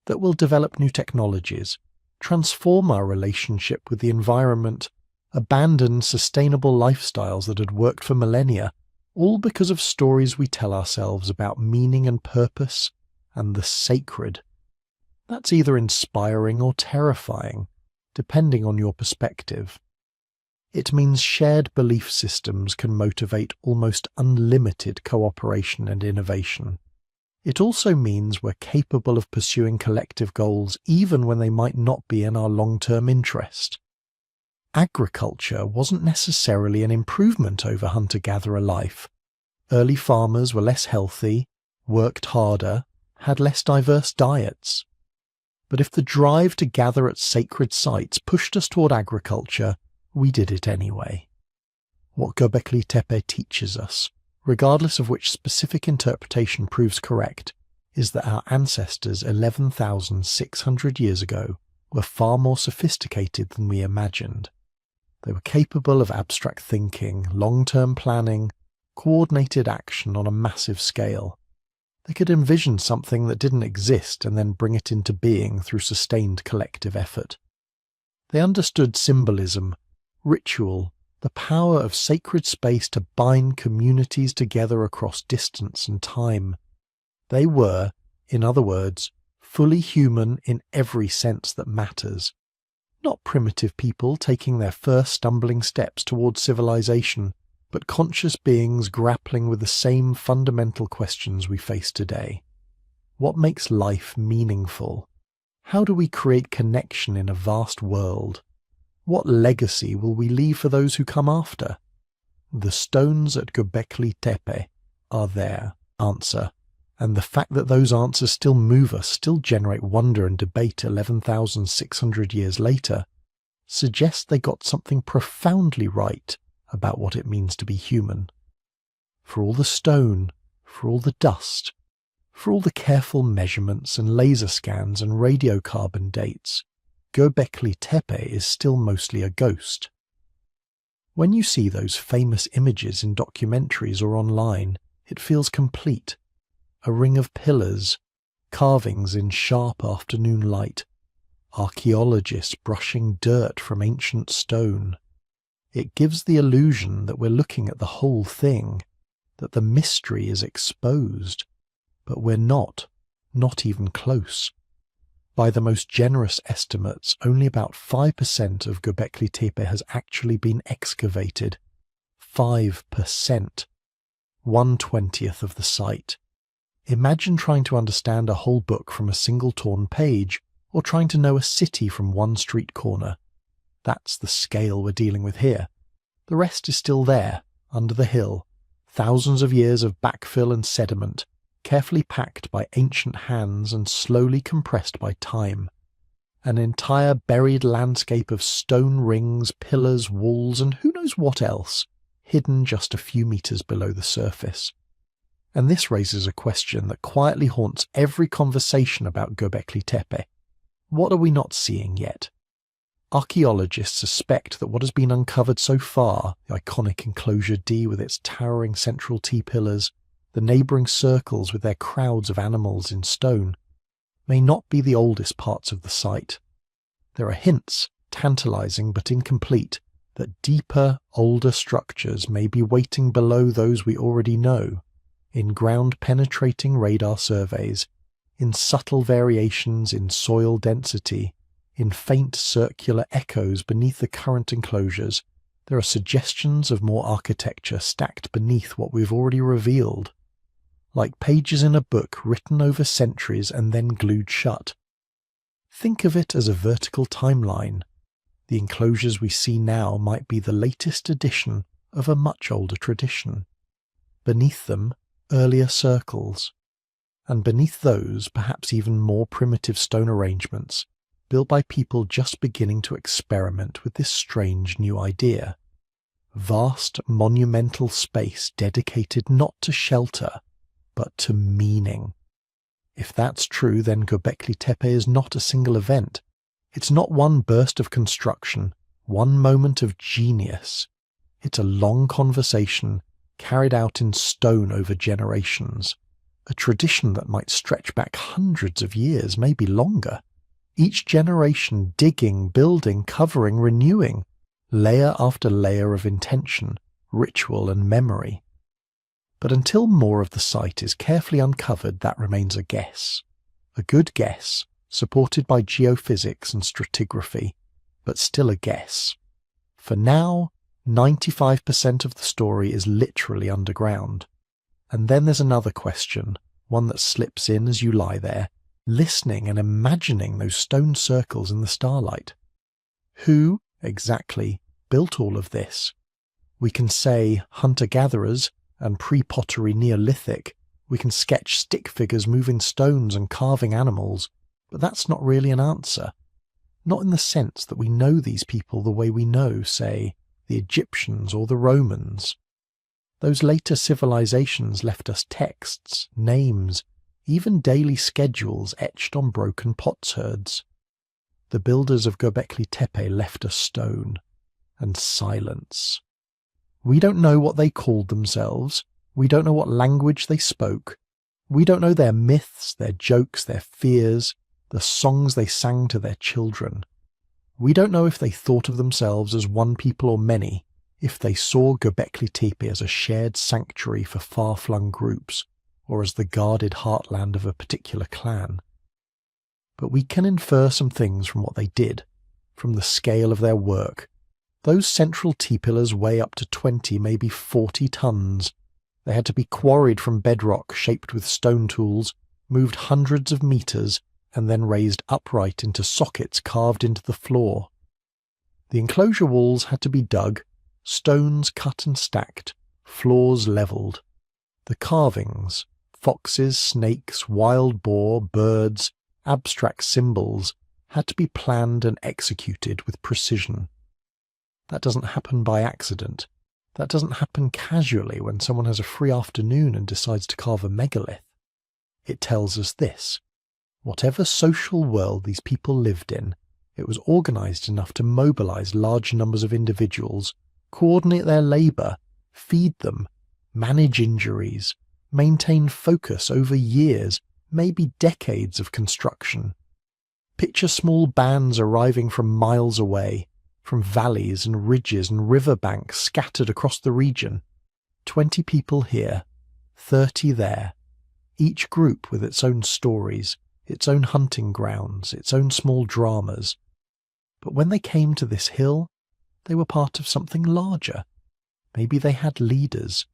A: that will develop new technologies, transform our relationship with the environment, abandon sustainable lifestyles that had worked for millennia, all because of stories we tell ourselves about meaning and purpose and the sacred. That's either inspiring or terrifying, depending on your perspective. It means shared belief systems can motivate almost unlimited cooperation and innovation. It also means we're capable of pursuing collective goals even when they might not be in our long-term interest. Agriculture wasn't necessarily an improvement over hunter-gatherer life. Early farmers were less healthy, worked harder, had less diverse diets. But if the drive to gather at sacred sites pushed us toward agriculture, we did it anyway. What Göbekli Tepe teaches us, regardless of which specific interpretation proves correct, is that our ancestors 11,600 years ago were far more sophisticated than we imagined. They were capable of abstract thinking, long-term planning, coordinated action on a massive scale. They could envision something that didn't exist and then bring it into being through sustained collective effort. They understood symbolism, ritual, the power of sacred space to bind communities together across distance and time. They were, in other words, fully human in every sense that matters. Not primitive people taking their first stumbling steps towards civilization, but conscious beings grappling with the same fundamental questions we face today. What makes life meaningful? How do we create connection in a vast world? What legacy will we leave for those who come after? The stones at Göbekli Tepe are their answer, and the fact that those answers still move us, still generate wonder and debate 11,600 years later, suggests they got something profoundly right about what it means to be human. For all the stone, for all the dust, for all the careful measurements and laser scans and radiocarbon dates, Göbekli Tepe is still mostly a ghost. When you see those famous images in documentaries or online, it feels complete. A ring of pillars, carvings in sharp afternoon light, archaeologists brushing dirt from ancient stone. It gives the illusion that we're looking at the whole thing, that the mystery is exposed, but we're not even close. By the most generous estimates, only about 5% of Göbekli Tepe has actually been excavated. 5%. 1/20th of the site. Imagine trying to understand a whole book from a single torn page, or trying to know a city from one street corner. That's the scale we're dealing with here. The rest is still there, under the hill. Thousands of years of backfill and sediment, carefully packed by ancient hands and slowly compressed by time. An entire buried landscape of stone rings, pillars, walls, and who knows what else, hidden just a few meters below the surface. And this raises a question that quietly haunts every conversation about Göbekli Tepe. What are we not seeing yet? Archaeologists suspect that what has been uncovered so far, the iconic enclosure D with its towering central T-pillars, the neighbouring circles with their crowds of animals in stone, may not be the oldest parts of the site. There are hints, tantalising but incomplete, that deeper, older structures may be waiting below those we already know, in ground-penetrating radar surveys, in subtle variations in soil density, in faint circular echoes beneath the current enclosures. There are suggestions of more architecture stacked beneath what we've already revealed, like pages in a book written over centuries and then glued shut. Think of it as a vertical timeline. The enclosures we see now might be the latest edition of a much older tradition. Beneath them, earlier circles, and beneath those perhaps even more primitive stone arrangements, built by people just beginning to experiment with this strange new idea. Vast monumental space dedicated not to shelter, but to meaning. If that's true, then Göbekli Tepe is not a single event. It's not one burst of construction, one moment of genius. It's a long conversation carried out in stone over generations, a tradition that might stretch back hundreds of years, maybe longer. Each generation digging, building, covering, renewing, layer after layer of intention, ritual and memory. But until more of the site is carefully uncovered, that remains a guess. A good guess, supported by geophysics and stratigraphy, but still a guess. For now, 95% of the story is literally underground. And then there's another question, one that slips in as you lie there, listening and imagining those stone circles in the starlight. Who, exactly, built all of this? We can say hunter-gatherers and pre-pottery Neolithic. We can sketch stick figures moving stones and carving animals, but that's not really an answer. Not in the sense that we know these people the way we know, say, the Egyptians or the Romans. Those later civilizations left us texts, names, even daily schedules etched on broken potsherds. The builders of Göbekli Tepe left us stone and silence. We don't know what they called themselves. We don't know what language they spoke. We don't know their myths, their jokes, their fears, the songs they sang to their children. We don't know if they thought of themselves as one people or many, if they saw Göbekli Tepe as a shared sanctuary for far-flung groups, or as the guarded heartland of a particular clan. But we can infer some things from what they did, from the scale of their work. Those central T-pillars weigh up to 20, maybe 40 tons. They had to be quarried from bedrock shaped with stone tools, moved hundreds of meters, and then raised upright into sockets carved into the floor. The enclosure walls had to be dug, stones cut and stacked, floors levelled. The carvings, foxes, snakes, wild boar, birds, abstract symbols, had to be planned and executed with precision. That doesn't happen by accident. That doesn't happen casually when someone has a free afternoon and decides to carve a megalith. It tells us this. Whatever social world these people lived in, it was organised enough to mobilise large numbers of individuals, coordinate their labour, feed them, manage injuries, maintain focus over years, maybe decades of construction. Picture small bands arriving from miles away, from valleys and ridges and riverbanks scattered across the region. 20 people here, 30 there, each group with its own stories, its own hunting grounds, its own small dramas. But when they came to this hill, they were part of something larger. Maybe they had leaders,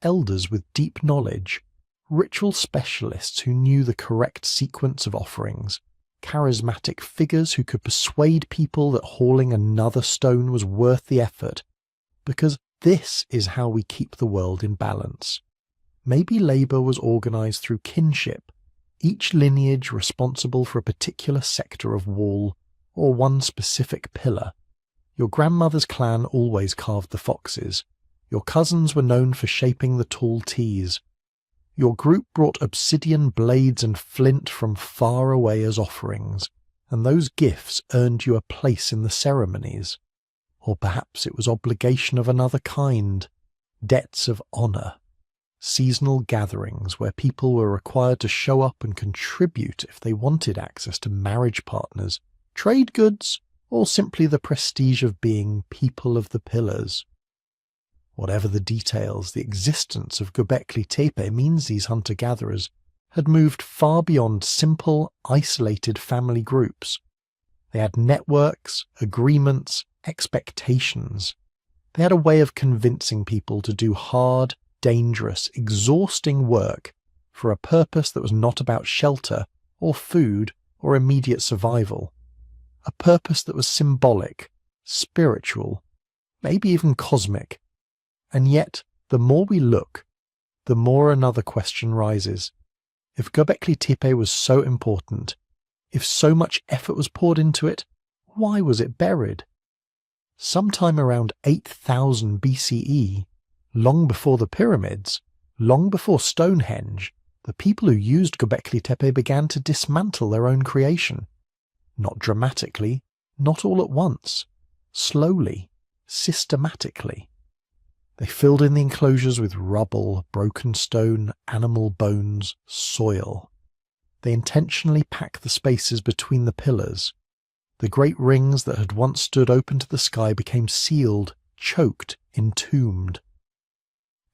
A: elders with deep knowledge, ritual specialists who knew the correct sequence of offerings, charismatic figures who could persuade people that hauling another stone was worth the effort, because this is how we keep the world in balance. Maybe labour was organised through kinship, each lineage responsible for a particular sector of wall or one specific pillar. Your grandmother's clan always carved the foxes. Your cousins were known for shaping the tall T's. Your group brought obsidian blades and flint from far away as offerings, and those gifts earned you a place in the ceremonies. Or perhaps it was obligation of another kind, debts of honour, seasonal gatherings where people were required to show up and contribute if they wanted access to marriage partners, trade goods, or simply the prestige of being people of the pillars. Whatever the details, the existence of Göbekli Tepe means these hunter-gatherers had moved far beyond simple, isolated family groups. They had networks, agreements, expectations. They had a way of convincing people to do hard, dangerous, exhausting work for a purpose that was not about shelter or food or immediate survival. A purpose that was symbolic, spiritual, maybe even cosmic. And yet, the more we look, the more another question rises. If Göbekli Tepe was so important, if so much effort was poured into it, why was it buried? Sometime around 8000 BCE, long before the pyramids, long before Stonehenge, the people who used Göbekli Tepe began to dismantle their own creation. Not dramatically, not all at once, slowly, systematically. They filled in the enclosures with rubble, broken stone, animal bones, soil. They intentionally packed the spaces between the pillars. The great rings that had once stood open to the sky became sealed, choked, entombed.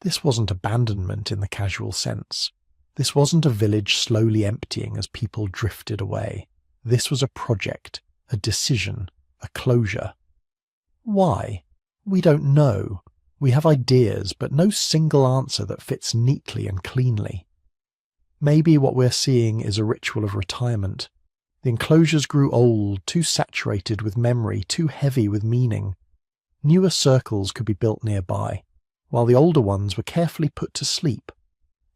A: This wasn't abandonment in the casual sense. This wasn't a village slowly emptying as people drifted away. This was a project, a decision, a closure. Why? We don't know. We have ideas, but no single answer that fits neatly and cleanly. Maybe what we're seeing is a ritual of retirement. The enclosures grew old, too saturated with memory, too heavy with meaning. Newer circles could be built nearby, while the older ones were carefully put to sleep,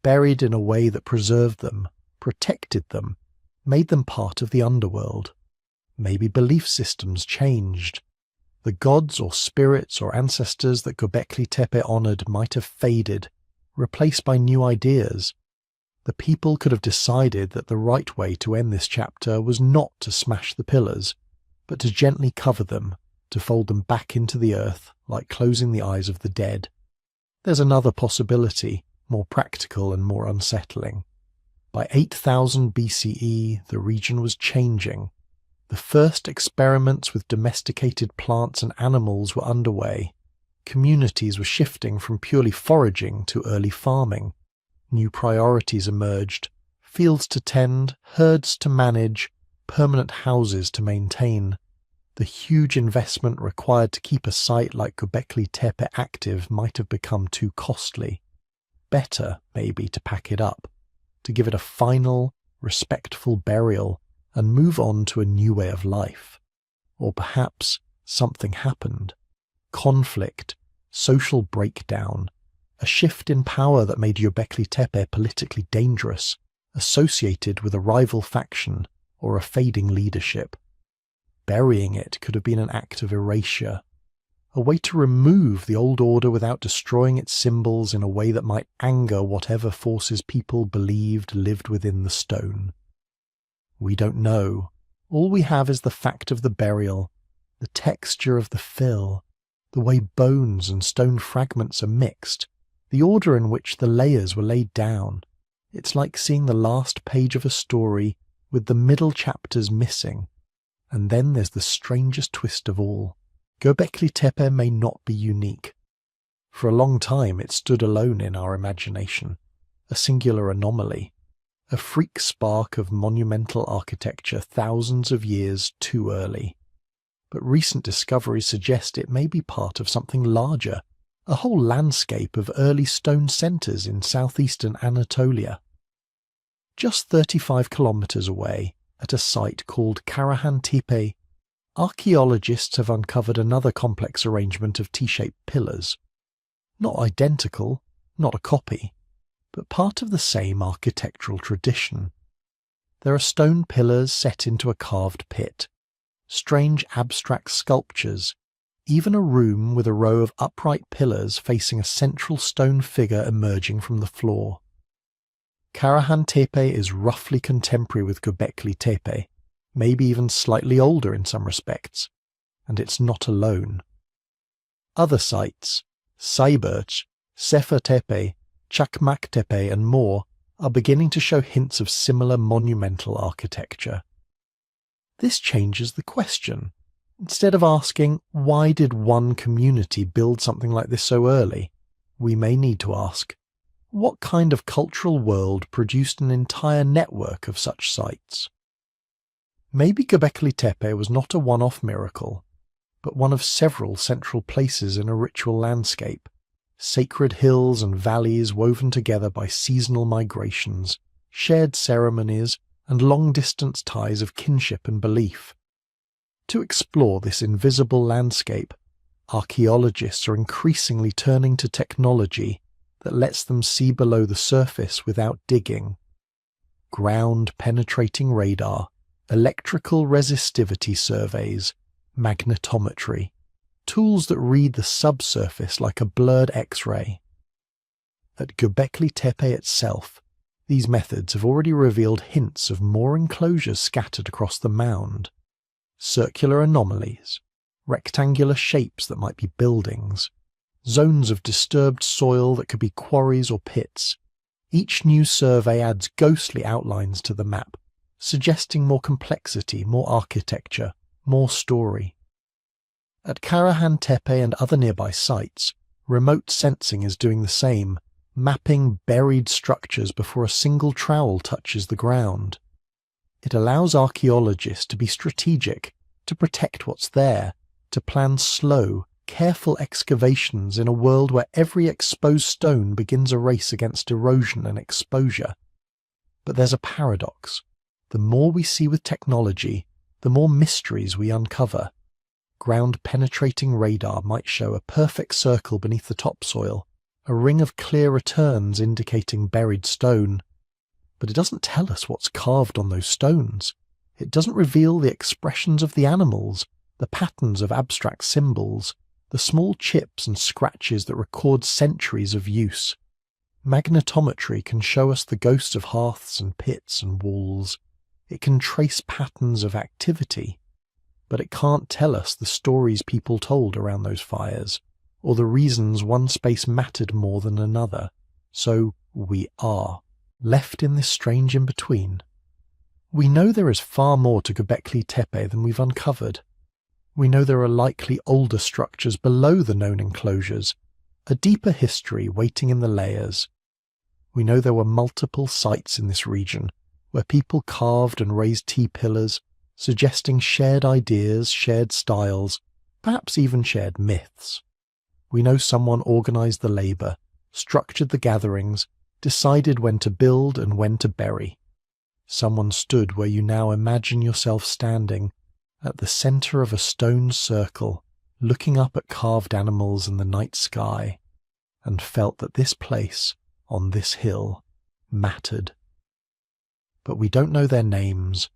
A: buried in a way that preserved them, protected them, made them part of the underworld. Maybe belief systems changed. The gods or spirits or ancestors that Göbekli Tepe honoured might have faded, replaced by new ideas. The people could have decided that the right way to end this chapter was not to smash the pillars, but to gently cover them, to fold them back into the earth like closing the eyes of the dead. There's another possibility, more practical and more unsettling. By 8000 BCE, the region was changing. The first experiments with domesticated plants and animals were underway. Communities were shifting from purely foraging to early farming. New priorities emerged: fields to tend, herds to manage, permanent houses to maintain. The huge investment required to keep a site like Göbekli Tepe active might have become too costly. Better, maybe, to pack it up, to give it a final, respectful burial and move on to a new way of life. Or perhaps something happened. Conflict, social breakdown, a shift in power that made Göbekli Tepe politically dangerous, associated with a rival faction or a fading leadership. Burying it could have been an act of erasure, a way to remove the old order without destroying its symbols in a way that might anger whatever forces people believed lived within the stone. We don't know. All we have is the fact of the burial, the texture of the fill, the way bones and stone fragments are mixed, the order in which the layers were laid down. It's like seeing the last page of a story with the middle chapters missing. And then there's the strangest twist of all. Göbekli Tepe may not be unique. For a long time it stood alone in our imagination, a singular anomaly, a freak spark of monumental architecture thousands of years too early. But recent discoveries suggest it may be part of something larger, a whole landscape of early stone centres in southeastern Anatolia. Just 35 kilometres away, at a site called Karahan Tepe, archaeologists have uncovered another complex arrangement of T-shaped pillars. Not identical, not a copy, but part of the same architectural tradition. There are stone pillars set into a carved pit, strange abstract sculptures, even a room with a row of upright pillars facing a central stone figure emerging from the floor. Karahan Tepe is roughly contemporary with Göbekli Tepe, maybe even slightly older in some respects, and it's not alone. Other sites, Sayburç, Sefer Tepe, Çakmak Tepe and more, are beginning to show hints of similar monumental architecture. This changes the question. Instead of asking, why did one community build something like this so early, we may need to ask, what kind of cultural world produced an entire network of such sites? Maybe Göbekli Tepe was not a one-off miracle, but one of several central places in a ritual landscape, sacred hills and valleys woven together by seasonal migrations, shared ceremonies, and long-distance ties of kinship and belief. To explore this invisible landscape, archaeologists are increasingly turning to technology that lets them see below the surface without digging. Ground-penetrating radar, electrical resistivity surveys, magnetometry, tools that read the subsurface like a blurred X-ray. At Göbekli Tepe itself, these methods have already revealed hints of more enclosures scattered across the mound. Circular anomalies, rectangular shapes that might be buildings, zones of disturbed soil that could be quarries or pits. Each new survey adds ghostly outlines to the map, suggesting more complexity, more architecture, more story. At Karahan Tepe and other nearby sites, remote sensing is doing the same, mapping buried structures before a single trowel touches the ground. It allows archaeologists to be strategic, to protect what's there, to plan slow, careful excavations in a world where every exposed stone begins a race against erosion and exposure. But there's a paradox. The more we see with technology, the more mysteries we uncover. Ground-penetrating radar might show a perfect circle beneath the topsoil, a ring of clear returns indicating buried stone. But it doesn't tell us what's carved on those stones. It doesn't reveal the expressions of the animals, the patterns of abstract symbols, the small chips and scratches that record centuries of use. Magnetometry can show us the ghosts of hearths and pits and walls. It can trace patterns of activity, but it can't tell us the stories people told around those fires, or the reasons one space mattered more than another. So we are left in this strange in-between. We know there is far more to Göbekli Tepe than we've uncovered. We know there are likely older structures below the known enclosures, a deeper history waiting in the layers. We know there were multiple sites in this region where people carved and raised T-pillars, suggesting shared ideas, shared styles, perhaps even shared myths. We know someone organised the labour, structured the gatherings, decided when to build and when to bury. Someone stood where you now imagine yourself standing, at the centre of a stone circle, looking up at carved animals in the night sky, and felt that this place, on this hill, mattered. But we don't know their names.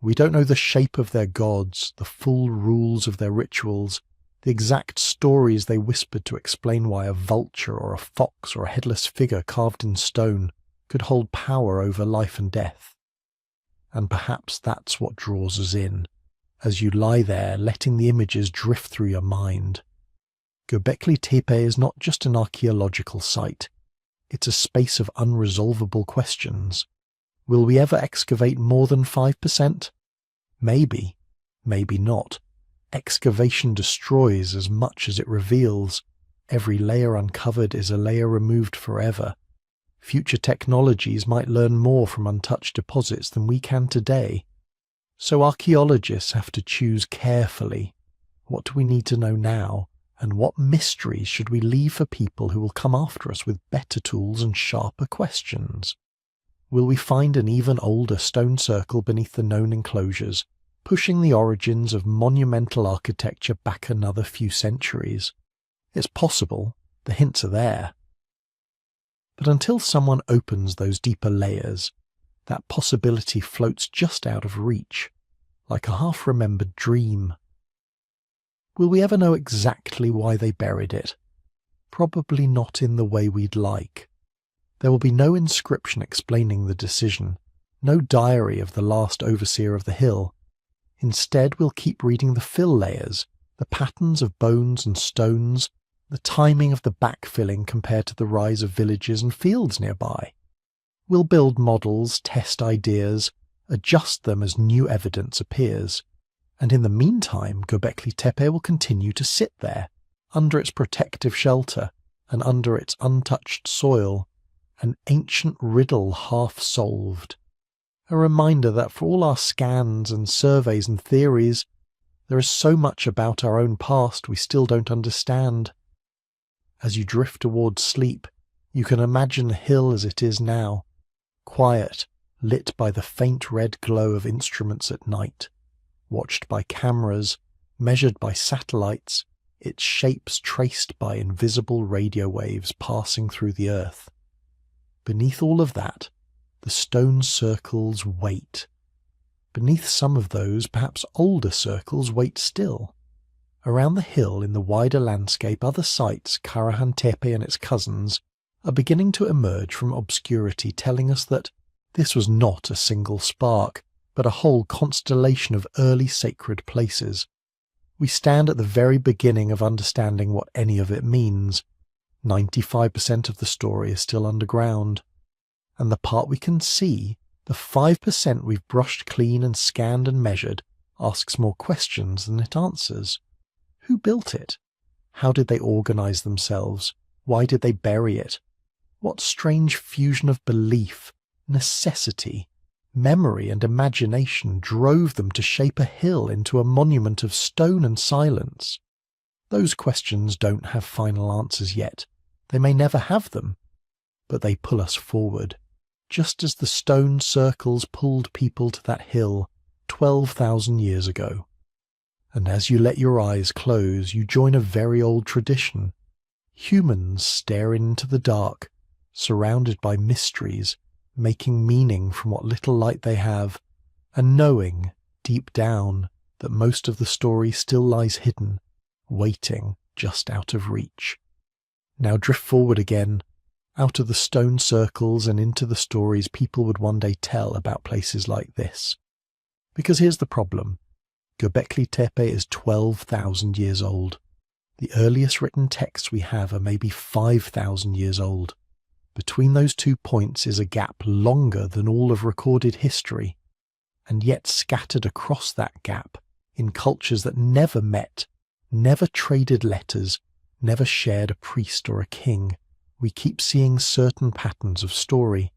A: We don't know the shape of their gods, the full rules of their rituals, the exact stories they whispered to explain why a vulture or a fox or a headless figure carved in stone could hold power over life and death. And perhaps that's what draws us in, as you lie there letting the images drift through your mind. Göbekli Tepe is not just an archaeological site. It's a space of unresolvable questions. Will we ever excavate more than 5%? Maybe, maybe not. Excavation destroys as much as it reveals. Every layer uncovered is a layer removed forever. Future technologies might learn more from untouched deposits than we can today. So archaeologists have to choose carefully. What do we need to know now, and what mysteries should we leave for people who will come after us with better tools and sharper questions? Will we find an even older stone circle beneath the known enclosures, pushing the origins of monumental architecture back another few centuries? It's possible, the hints are there. But until someone opens those deeper layers, that possibility floats just out of reach, like a half-remembered dream. Will we ever know exactly why they buried it? Probably not in the way we'd like. There will be no inscription explaining the decision, no diary of the last overseer of the hill. Instead, we'll keep reading the fill layers, the patterns of bones and stones, the timing of the backfilling compared to the rise of villages and fields nearby. We'll build models, test ideas, adjust them as new evidence appears. And in the meantime, Göbekli Tepe will continue to sit there, under its protective shelter and under its untouched soil, an ancient riddle half solved. A reminder that for all our scans and surveys and theories, there is so much about our own past we still don't understand. As you drift towards sleep, you can imagine the hill as it is now, quiet, lit by the faint red glow of instruments at night, watched by cameras, measured by satellites, its shapes traced by invisible radio waves passing through the earth. Beneath all of that, the stone circles wait. Beneath some of those, perhaps older circles wait still. Around the hill in the wider landscape, other sites, Karahan Tepe and its cousins, are beginning to emerge from obscurity, telling us that this was not a single spark, but a whole constellation of early sacred places. We stand at the very beginning of understanding what any of it means. 95% of the story is still underground. And the part we can see, the 5% we've brushed clean and scanned and measured, asks more questions than it answers. Who built it? How did they organize themselves? Why did they bury it? What strange fusion of belief, necessity, memory and imagination drove them to shape a hill into a monument of stone and silence? Those questions don't have final answers yet. They may never have them, but they pull us forward, just as the stone circles pulled people to that hill 12,000 years ago. And as you let your eyes close, you join a very old tradition. Humans stare into the dark, surrounded by mysteries, making meaning from what little light they have, and knowing, deep down, that most of the story still lies hidden, waiting just out of reach. Now drift forward again, out of the stone circles and into the stories people would one day tell about places like this. Because here's the problem. Göbekli Tepe is 12,000 years old. The earliest written texts we have are maybe 5,000 years old. Between those 2 points is a gap longer than all of recorded history, and yet scattered across that gap in cultures that never met, never traded letters, never shared a priest or a king, we keep seeing certain patterns of story.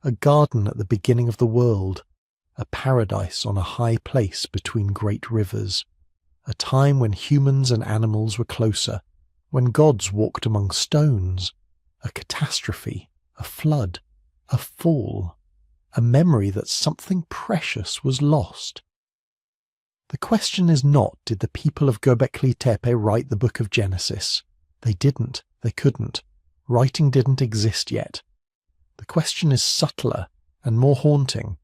A: A garden at the beginning of the world, a paradise on a high place between great rivers, a time when humans and animals were closer, when gods walked among stones, a catastrophe, a flood, a fall, a memory that something precious was lost. The question is not, did the people of Göbekli Tepe write the book of Genesis? They didn't, they couldn't. Writing didn't exist yet. The question is subtler and more haunting.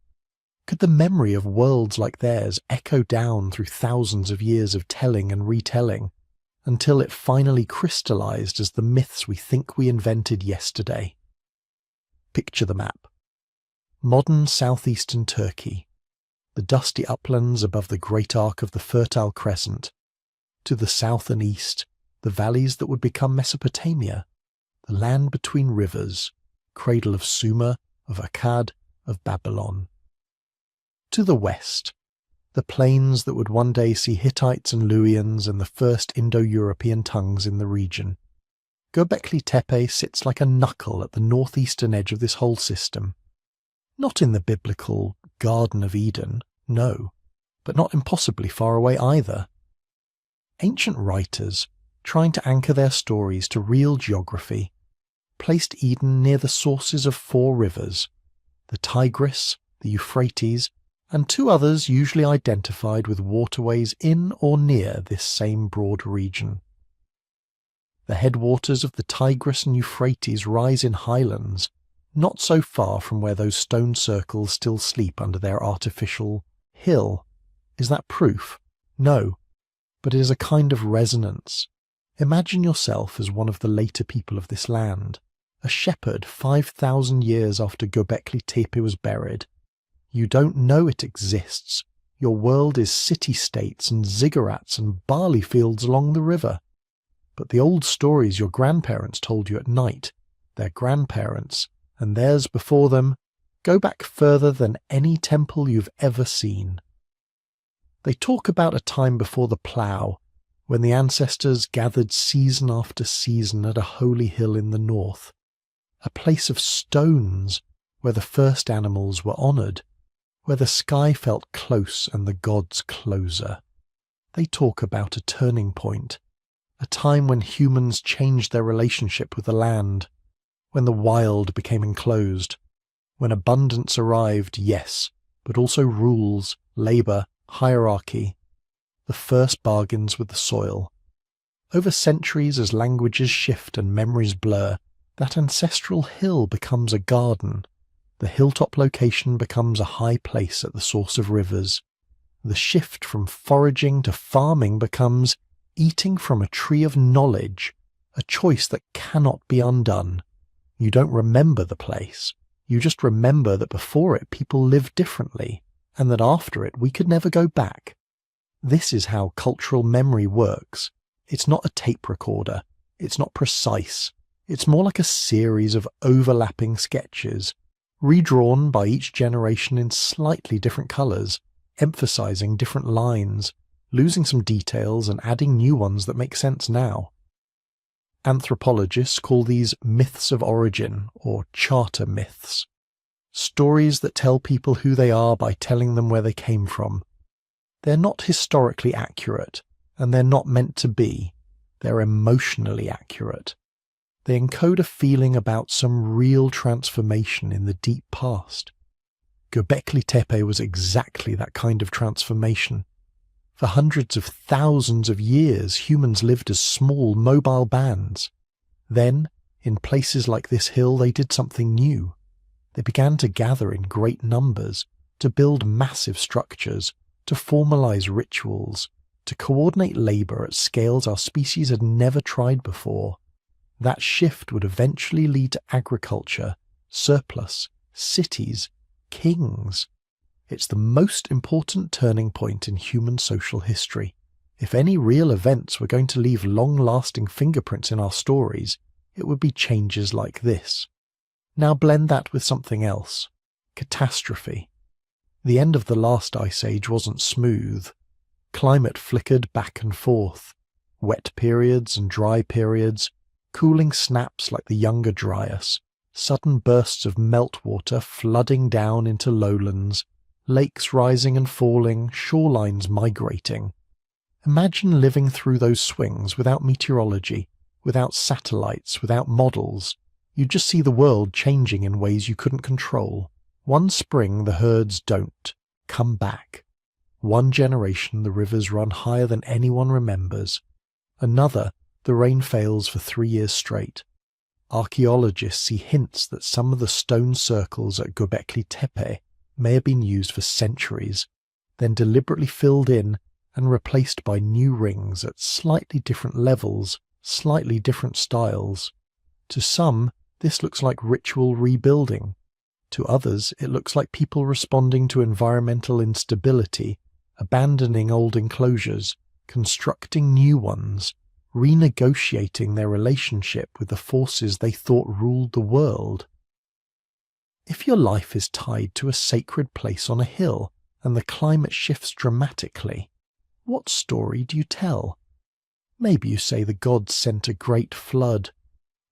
A: Could the memory of worlds like theirs echo down through thousands of years of telling and retelling, until it finally crystallized as the myths we think we invented yesterday? Picture the map. Modern southeastern Turkey, the dusty uplands above the great arc of the Fertile Crescent. To the south and east, the valleys that would become Mesopotamia, the land between rivers, cradle of Sumer, of Akkad, of Babylon. To the west, the plains that would one day see Hittites and Luwians and the first Indo-European tongues in the region. Göbekli Tepe sits like a knuckle at the northeastern edge of this whole system. Not in the biblical Garden of Eden, no, but not impossibly far away either. Ancient writers, trying to anchor their stories to real geography, placed Eden near the sources of 4 rivers, the Tigris, the Euphrates, and 2 others usually identified with waterways in or near this same broad region. The headwaters of the Tigris and Euphrates rise in highlands, not so far from where those stone circles still sleep under their artificial hill. Is that proof? No, but it is a kind of resonance. Imagine yourself as one of the later people of this land, a shepherd 5,000 years after Göbekli Tepe was buried. You don't know it exists. Your world is city-states and ziggurats and barley fields along the river. But the old stories your grandparents told you at night, their grandparents, and theirs before them, go back further than any temple you've ever seen. They talk about a time before the plough, when the ancestors gathered season after season at a holy hill in the north, a place of stones where the first animals were honoured, where the sky felt close and the gods closer. They talk about a turning point, a time when humans changed their relationship with the land, when the wild became enclosed, when abundance arrived, yes, but also rules, labour, hierarchy, the first bargains with the soil. Over centuries, as languages shift and memories blur, that ancestral hill becomes a garden. The hilltop location becomes a high place at the source of rivers. The shift from foraging to farming becomes eating from a tree of knowledge, a choice that cannot be undone. You don't remember the place. You just remember that before it people lived differently, and that after it we could never go back. This is how cultural memory works. It's not a tape recorder. It's not precise. It's more like a series of overlapping sketches, redrawn by each generation in slightly different colours, emphasising different lines, losing some details and adding new ones that make sense now. Anthropologists call these myths of origin, or charter myths. Stories that tell people who they are by telling them where they came from. They're not historically accurate, and they're not meant to be. They're emotionally accurate. They encode a feeling about some real transformation in the deep past. Göbekli Tepe was exactly that kind of transformation. For hundreds of thousands of years, humans lived as small, mobile bands. Then, in places like this hill, they did something new. They began to gather in great numbers, to build massive structures, to formalize rituals, to coordinate labor at scales our species had never tried before. That shift would eventually lead to agriculture, surplus, cities, kings. It's the most important turning point in human social history. If any real events were going to leave long-lasting fingerprints in our stories, it would be changes like this. Now blend that with something else. Catastrophe. The end of the last ice age wasn't smooth. Climate flickered back and forth. Wet periods and dry periods, cooling snaps like the Younger Dryas, sudden bursts of meltwater flooding down into lowlands, lakes rising and falling, shorelines migrating. Imagine living through those swings without meteorology, without satellites, without models. You'd just see the world changing in ways you couldn't control. One spring the herds don't come back. One generation the rivers run higher than anyone remembers. Another, the rain fails for 3 years straight. Archaeologists see hints that some of the stone circles at Göbekli Tepe may have been used for centuries, then deliberately filled in and replaced by new rings at slightly different levels, slightly different styles. To some, this looks like ritual rebuilding. To others, it looks like people responding to environmental instability, abandoning old enclosures, constructing new ones, renegotiating their relationship with the forces they thought ruled the world. If your life is tied to a sacred place on a hill and the climate shifts dramatically, what story do you tell? Maybe you say the gods sent a great flood.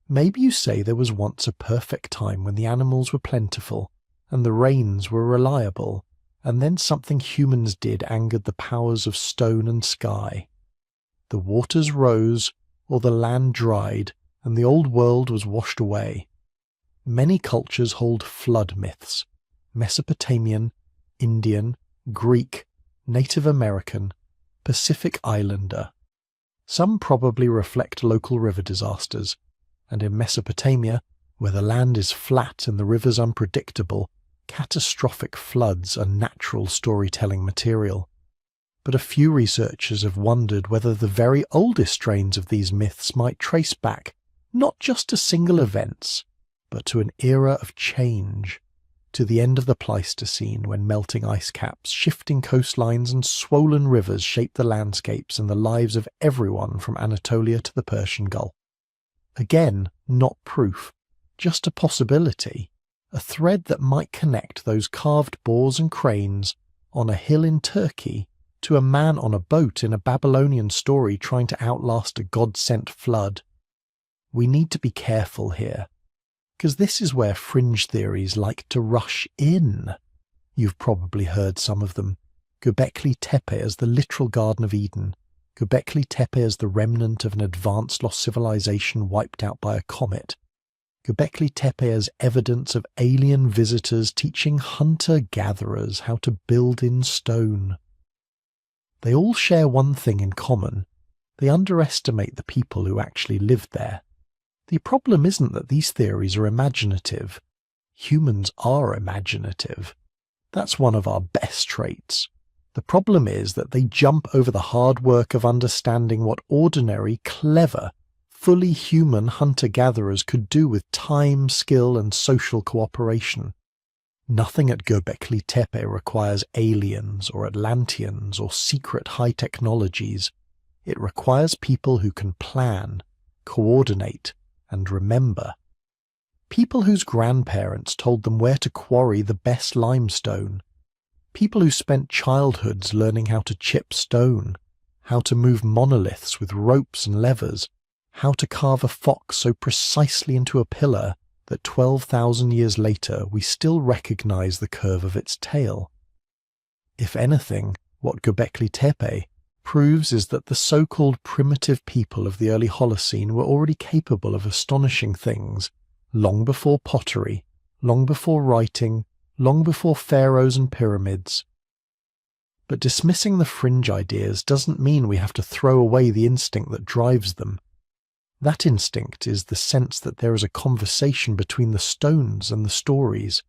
A: Maybe you say there was once a perfect time when the animals were plentiful and the rains were reliable, and then something humans did angered the powers of stone and sky. The waters rose, or the land dried, and the old world was washed away. Many cultures hold flood myths: Mesopotamian, Indian, Greek, Native American, Pacific Islander. Some probably reflect local river disasters, and in Mesopotamia, where the land is flat and the rivers unpredictable, catastrophic floods are natural storytelling material. But a few researchers have wondered whether the very oldest strains of these myths might trace back not just to single events, but to an era of change, to the end of the Pleistocene, when melting ice caps, shifting coastlines and swollen rivers shaped the landscapes and the lives of everyone from Anatolia to the Persian Gulf. Again, not proof, just a possibility, a thread that might connect those carved boars and cranes on a hill in Turkey to a man on a boat in a Babylonian story trying to outlast a god-sent flood. We need to be careful here, because this is where fringe theories like to rush in. You've probably heard some of them. Göbekli Tepe as the literal Garden of Eden. Göbekli Tepe as the remnant of an advanced lost civilization wiped out by a comet. Göbekli Tepe as evidence of alien visitors teaching hunter-gatherers how to build in stone. They all share one thing in common. They underestimate the people who actually lived there. The problem isn't that these theories are imaginative. Humans are imaginative. That's one of our best traits. The problem is that they jump over the hard work of understanding what ordinary, clever, fully human hunter-gatherers could do with time, skill, and social cooperation. Nothing at Göbekli Tepe requires aliens or Atlanteans or secret high technologies. It requires people who can plan, coordinate, and remember. People whose grandparents told them where to quarry the best limestone. People who spent childhoods learning how to chip stone, how to move monoliths with ropes and levers, how to carve a fox so precisely into a pillar that 12,000 years later we still recognize the curve of its tail. If anything, what Göbekli Tepe proves is that the so-called primitive people of the early Holocene were already capable of astonishing things, long before pottery, long before writing, long before pharaohs and pyramids. But dismissing the fringe ideas doesn't mean we have to throw away the instinct that drives them. That instinct is the sense that there is a conversation between the stones and the stories,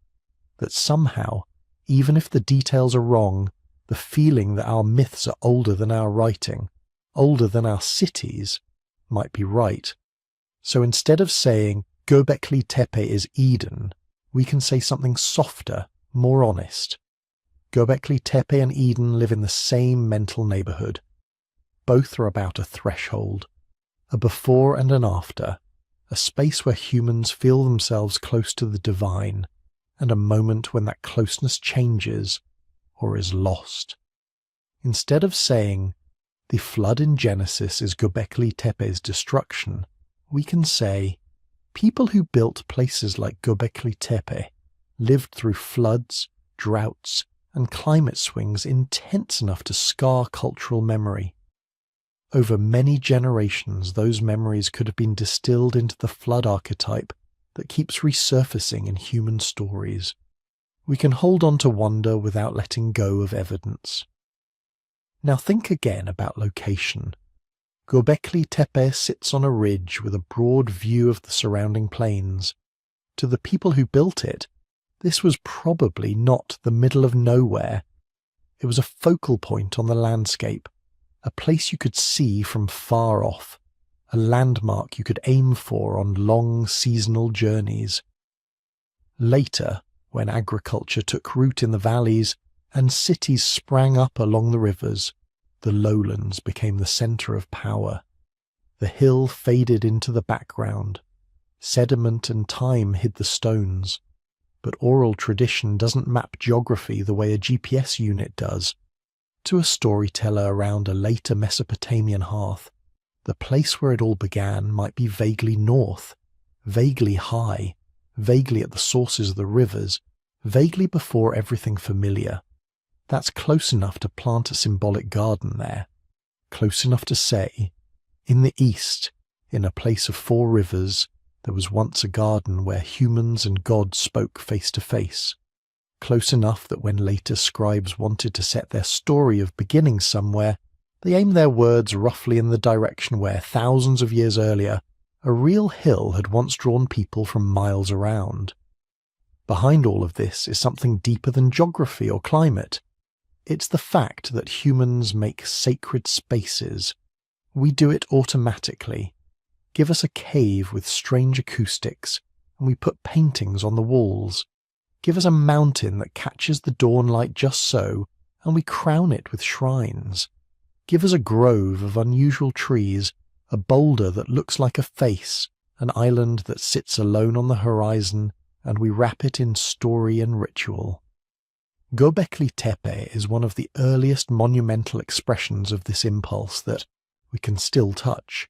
A: that somehow, even if the details are wrong, the feeling that our myths are older than our writing, older than our cities, might be right. So instead of saying Göbekli Tepe is Eden, we can say something softer, more honest. Göbekli Tepe and Eden live in the same mental neighborhood. Both are about a threshold, a before and an after, a space where humans feel themselves close to the divine, and a moment when that closeness changes or is lost. Instead of saying, the flood in Genesis is Göbekli Tepe's destruction, we can say, people who built places like Göbekli Tepe lived through floods, droughts, and climate swings intense enough to scar cultural memory. Over many generations, those memories could have been distilled into the flood archetype that keeps resurfacing in human stories. We can hold on to wonder without letting go of evidence. Now think again about location. Göbekli Tepe sits on a ridge with a broad view of the surrounding plains. To the people who built it, this was probably not the middle of nowhere. It was a focal point on the landscape, a place you could see from far off, a landmark you could aim for on long seasonal journeys. Later, when agriculture took root in the valleys and cities sprang up along the rivers, the lowlands became the centre of power. The hill faded into the background. Sediment and time hid the stones. But oral tradition doesn't map geography the way a GPS unit does. To a storyteller around a later Mesopotamian hearth, the place where it all began might be vaguely north, vaguely high, vaguely at the sources of the rivers, vaguely before everything familiar. That's close enough to plant a symbolic garden there, close enough to say, in the east, in a place of 4 rivers, there was once a garden where humans and gods spoke face to face. Close enough that when later scribes wanted to set their story of beginning somewhere, they aimed their words roughly in the direction where, thousands of years earlier, a real hill had once drawn people from miles around. Behind all of this is something deeper than geography or climate. It's the fact that humans make sacred spaces. We do it automatically. Give us a cave with strange acoustics, and we put paintings on the walls. Give us a mountain that catches the dawnlight just so, and we crown it with shrines. Give us a grove of unusual trees, a boulder that looks like a face, an island that sits alone on the horizon, and we wrap it in story and ritual. Göbekli Tepe is one of the earliest monumental expressions of this impulse that we can still touch.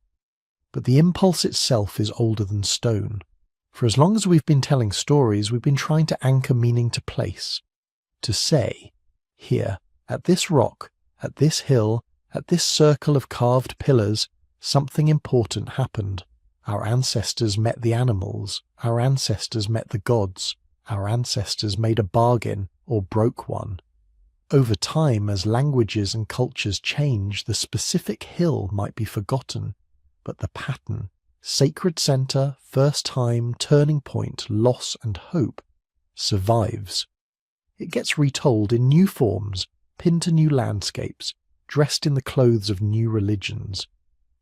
A: But the impulse itself is older than stone. For as long as we've been telling stories, we've been trying to anchor meaning to place. To say, here, at this rock, at this hill, at this circle of carved pillars, something important happened. Our ancestors met the animals. Our ancestors met the gods. Our ancestors made a bargain or broke one. Over time, as languages and cultures change, the specific hill might be forgotten, but the pattern, sacred center, first time, turning point, loss and hope, survives. It gets retold in new forms, pinned to new landscapes, dressed in the clothes of new religions.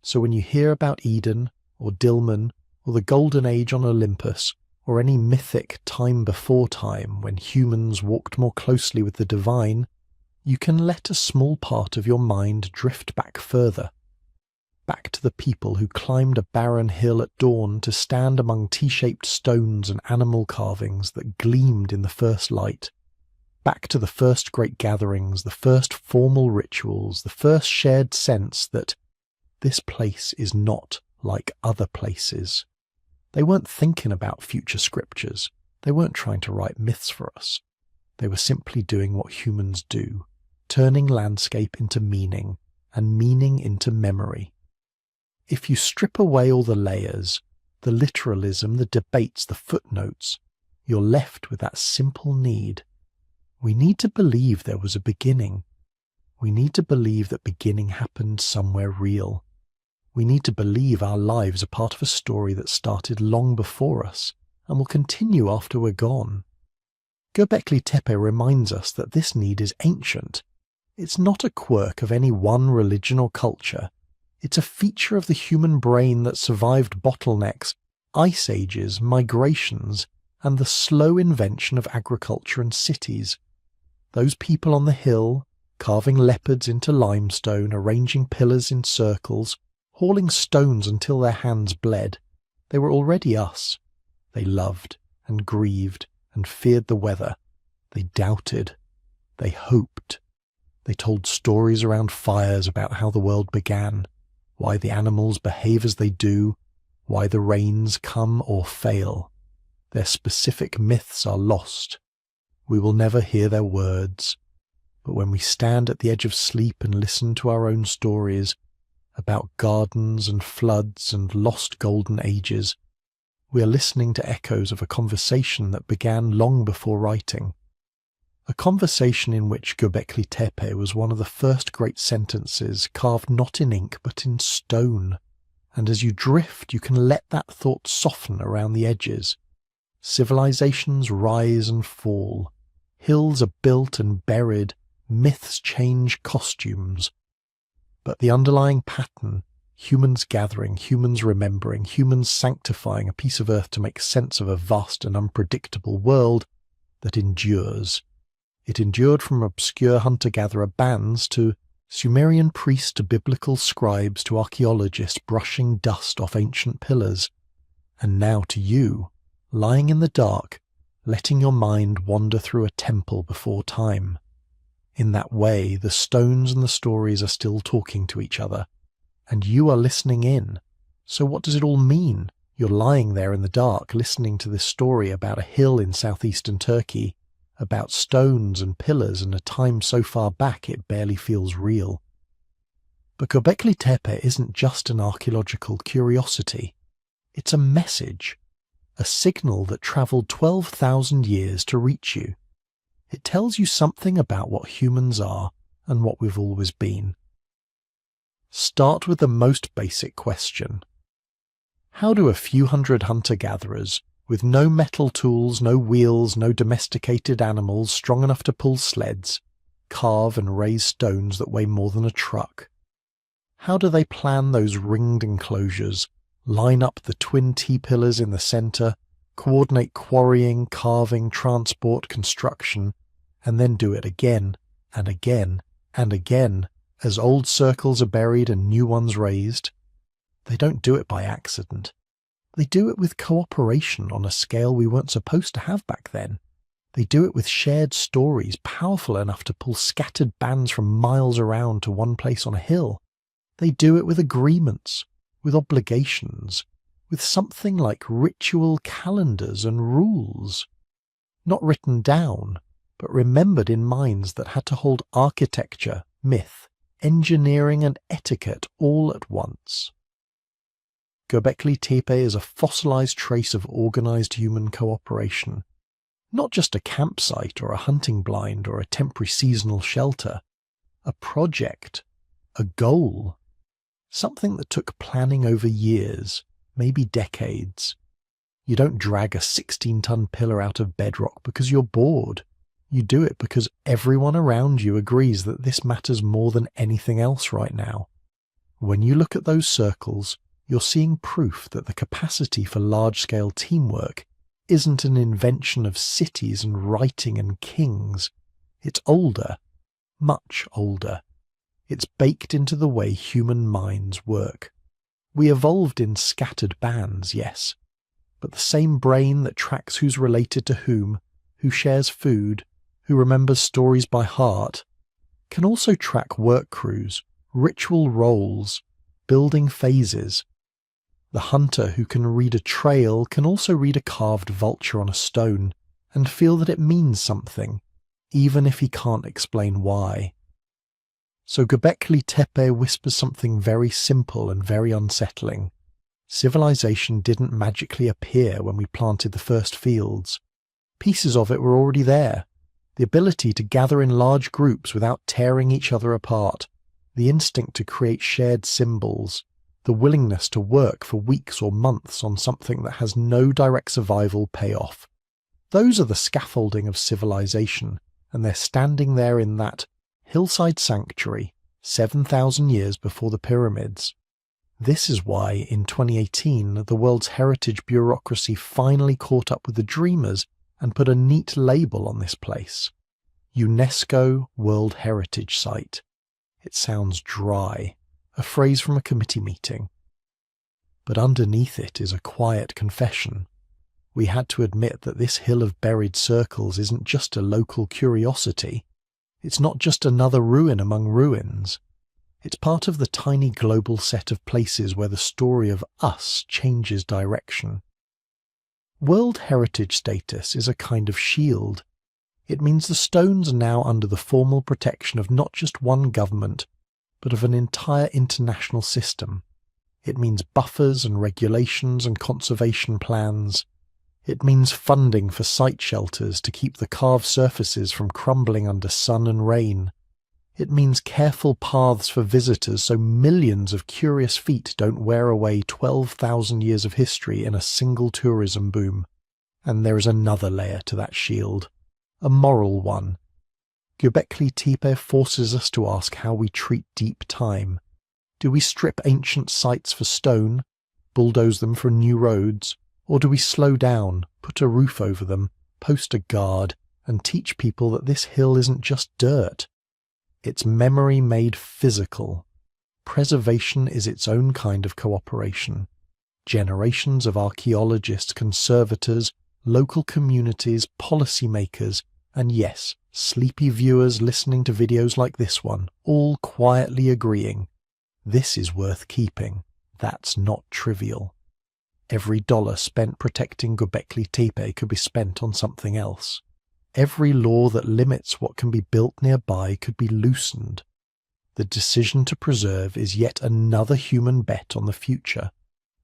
A: So when you hear about Eden, or Dilmun, or the Golden Age on Olympus, or any mythic time before time when humans walked more closely with the divine, you can let a small part of your mind drift back further. Back to the people who climbed a barren hill at dawn to stand among T-shaped stones and animal carvings that gleamed in the first light. Back to the first great gatherings, the first formal rituals, the first shared sense that this place is not like other places. They weren't thinking about future scriptures. They weren't trying to write myths for us. They were simply doing what humans do, turning landscape into meaning and meaning into memory. If you strip away all the layers, the literalism, the debates, the footnotes, you're left with that simple need. We need to believe there was a beginning. We need to believe that beginning happened somewhere real. We need to believe our lives are part of a story that started long before us and will continue after we're gone. Göbekli Tepe reminds us that this need is ancient. It's not a quirk of any one religion or culture. It's a feature of the human brain that survived bottlenecks, ice ages, migrations, and the slow invention of agriculture and cities. Those people on the hill, carving leopards into limestone, arranging pillars in circles, hauling stones until their hands bled. They were already us. They loved and grieved and feared the weather. They doubted. They hoped. They told stories around fires about how the world began, why the animals behave as they do, why the rains come or fail. Their specific myths are lost. We will never hear their words. But when we stand at the edge of sleep and listen to our own stories about gardens and floods and lost golden ages, we are listening to echoes of a conversation that began long before writing. A conversation in which Göbekli Tepe was one of the first great sentences carved not in ink but in stone, and as you drift you can let that thought soften around the edges. Civilizations rise and fall, hills are built and buried, myths change costumes. But the underlying pattern, humans gathering, humans remembering, humans sanctifying a piece of earth to make sense of a vast and unpredictable world, that endures. It endured from obscure hunter-gatherer bands to Sumerian priests to biblical scribes to archaeologists brushing dust off ancient pillars, and now to you, lying in the dark, letting your mind wander through a temple before time. In that way, the stones and the stories are still talking to each other, and you are listening in. So what does it all mean? You're lying there in the dark, listening to this story about a hill in southeastern Turkey, about stones and pillars and a time so far back it barely feels real. But Göbekli Tepe isn't just an archaeological curiosity. It's a message, a signal that travelled 12,000 years to reach you. It tells you something about what humans are and what we've always been. Start with the most basic question. How do a few hundred hunter-gatherers, with no metal tools, no wheels, no domesticated animals strong enough to pull sleds, carve and raise stones that weigh more than a truck? How do they plan those ringed enclosures, line up the twin T-pillars in the centre, coordinate quarrying, carving, transport, construction, and then do it again and again and again as old circles are buried and new ones raised? They don't do it by accident. They do it with cooperation on a scale we weren't supposed to have back then. They do it with shared stories powerful enough to pull scattered bands from miles around to one place on a hill. They do it with agreements, with obligations, with something like ritual calendars and rules. Not written down, but remembered in minds that had to hold architecture, myth, engineering and etiquette all at once. Göbekli Tepe is a fossilized trace of organized human cooperation, not just a campsite or a hunting blind or a temporary seasonal shelter, a project, a goal, something that took planning over years, maybe decades. You don't drag a 16-ton pillar out of bedrock because you're bored. You do it because everyone around you agrees that this matters more than anything else right now. When you look at those circles, you're seeing proof that the capacity for large-scale teamwork isn't an invention of cities and writing and kings. It's older, much older. It's baked into the way human minds work. We evolved in scattered bands, yes, but the same brain that tracks who's related to whom, who shares food, who remembers stories by heart, can also track work crews, ritual roles, building phases. The hunter who can read a trail can also read a carved vulture on a stone and feel that it means something, even if he can't explain why. So Göbekli Tepe whispers something very simple and very unsettling. Civilization didn't magically appear when we planted the first fields. Pieces of it were already there. The ability to gather in large groups without tearing each other apart, the instinct to create shared symbols, the willingness to work for weeks or months on something that has no direct survival payoff. Those are the scaffolding of civilization, and they're standing there in that hillside sanctuary 7,000 years before the pyramids. This is why, in 2018, the world's heritage bureaucracy finally caught up with the dreamers and put a neat label on this place. UNESCO World Heritage Site. It sounds dry, a phrase from a committee meeting. But underneath it is a quiet confession. We had to admit that this hill of buried circles isn't just a local curiosity. It's not just another ruin among ruins. It's part of the tiny global set of places where the story of us changes direction. World Heritage status is a kind of shield. It means the stones are now under the formal protection of not just one government, but of an entire international system. It means buffers and regulations and conservation plans. It means funding for site shelters to keep the carved surfaces from crumbling under sun and rain. It means careful paths for visitors so millions of curious feet don't wear away 12,000 years of history in a single tourism boom. And there is another layer to that shield, a moral one. Göbekli Tepe forces us to ask how we treat deep time. Do we strip ancient sites for stone, bulldoze them for new roads, or do we slow down, put a roof over them, post a guard, and teach people that this hill isn't just dirt? It's memory made physical. Preservation is its own kind of cooperation. Generations of archaeologists, conservators, local communities, policymakers, and yes, sleepy viewers listening to videos like this one, all quietly agreeing, this is worth keeping. That's not trivial. Every dollar spent protecting Göbekli Tepe could be spent on something else. Every law that limits what can be built nearby could be loosened. The decision to preserve is yet another human bet on the future,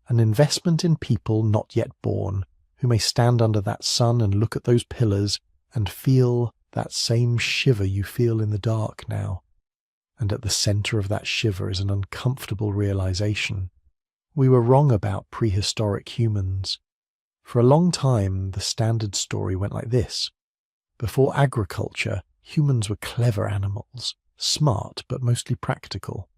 A: an investment in people not yet born, who may stand under that sun and look at those pillars and feel that same shiver you feel in the dark now. And at the centre of that shiver is an uncomfortable realization. We were wrong about prehistoric humans. For a long time, the standard story went like this. Before agriculture, humans were clever animals, smart but mostly practical.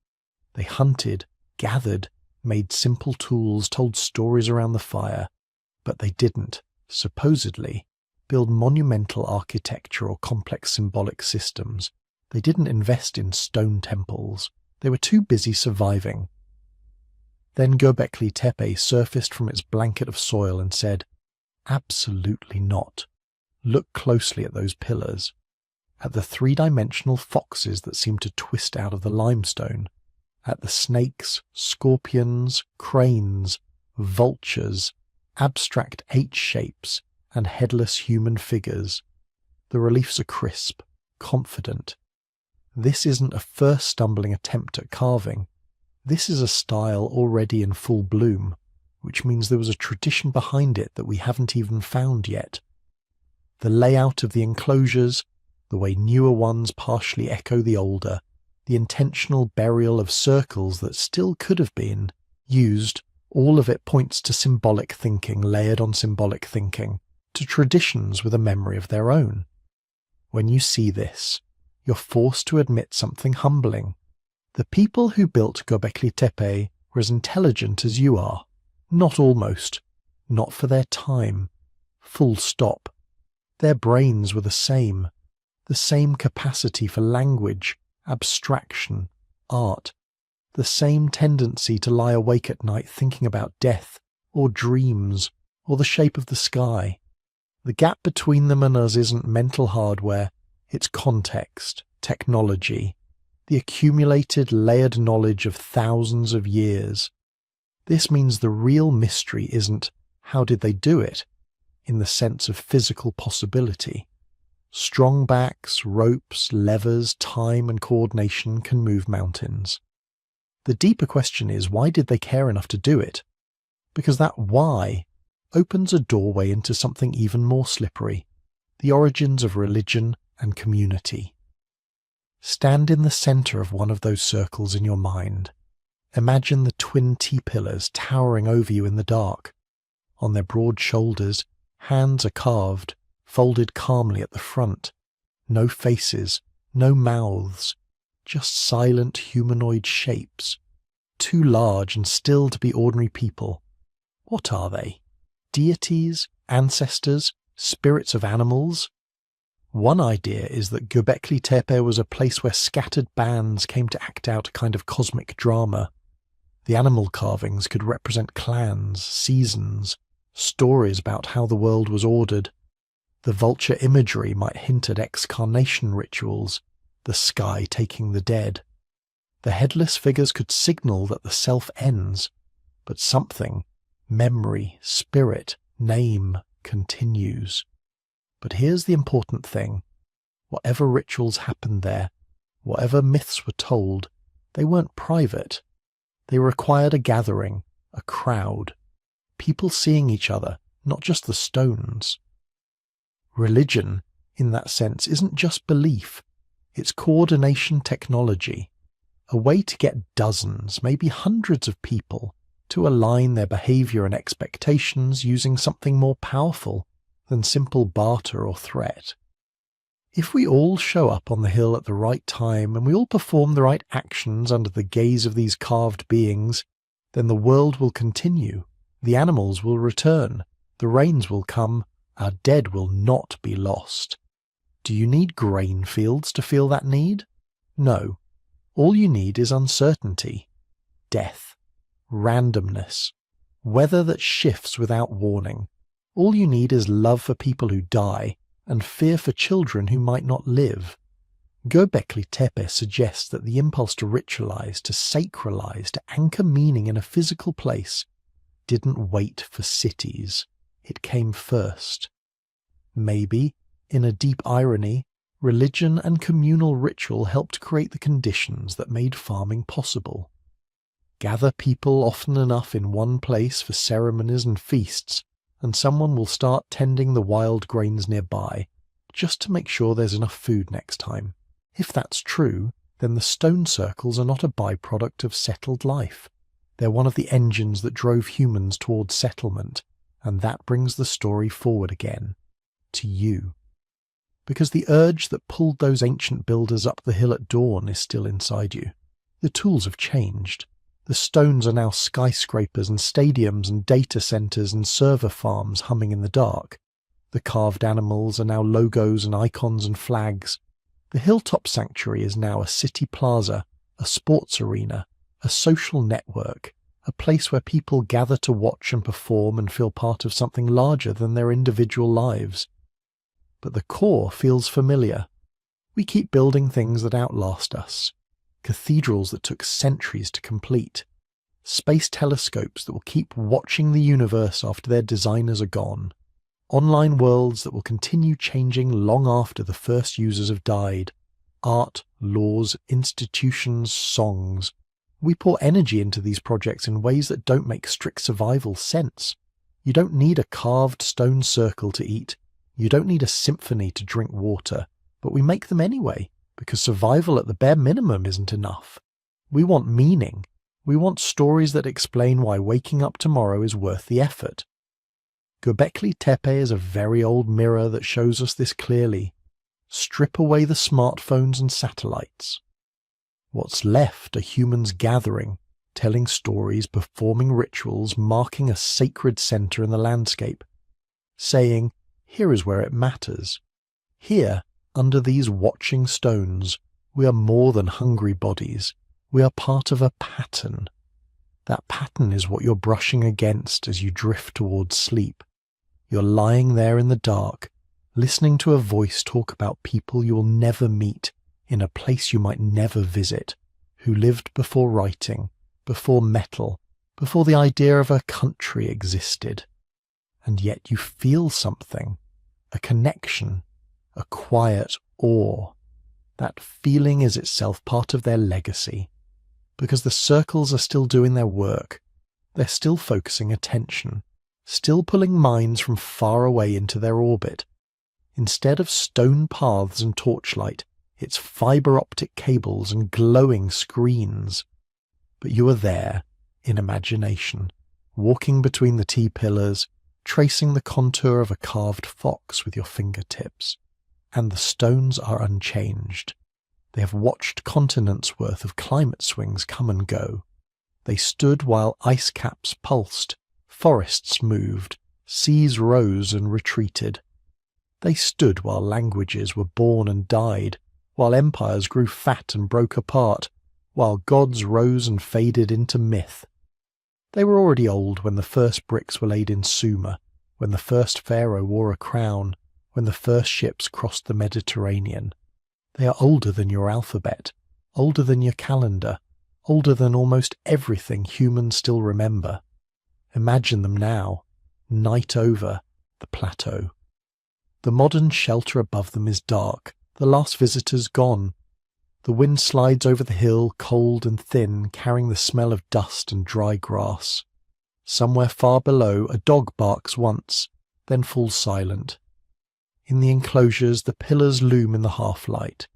A: They hunted, gathered, made simple tools, told stories around the fire, but they didn't, supposedly, build monumental architecture or complex symbolic systems. They didn't invest in stone temples. They were too busy surviving. Then Göbekli Tepe surfaced from its blanket of soil and said, absolutely not. Look closely at those pillars, at the three-dimensional foxes that seem to twist out of the limestone, at the snakes, scorpions, cranes, vultures, abstract H-shapes, and headless human figures. The reliefs are crisp, confident. This isn't a first stumbling attempt at carving. This is a style already in full bloom, which means there was a tradition behind it that we haven't even found yet. The layout of the enclosures, the way newer ones partially echo the older, the intentional burial of circles that still could have been used, all of it points to symbolic thinking layered on symbolic thinking, to traditions with a memory of their own. When you see this, you're forced to admit something humbling. The people who built Göbekli Tepe were as intelligent as you are. Not almost. Not for their time. Full stop. Their brains were the same capacity for language, abstraction, art, the same tendency to lie awake at night thinking about death, or dreams, or the shape of the sky. The gap between them and us isn't mental hardware, it's context, technology, the accumulated, layered knowledge of thousands of years. This means the real mystery isn't, how did they do it, in the sense of physical possibility. Strong backs, ropes, levers, time and coordination can move mountains. The deeper question is, why did they care enough to do it? Because that why opens a doorway into something even more slippery, the origins of religion and community. Stand in the centre of one of those circles in your mind. Imagine the twin T-pillars towering over you in the dark. On their broad shoulders, hands are carved, folded calmly at the front. No faces, no mouths, just silent humanoid shapes. Too large and still to be ordinary people. What are they? Deities? Ancestors? Spirits of animals? One idea is that Göbekli Tepe was a place where scattered bands came to act out a kind of cosmic drama. The animal carvings could represent clans, seasons, stories about how the world was ordered. The vulture imagery might hint at excarnation rituals, the sky taking the dead. The headless figures could signal that the self ends, but something, memory, spirit, name, continues. But here's the important thing. Whatever rituals happened there, whatever myths were told, they weren't private. They required a gathering, a crowd, people seeing each other, not just the stones. Religion, in that sense, isn't just belief. It's coordination technology, a way to get dozens, maybe hundreds of people to align their behavior and expectations using something more powerful than simple barter or threat. If we all show up on the hill at the right time and we all perform the right actions under the gaze of these carved beings, then the world will continue, the animals will return, the rains will come, our dead will not be lost. Do you need grain fields to feel that need? No. All you need is uncertainty, death, randomness, weather that shifts without warning. All you need is love for people who die and fear for children who might not live. Göbekli Tepe suggests that the impulse to ritualize, to sacralize, to anchor meaning in a physical place didn't wait for cities. It came first. Maybe, in a deep irony, religion and communal ritual helped create the conditions that made farming possible. Gather people often enough in one place for ceremonies and feasts, and someone will start tending the wild grains nearby, just to make sure there's enough food next time. If that's true, then the stone circles are not a byproduct of settled life. They're one of the engines that drove humans towards settlement, and that brings the story forward again, to you. Because the urge that pulled those ancient builders up the hill at dawn is still inside you. The tools have changed. The stones are now skyscrapers and stadiums and data centers and server farms humming in the dark. The carved animals are now logos and icons and flags. The hilltop sanctuary is now a city plaza, a sports arena, a social network, a place where people gather to watch and perform and feel part of something larger than their individual lives. But the core feels familiar. We keep building things that outlast us. Cathedrals that took centuries to complete. Space telescopes that will keep watching the universe after their designers are gone. Online worlds that will continue changing long after the first users have died. Art, laws, institutions, songs. We pour energy into these projects in ways that don't make strict survival sense. You don't need a carved stone circle to eat. You don't need a symphony to drink water. But we make them anyway, because survival at the bare minimum isn't enough. We want meaning. We want stories that explain why waking up tomorrow is worth the effort. Göbekli Tepe is a very old mirror that shows us this clearly. Strip away the smartphones and satellites. What's left are humans gathering, telling stories, performing rituals, marking a sacred center in the landscape, saying, here is where it matters. Here, under these watching stones, we are more than hungry bodies. We are part of a pattern. That pattern is what you're brushing against as you drift towards sleep. You're lying there in the dark, listening to a voice talk about people you will never meet in a place you might never visit, who lived before writing, before metal, before the idea of a country existed. And yet you feel something, a connection, a quiet awe. That feeling is itself part of their legacy. Because the circles are still doing their work, they're still focusing attention, still pulling minds from far away into their orbit. Instead of stone paths and torchlight, it's fiber optic cables and glowing screens. But you are there, in imagination, walking between the T-pillars, tracing the contour of a carved fox with your fingertips. And the stones are unchanged. They have watched continents' worth of climate swings come and go. They stood while ice caps pulsed, forests moved, seas rose and retreated. They stood while languages were born and died, while empires grew fat and broke apart, while gods rose and faded into myth. They were already old when the first bricks were laid in Sumer, when the first pharaoh wore a crown, when the first ships crossed the Mediterranean. They are older than your alphabet, older than your calendar, older than almost everything humans still remember. Imagine them now, night over the plateau. The modern shelter above them is dark, the last visitors gone. The wind slides over the hill, cold and thin, carrying the smell of dust and dry grass. Somewhere far below, a dog barks once, then falls silent. In the enclosures, the pillars loom in the half-light.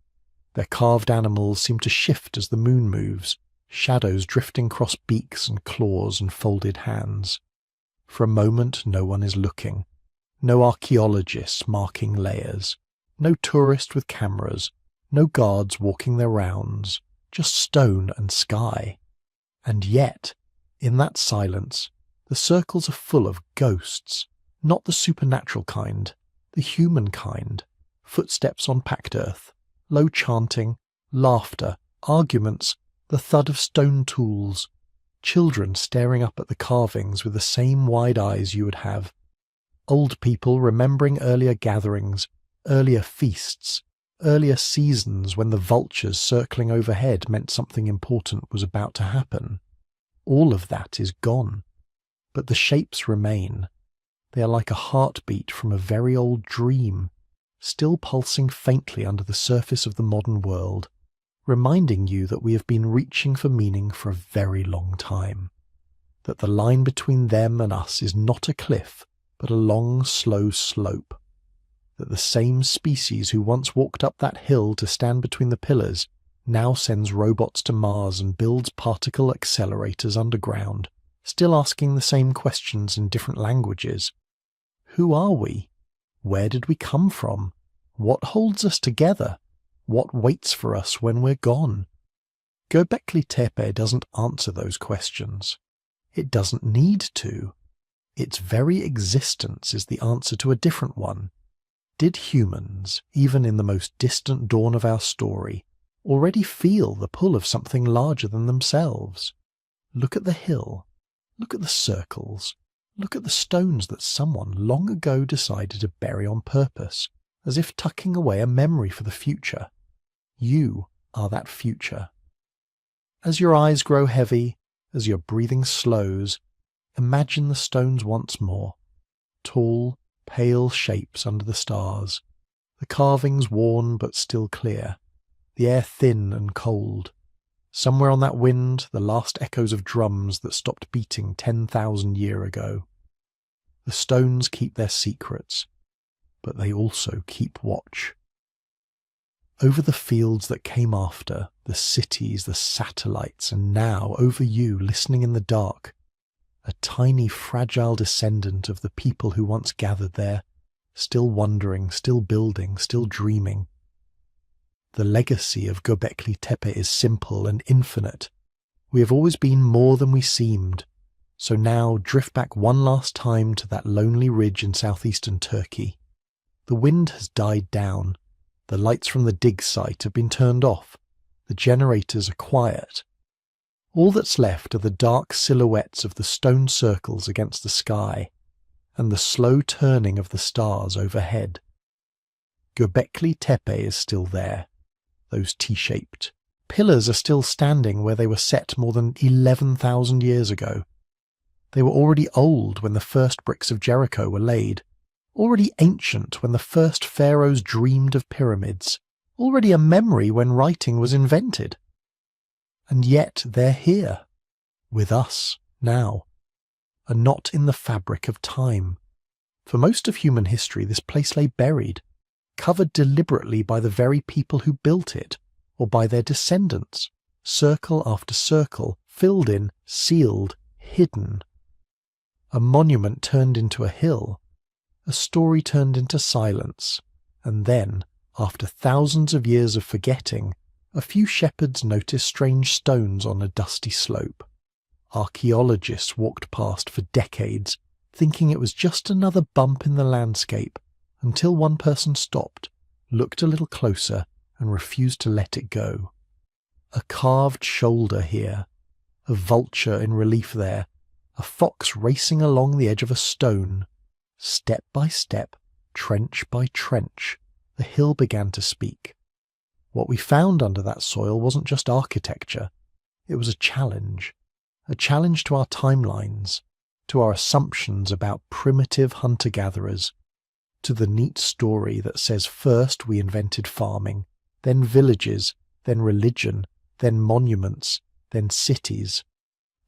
A: Their carved animals seem to shift as the moon moves, shadows drifting across beaks and claws and folded hands. For a moment, no one is looking. No archaeologists marking layers. No tourist with cameras. No guards walking their rounds. Just stone and sky. And yet, in that silence, the circles are full of ghosts. Not the supernatural kind, the human kind. Footsteps on packed earth. Low chanting, laughter, arguments, the thud of stone tools. Children staring up at the carvings with the same wide eyes you would have. Old people remembering earlier gatherings, earlier feasts, earlier seasons when the vultures circling overhead meant something important was about to happen. All of that is gone. But the shapes remain. They are like a heartbeat from a very old dream, still pulsing faintly under the surface of the modern world, reminding you that we have been reaching for meaning for a very long time, that the line between them and us is not a cliff, but a long, slow slope, that the same species who once walked up that hill to stand between the pillars now sends robots to Mars and builds particle accelerators underground, still asking the same questions in different languages. Who are we? Where did we come from? What holds us together? What waits for us when we're gone? Göbekli Tepe doesn't answer those questions. It doesn't need to. Its very existence is the answer to a different one. Did humans, even in the most distant dawn of our story, already feel the pull of something larger than themselves? Look at the hill. Look at the circles. Look at the stones that someone long ago decided to bury on purpose, as if tucking away a memory for the future. You are that future. As your eyes grow heavy, as your breathing slows, imagine the stones once more, tall, pale shapes under the stars, the carvings worn but still clear, the air thin and cold. Somewhere on that wind, the last echoes of drums that stopped beating 10,000 years ago. The stones keep their secrets, but they also keep watch. Over the fields that came after, the cities, the satellites, and now over you, listening in the dark, a tiny fragile descendant of the people who once gathered there, still wondering, still building, still dreaming. The legacy of Göbekli Tepe is simple and infinite. We have always been more than we seemed, so now drift back one last time to that lonely ridge in southeastern Turkey. The wind has died down. The lights from the dig site have been turned off. The generators are quiet. All that's left are the dark silhouettes of the stone circles against the sky, and the slow turning of the stars overhead. Göbekli Tepe is still there, those T-shaped. Pillars are still standing where they were set more than 11,000 years ago. They were already old when the first bricks of Jericho were laid, already ancient when the first pharaohs dreamed of pyramids, already a memory when writing was invented. And yet they're here, with us, now, a knot in the fabric of time. For most of human history, this place lay buried, covered deliberately by the very people who built it, or by their descendants, circle after circle, filled in, sealed, hidden. A monument turned into a hill, a story turned into silence, and then, after thousands of years of forgetting, a few shepherds noticed strange stones on a dusty slope. Archaeologists walked past for decades, thinking it was just another bump in the landscape, until one person stopped, looked a little closer, and refused to let it go. A carved shoulder here, a vulture in relief there, a fox racing along the edge of a stone. Step by step, trench by trench, the hill began to speak. What we found under that soil wasn't just architecture, it was a challenge to our timelines, to our assumptions about primitive hunter-gatherers, to the neat story that says first we invented farming, then villages, then religion, then monuments, then cities.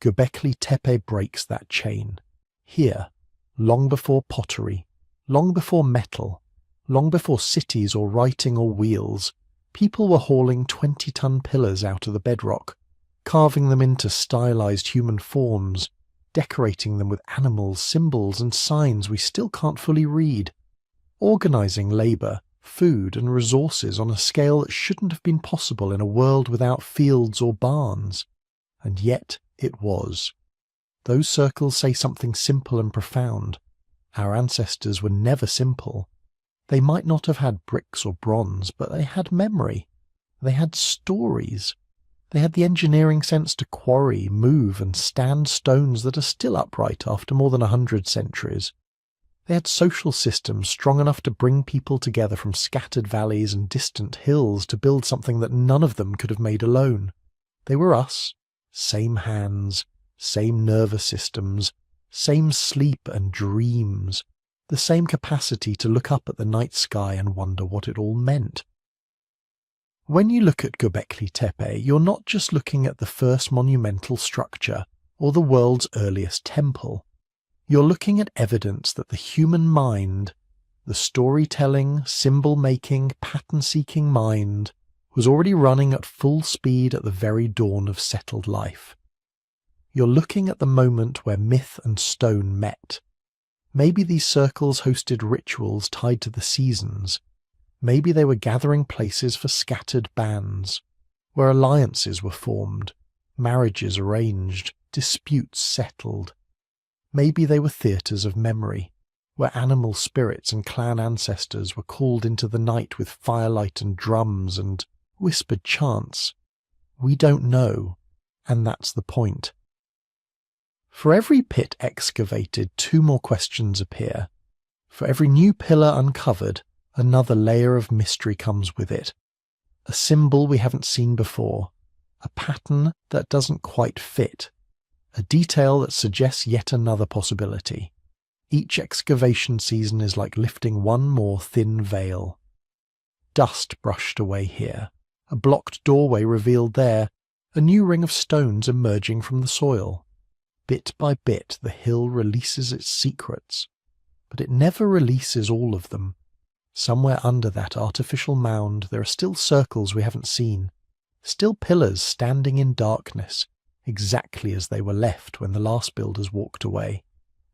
A: Göbekli Tepe breaks that chain. Here, long before pottery, long before metal, long before cities or writing or wheels, people were hauling 20-ton pillars out of the bedrock, carving them into stylized human forms, decorating them with animals, symbols, and signs we still can't fully read, organizing labor, food, and resources on a scale that shouldn't have been possible in a world without fields or barns. And yet it was. Those circles say something simple and profound. Our ancestors were never simple. They might not have had bricks or bronze, but they had memory. They had stories. They had the engineering sense to quarry, move, and stand stones that are still upright after more than 100 centuries. They had social systems strong enough to bring people together from scattered valleys and distant hills to build something that none of them could have made alone. They were us. Same hands, same nervous systems, same sleep and dreams, the same capacity to look up at the night sky and wonder what it all meant. When you look at Göbekli Tepe, you're not just looking at the first monumental structure or the world's earliest temple. You're looking at evidence that the human mind, the storytelling, symbol-making, pattern-seeking mind, was already running at full speed at the very dawn of settled life. You're looking at the moment where myth and stone met. Maybe these circles hosted rituals tied to the seasons. Maybe they were gathering places for scattered bands, where alliances were formed, marriages arranged, disputes settled. Maybe they were theatres of memory, where animal spirits and clan ancestors were called into the night with firelight and drums and whispered chants. We don't know, and that's the point. For every pit excavated, 2 more questions appear. For every new pillar uncovered, another layer of mystery comes with it. A symbol we haven't seen before, a pattern that doesn't quite fit, a detail that suggests yet another possibility. Each excavation season is like lifting one more thin veil. Dust brushed away here, a blocked doorway revealed there, a new ring of stones emerging from the soil. Bit by bit the hill releases its secrets, but it never releases all of them. Somewhere under that artificial mound there are still circles we haven't seen, still pillars standing in darkness, exactly as they were left when the last builders walked away,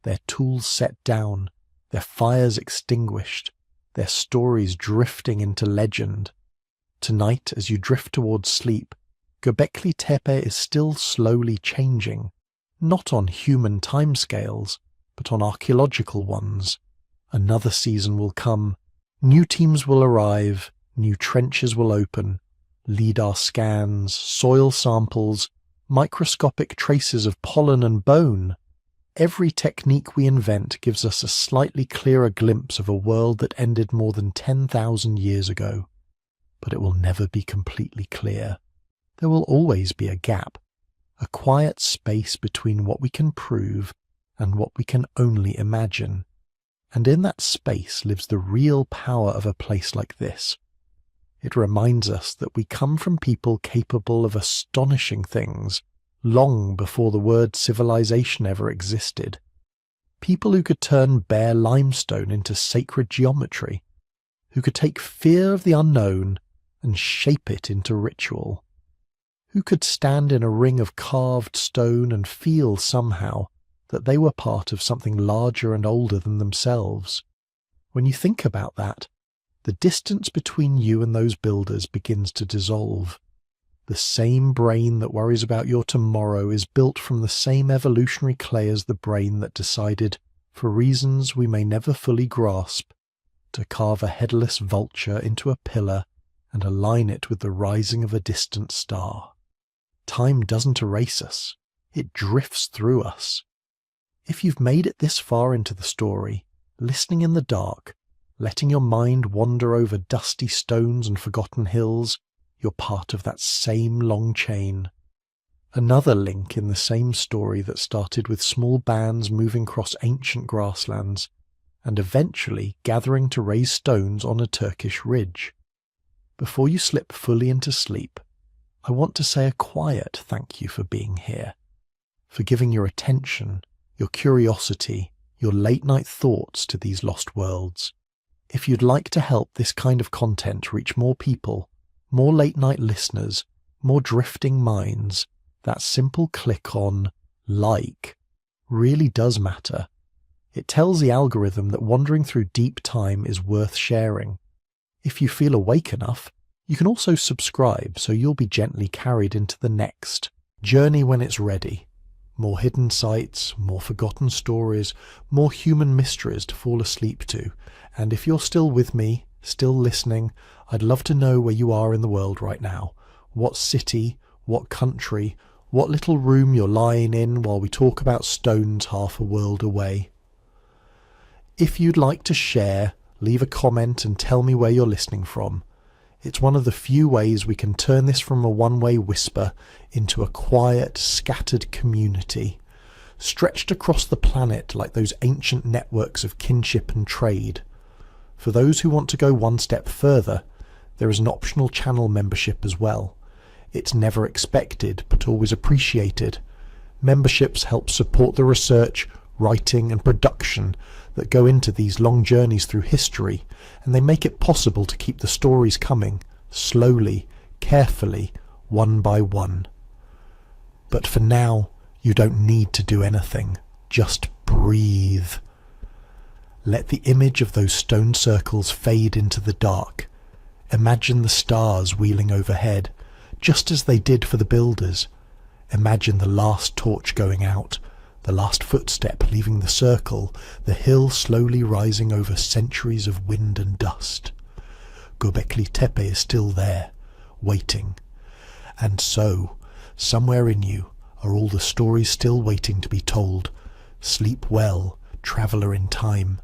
A: their tools set down, their fires extinguished, their stories drifting into legend. Tonight, as you drift towards sleep, Göbekli Tepe is still slowly changing, not on human timescales, but on archaeological ones. Another season will come, new teams will arrive, new trenches will open, LIDAR scans, soil samples, microscopic traces of pollen and bone. Every technique we invent gives us a slightly clearer glimpse of a world that ended more than 10,000 years ago. But it will never be completely clear. There will always be a gap, a quiet space between what we can prove and what we can only imagine. And in that space lives the real power of a place like this. It reminds us that we come from people capable of astonishing things long before the word civilization ever existed. People who could turn bare limestone into sacred geometry, who could take fear of the unknown and shape it into ritual, who could stand in a ring of carved stone and feel somehow that they were part of something larger and older than themselves. When you think about that, the distance between you and those builders begins to dissolve. The same brain that worries about your tomorrow is built from the same evolutionary clay as the brain that decided, for reasons we may never fully grasp, to carve a headless vulture into a pillar and align it with the rising of a distant star. Time doesn't erase us, it drifts through us. If you've made it this far into the story, listening in the dark, letting your mind wander over dusty stones and forgotten hills, you're part of that same long chain. Another link in the same story that started with small bands moving across ancient grasslands and eventually gathering to raise stones on a Turkish ridge. Before you slip fully into sleep, I want to say a quiet thank you for being here, for giving your attention, your curiosity, your late-night thoughts to these lost worlds. If you'd like to help this kind of content reach more people, more late-night listeners, more drifting minds, that simple click on like really does matter. It tells the algorithm that wandering through deep time is worth sharing. If you feel awake enough, you can also subscribe so you'll be gently carried into the next journey when it's ready. More hidden sites, more forgotten stories, more human mysteries to fall asleep to. And if you're still with me, still listening, I'd love to know where you are in the world right now. What city, what country, what little room you're lying in while we talk about stones half a world away. If you'd like to share, leave a comment and tell me where you're listening from. It's one of the few ways we can turn this from a one-way whisper into a quiet, scattered community, stretched across the planet like those ancient networks of kinship and trade. For those who want to go one step further, there is an optional channel membership as well. It's never expected, but always appreciated. Memberships help support the research, writing and production that go into these long journeys through history, and they make it possible to keep the stories coming, slowly, carefully, one by one. But for now, you don't need to do anything. Just breathe. Let the image of those stone circles fade into the dark. Imagine the stars wheeling overhead, just as they did for the builders. Imagine the last torch going out, the last footstep leaving the circle, the hill slowly rising over centuries of wind and dust. Göbekli Tepe is still there, waiting. And so, somewhere in you, are all the stories still waiting to be told. Sleep well, traveller in time.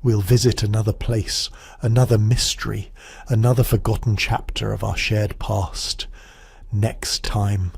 A: We'll visit another place, another mystery, another forgotten chapter of our shared past. Next time.